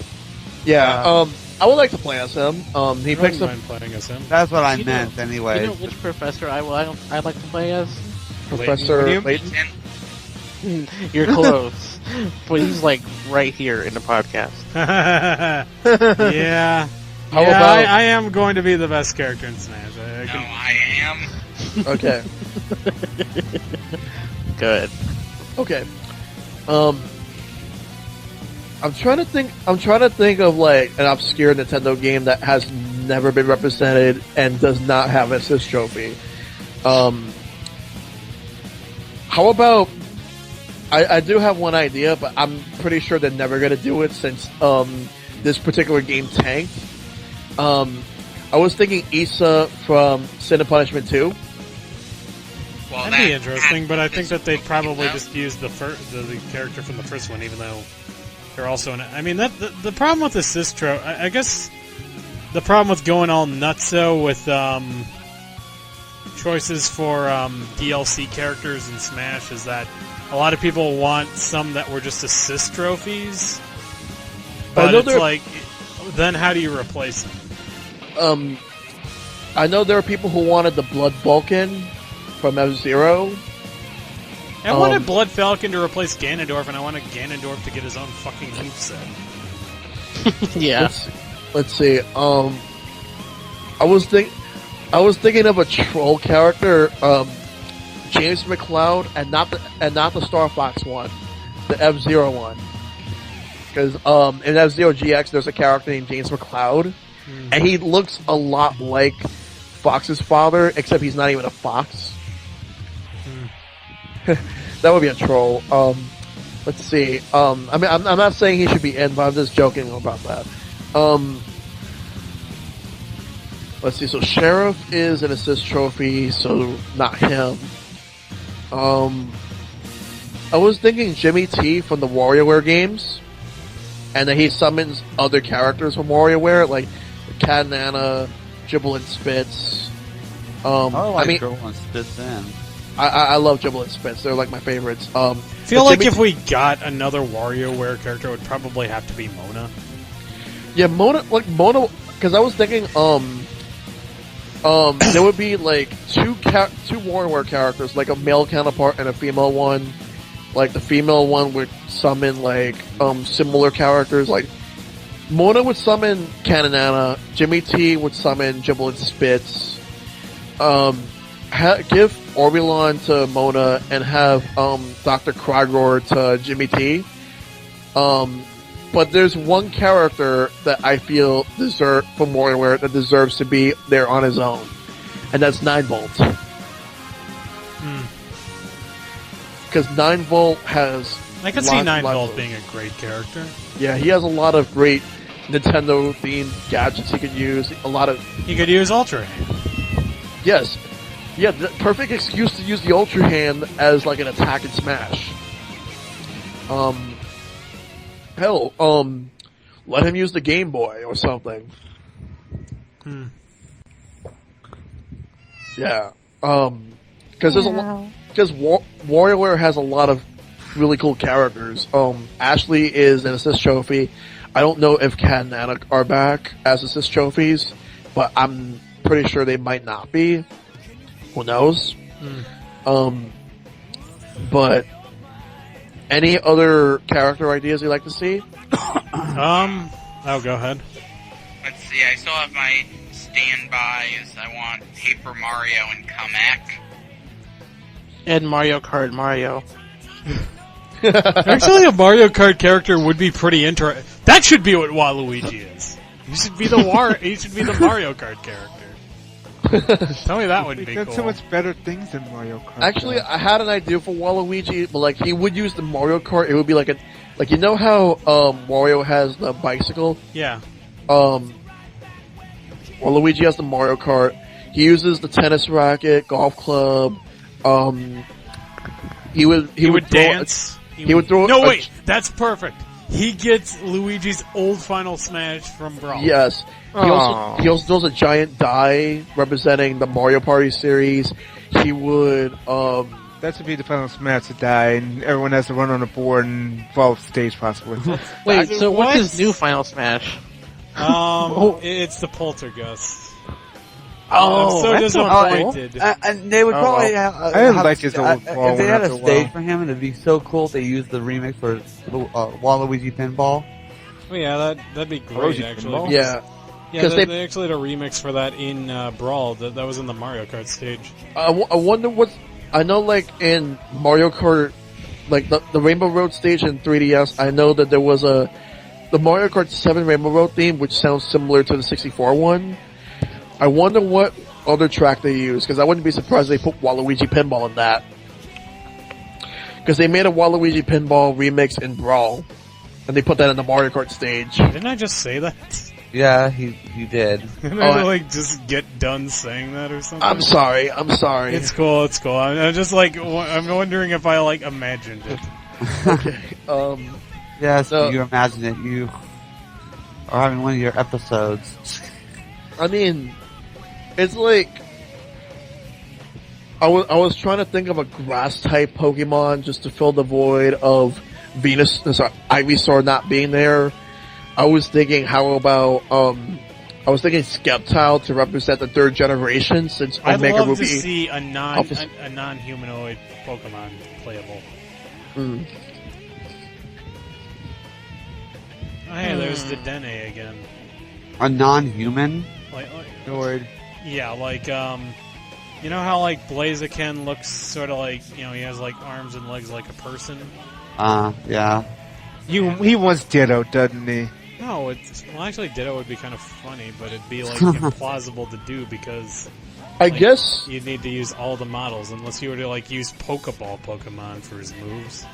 Yeah. I would like to play as him. He picks up playing as him. That's what I meant, anyway. You know which professor I'd like to play as? Professor Layton. You're close, but he's right here in the podcast. Yeah. How about I am going to be the best character in Smash. I am. Okay. Good. Okay. I'm trying to think of an obscure Nintendo game that has never been represented and does not have an assist trophy. How about I do have one idea, but I'm pretty sure they're never gonna do it since this particular game tanked. I was thinking Issa from Sin and Punishment 2. Well, that'd be interesting, but I think that they'd probably just use the character from the first one, even though they're also in it. I mean, the problem with assist trophy, I guess the problem with going all nutso with choices for DLC characters in Smash is that a lot of people want some that were just assist trophies. but know it's there- like, then how do you replace him? I know there are people who wanted the Blood Vulcan from F-Zero. I wanted Blood Falcon to replace Ganondorf, and I wanted Ganondorf to get his own fucking moveset. Yeah. Let's see. I was thinking of a troll character, James McCloud, and not the Star Fox one, the F-Zero one. Because in F-Zero GX, there's a character named James McCloud, and he looks a lot like Fox's father, except he's not even a fox. That would be a troll. Let's see. I mean, I'm not saying he should be in, but I'm just joking about that. Let's see. So Sheriff is an assist trophy, so not him. I was thinking Jimmy T from the WarioWare games, and then he summons other characters from WarioWare, like Cat Nana, Gibble and Spitz. I mean, Gibble and Spitz in. I love Gibble and Spitz. They're like my favorites. I feel like Jimmy if we got another WarioWare character, it would probably have to be Mona. Yeah, Mona, because I was thinking, there would be like two WarioWare characters, like a male counterpart and a female one. Like the female one would summon like similar characters. Like Mona would summon Kananana, Jimmy T would summon Gibble and Spitz. Give Orbulon to Mona and have Dr. Krygor to Jimmy T. But there's one character that I feel from WarioWare that deserves to be there on his own, and that's 9-Volt. Because 9-Volt has... I could see 9-Volt being a great character. Yeah, he has a lot of great Nintendo-themed gadgets he could use. He could use Ultra Hand. Yes. Yeah, the perfect excuse to use the Ultra Hand as like an attack and smash. Hell, let him use the Game Boy or something. Yeah. Because WarioWare has a lot of really cool characters. Ashley is an assist trophy. I don't know if Cat and Nana are back as assist trophies, but I'm pretty sure they might not be. Who knows? But any other character ideas you'd like to see? Oh, go ahead. Let's see, I still have my standbys. I want Paper Mario and Kamek. And Mario Kart Mario. Actually, a Mario Kart character would be pretty interesting. That should be what Waluigi is. He should be the Mario Kart character. Tell me that would be We've cool. got so much better things than Mario Kart. Actually, I had an idea for Waluigi, but like he would use the Mario Kart. It would be like you know how Wario has the bicycle. Yeah. Waluigi has the Mario Kart. He uses the tennis racket, golf club. He would dance. He would throw. No, wait, that's perfect. He gets Luigi's old Final Smash from Brawl. Yes. He also does a giant die representing the Mario Party series. He would, That should be the final smash to die, and everyone has to run on the board and fall off stage, possibly. Wait, so what's his new Final Smash? It's the Poltergust. Oh, I'm so that's disappointed. And they would probably have, I didn't like his old Brawl if they one had after a a stage while. for him, it'd be so cool if they used the remix for Waluigi Pinball. Oh, yeah, that'd be great, Waluigi actually. Pinball? yeah. Yeah, they actually had a remix for that in Brawl. That was in the Mario Kart stage. I wonder what. I know, like in Mario Kart, like the Rainbow Road stage in 3DS. I know that there was the Mario Kart 7 Rainbow Road theme, which sounds similar to the 64 one. I wonder what other track they use, because I wouldn't be surprised if they put Waluigi Pinball in that. Because they made a Waluigi Pinball remix in Brawl, and they put that in the Mario Kart stage. Didn't I just say that? Yeah, he did. Didn't I just get done saying that or something? I'm sorry. It's cool. I'm just I'm wondering if I imagined it. Okay. Yes, So- you imagine it. You are having one of your episodes. I mean, it's like I was trying to think of a grass type Pokemon just to fill the void of Ivysaur not being there. I was thinking, how about I was thinking Skeptile to represent the third generation, since I'd Omega love will to be. see a Office- non-humanoid Pokemon playable. Mm. Oh, hey, there's the Dene again. A non-human Like, droid. yeah, like, you know how, like, Blaziken looks sort of like, you know, he has, like, arms and legs like a person? Yeah. He wants Ditto, doesn't he? No, well, actually, Ditto would be kind of funny, but it'd be, like, implausible to do because I like, guess. you'd need to use all the models unless you were to, like, use Pokeball Pokemon for his moves.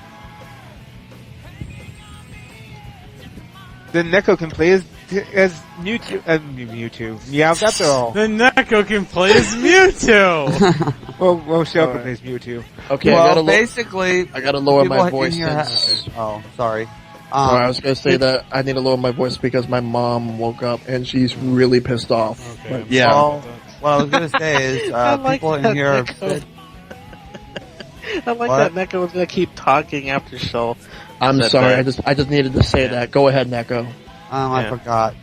Then Neko can play as Mewtwo. Mewtwo. Yeah, that's all. Then Neko can play as Mewtwo! Well, Shell can Alright. play as Mewtwo. Okay, Well, basically, I gotta lower my people in voice. here Since, Oh, sorry. I was gonna say that I need to lower my voice because my mom woke up and she's really pissed off. Okay, But, I'm yeah. sorry Well, about that. what I was gonna say is, I like people in that here have Neko. said, I like What? that Neko was gonna keep talking after Shell. I'm Said sorry. that. I just needed to say Yeah. that. Go ahead, Neko. I Yeah. forgot.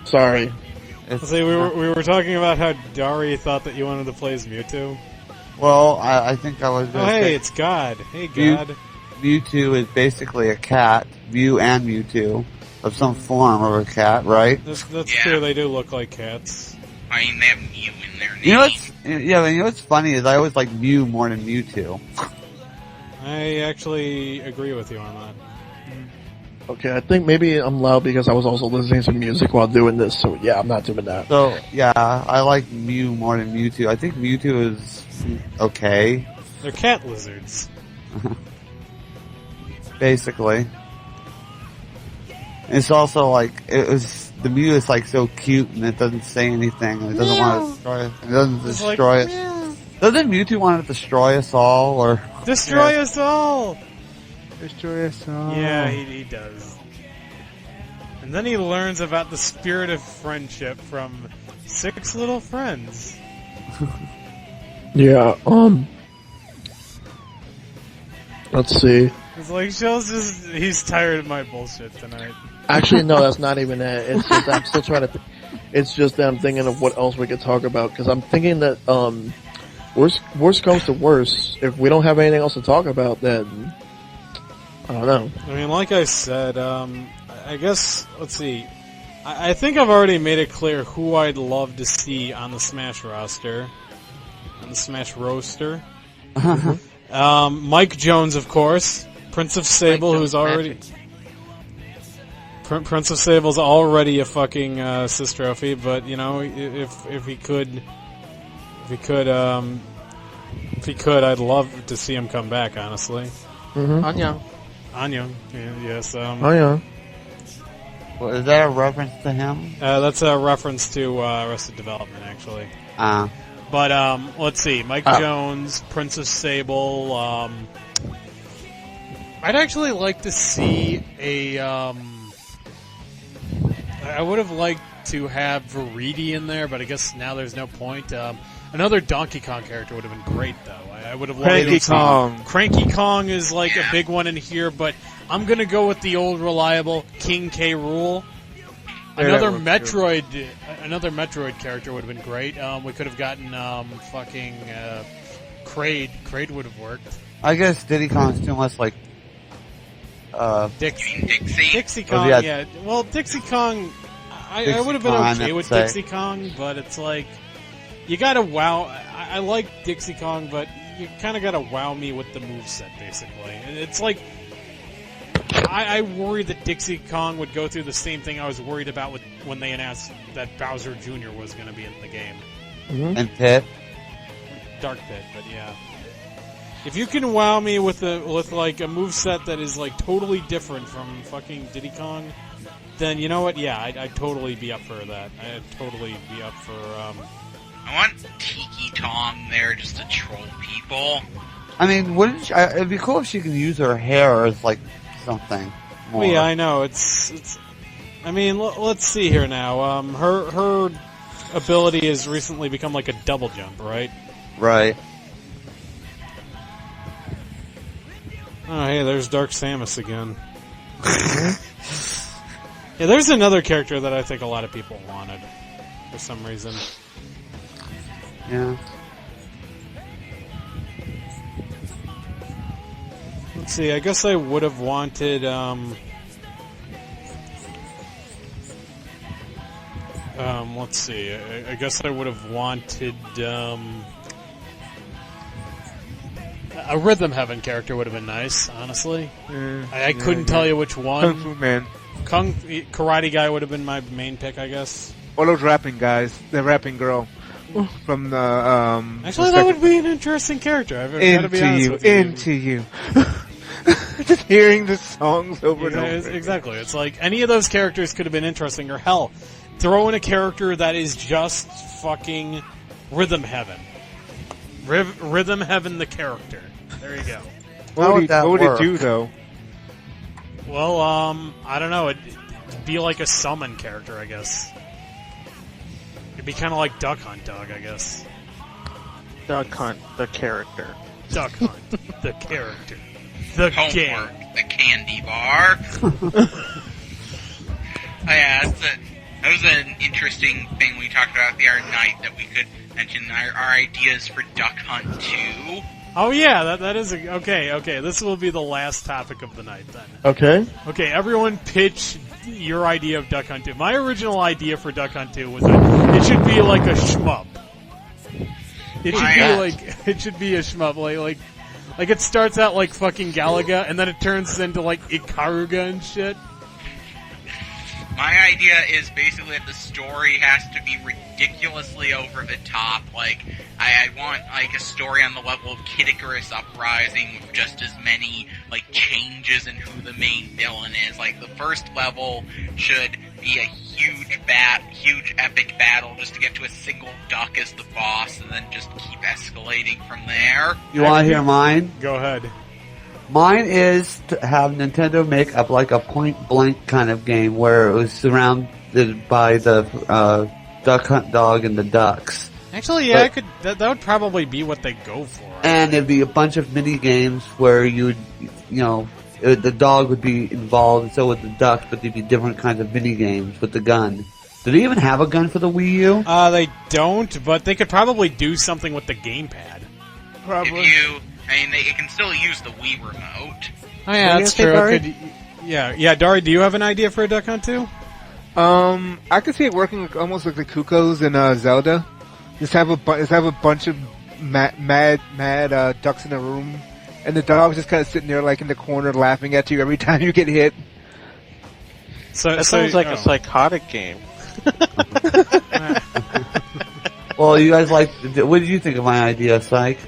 Sorry. It's, See, we were talking about how Dari thought that you wanted to play as Mewtwo. well, I think I was Oh, gonna hey, say it's God. Hey, Mew- God. Mewtwo is basically a cat, Mew and Mewtwo, of some form of a cat, right? That's Yeah. true, they do look like cats. I mean, they have Mew in their name. You know what's funny is I always like Mew more than Mewtwo. I actually agree with you on that. Okay, I think maybe I'm loud because I was also listening to music while doing this, so yeah, I'm not doing that. So, yeah, I like Mew more than Mewtwo. I think Mewtwo is okay, They're cat lizards. basically. It's also like, the Mew is like so cute and it doesn't say anything and it doesn't want to destroy us. It doesn't It's destroy like, us. Doesn't Mewtwo want to destroy us all, or? Destroy us all! Destroy us all. Yeah, he does. And then he learns about the spirit of friendship from 6 little friends. Yeah, let's see. It's like, he's tired of my bullshit tonight. Actually, no, that's not even it. It's just I'm still trying to. It's just that I'm thinking of what else we could talk about because I'm thinking that worst comes to worst, if we don't have anything else to talk about, then I don't know. I mean, like I said, I guess, let's see. I think I've already made it clear who I'd love to see on the Smash roster. On the Smash roster. Mike Jones, of course. Prince of Sable, who's already... Prince of Sable's already a fucking Sis trophy, but, you know, if he could... If he could, I'd love to see him come back, honestly. Anya. Anya, yes. Oh yeah. Well, is that a reference to him? That's a reference to Arrested Development, actually. But let's see, Mike Jones, Prince of Sable. I'd actually like to see a. I would have liked to have Viridi in there, but I guess now there's no point. Another Donkey Kong character would have been great, though. I would have loved Cranky to see- Kong. Cranky Kong is like a big one in here, but I'm gonna go with the old reliable King K. Rool. Another Metroid character would have been great. We could have gotten fucking Kraid. Kraid would have worked. I guess Diddy Kong's too much like, Dixie Kong, yeah. yeah. Well, Dixie Kong, I Dixie would have been Kong, I okay meant with to say. Dixie Kong, but it's like, you gotta wow. I like Dixie Kong, but you kind of gotta wow me with the moveset, basically. And it's like, I worry that Dixie Kong would go through the same thing I was worried about when they announced that Bowser Jr. was going to be in the game. and Pit. Dark Pit, but yeah. If you can wow me with like a moveset that is like totally different from fucking Diddy Kong, then you know what? Yeah, I'd totally be up for that. I'd totally be up for. I want Tiki Tom there just to troll people. I mean, it'd be cool if she could use her hair as like something more. Well, yeah, I know it's. I mean, let's see here now. Her ability has recently become like a double jump, right? Right. Oh, hey, there's Dark Samus again. Yeah, there's another character that I think a lot of people wanted for some reason. Yeah. Let's see, I guess I would have wanted, let's see, I guess I would have wanted, a Rhythm Heaven character would have been nice, honestly. I couldn't tell you which one. Kung Fu Man. Karate Guy would have been my main pick, I guess. Or those rapping guys. The rapping girl. From the, Actually, that would be an interesting character. I've got to be honest with you. Into you. Just hearing the songs over and over. Exactly. It's like any of those characters could have been interesting, or hell, throw in a character that is just fucking Rhythm Heaven. Rhythm Heaven the character. There you go. What would work? it do, though? Well, I don't know. It'd be like a summon character, I guess. It'd be kind of like Duck Hunt Dog, I guess. Duck Hunt, the character. Duck Hunt, the character. The game. Homework, the candy bar. Yeah, that was an interesting thing we talked about the other night that we could mention our ideas for Duck Hunt 2. Oh yeah, that is okay. This will be the last topic of the night then. Okay. Okay, everyone pitch your idea of Duck Hunt 2. My original idea for Duck Hunt 2 was that it should be like a shmup. It should be a shmup, like it starts out like fucking Galaga, and then it turns into like Ikaruga and shit. My idea is basically that the story has to be ridiculously over the top. Like, I want, like, a story on the level of Kid Icarus Uprising with just as many, like, changes in who the main villain is. Like, the first level should be a huge epic battle just to get to a single duck as the boss, and then just keep escalating from there. You want to hear mine? Go ahead. Mine is to have Nintendo make up like a point-blank kind of game where it was surrounded by the Duck Hunt Dog and the ducks. Actually, yeah, that would probably be what they go for. And it'd be a bunch of mini games where the dog would be involved, and so would the ducks, but there'd be different kinds of mini games with the gun. Do they even have a gun for the Wii U? They don't, but they could probably do something with the gamepad. Probably. It can still use the Wii remote. Oh yeah, that's true. Yeah, Dari, do you have an idea for a Duck Hunt 2? I could see it working almost like the Kukos in Zelda. Just have a bunch of mad ducks in a room, and the dog's just kind of sitting there like in the corner laughing at you every time you get hit. That sounds like a psychotic game. Well, you guys what did you think of my idea, Psych?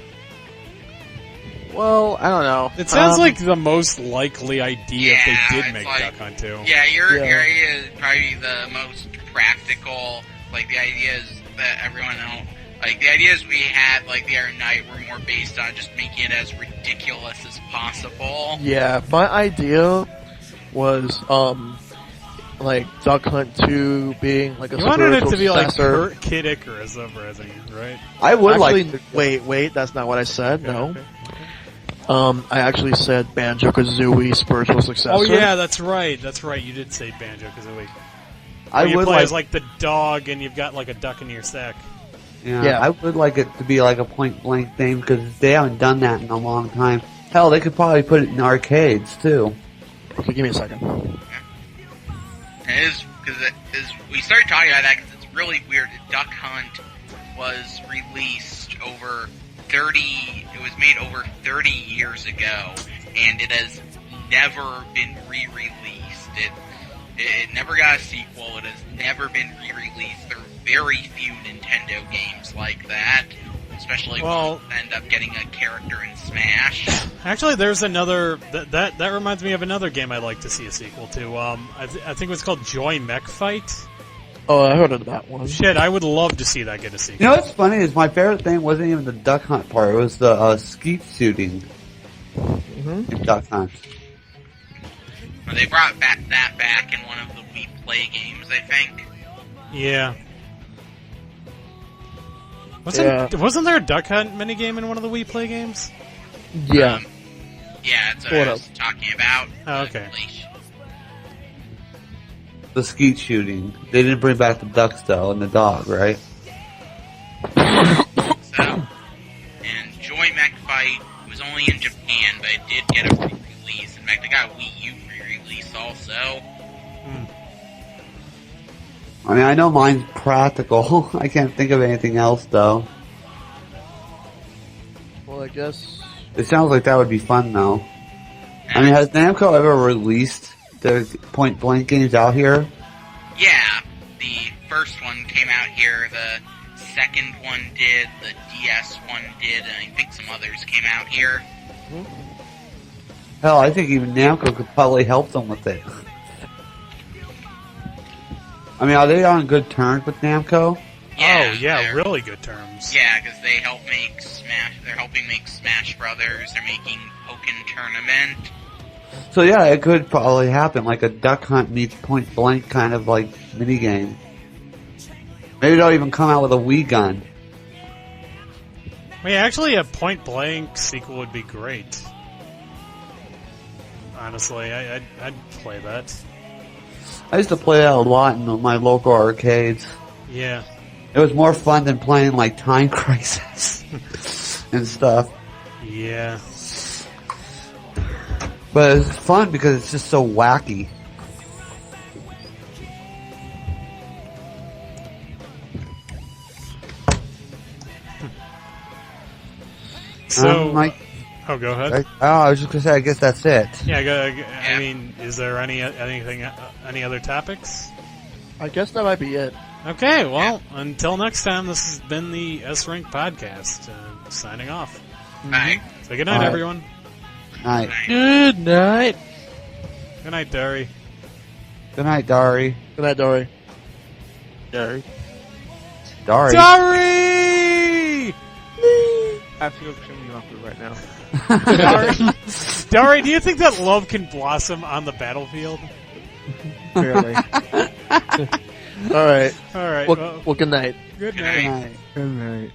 Well, I don't know. It sounds like the most likely idea if they did make like, Duck Hunt 2. Yeah, your idea is probably the most practical. Like, the ideas that everyone else... Like, the ideas we had, like, the other night were more based on just making it as ridiculous as possible. Yeah, my idea was, like, Duck Hunt 2 being, like, a You wanted it to be successor. like Kid Icarus Uprising, right? I would Wait, that's not what I said, no. Okay. I actually said Banjo-Kazooie spiritual successor. Oh yeah, that's right. You did say Banjo-Kazooie. I you would play like as like the dog, and you've got like a duck in your sack. Yeah, I would like it to be like a point-blank thing because they haven't done that in a long time. Hell, they could probably put it in arcades too. Okay, give me a second. It is, because we started talking about that because it's really weird. Duck Hunt was released over 30, it was made over 30 years ago, and it has never been re-released. It never got a sequel, it has never been re-released. There are very few Nintendo games like that, especially when you end up getting a character in Smash. Actually, there's another, that reminds me of another game I'd like to see a sequel to. I think it was called Joy Mech Fight. Oh, I heard of that one. Shit, I would love to see that get a sequel. You know what's funny is my favorite thing wasn't even the duck hunt part, it was the skeet shooting in Duck Hunt. Well, they brought that back in one of the Wii Play games, I think. Yeah. Wasn't there a Duck Hunt minigame in one of the Wii Play games? Yeah. Yeah, that's what I was talking about. Oh, okay. the skeet shooting. They didn't bring back the ducks though, and the dog, right? So, and Joy Mech Fight was only in Japan, but it did get a re-release. In fact, I got a Wii U re-release also. I mean, I know mine's practical. I can't think of anything else though. Well, I guess. It sounds like that would be fun though. I mean, has Namco ever released the Point Blank games out here? Yeah, the first one came out here, the second one did, the DS one did, and I think some others came out here. Hell, I think even Namco could probably help them with it. I mean, are they on good terms with Namco? Yeah, Oh, yeah, they're- really good terms. Yeah, because they help make Smash. They're helping make Smash Brothers. They're making Pokken Tournament. So yeah, it could probably happen, like a Duck Hunt meets Point Blank kind of like minigame. Maybe they'll even come out with a Wii gun. I mean, actually, a Point Blank sequel would be great. Honestly, I'd play that. I used to play that a lot in my local arcades. Yeah. It was more fun than playing like Time Crisis and stuff. Yeah. But it's fun because it's just so wacky. So, Mike, oh, go ahead. I was just gonna say, I guess that's it. Yeah, I mean, is there any other topics? I guess that might be it. Okay, well, until next time, this has been the S-Rank Podcast. Signing off. Bye. Say good night, Bye. everyone. Night. Good night. Good night, Dari. Good night, Dari. Good night, Dory. Sorry. Dari. Dari! I feel extremely awkward right now. Dari, Dari, do you think that love can blossom on the battlefield? Clearly. Alright. All right. Well, good night. Good Good night. night. Night. Good night.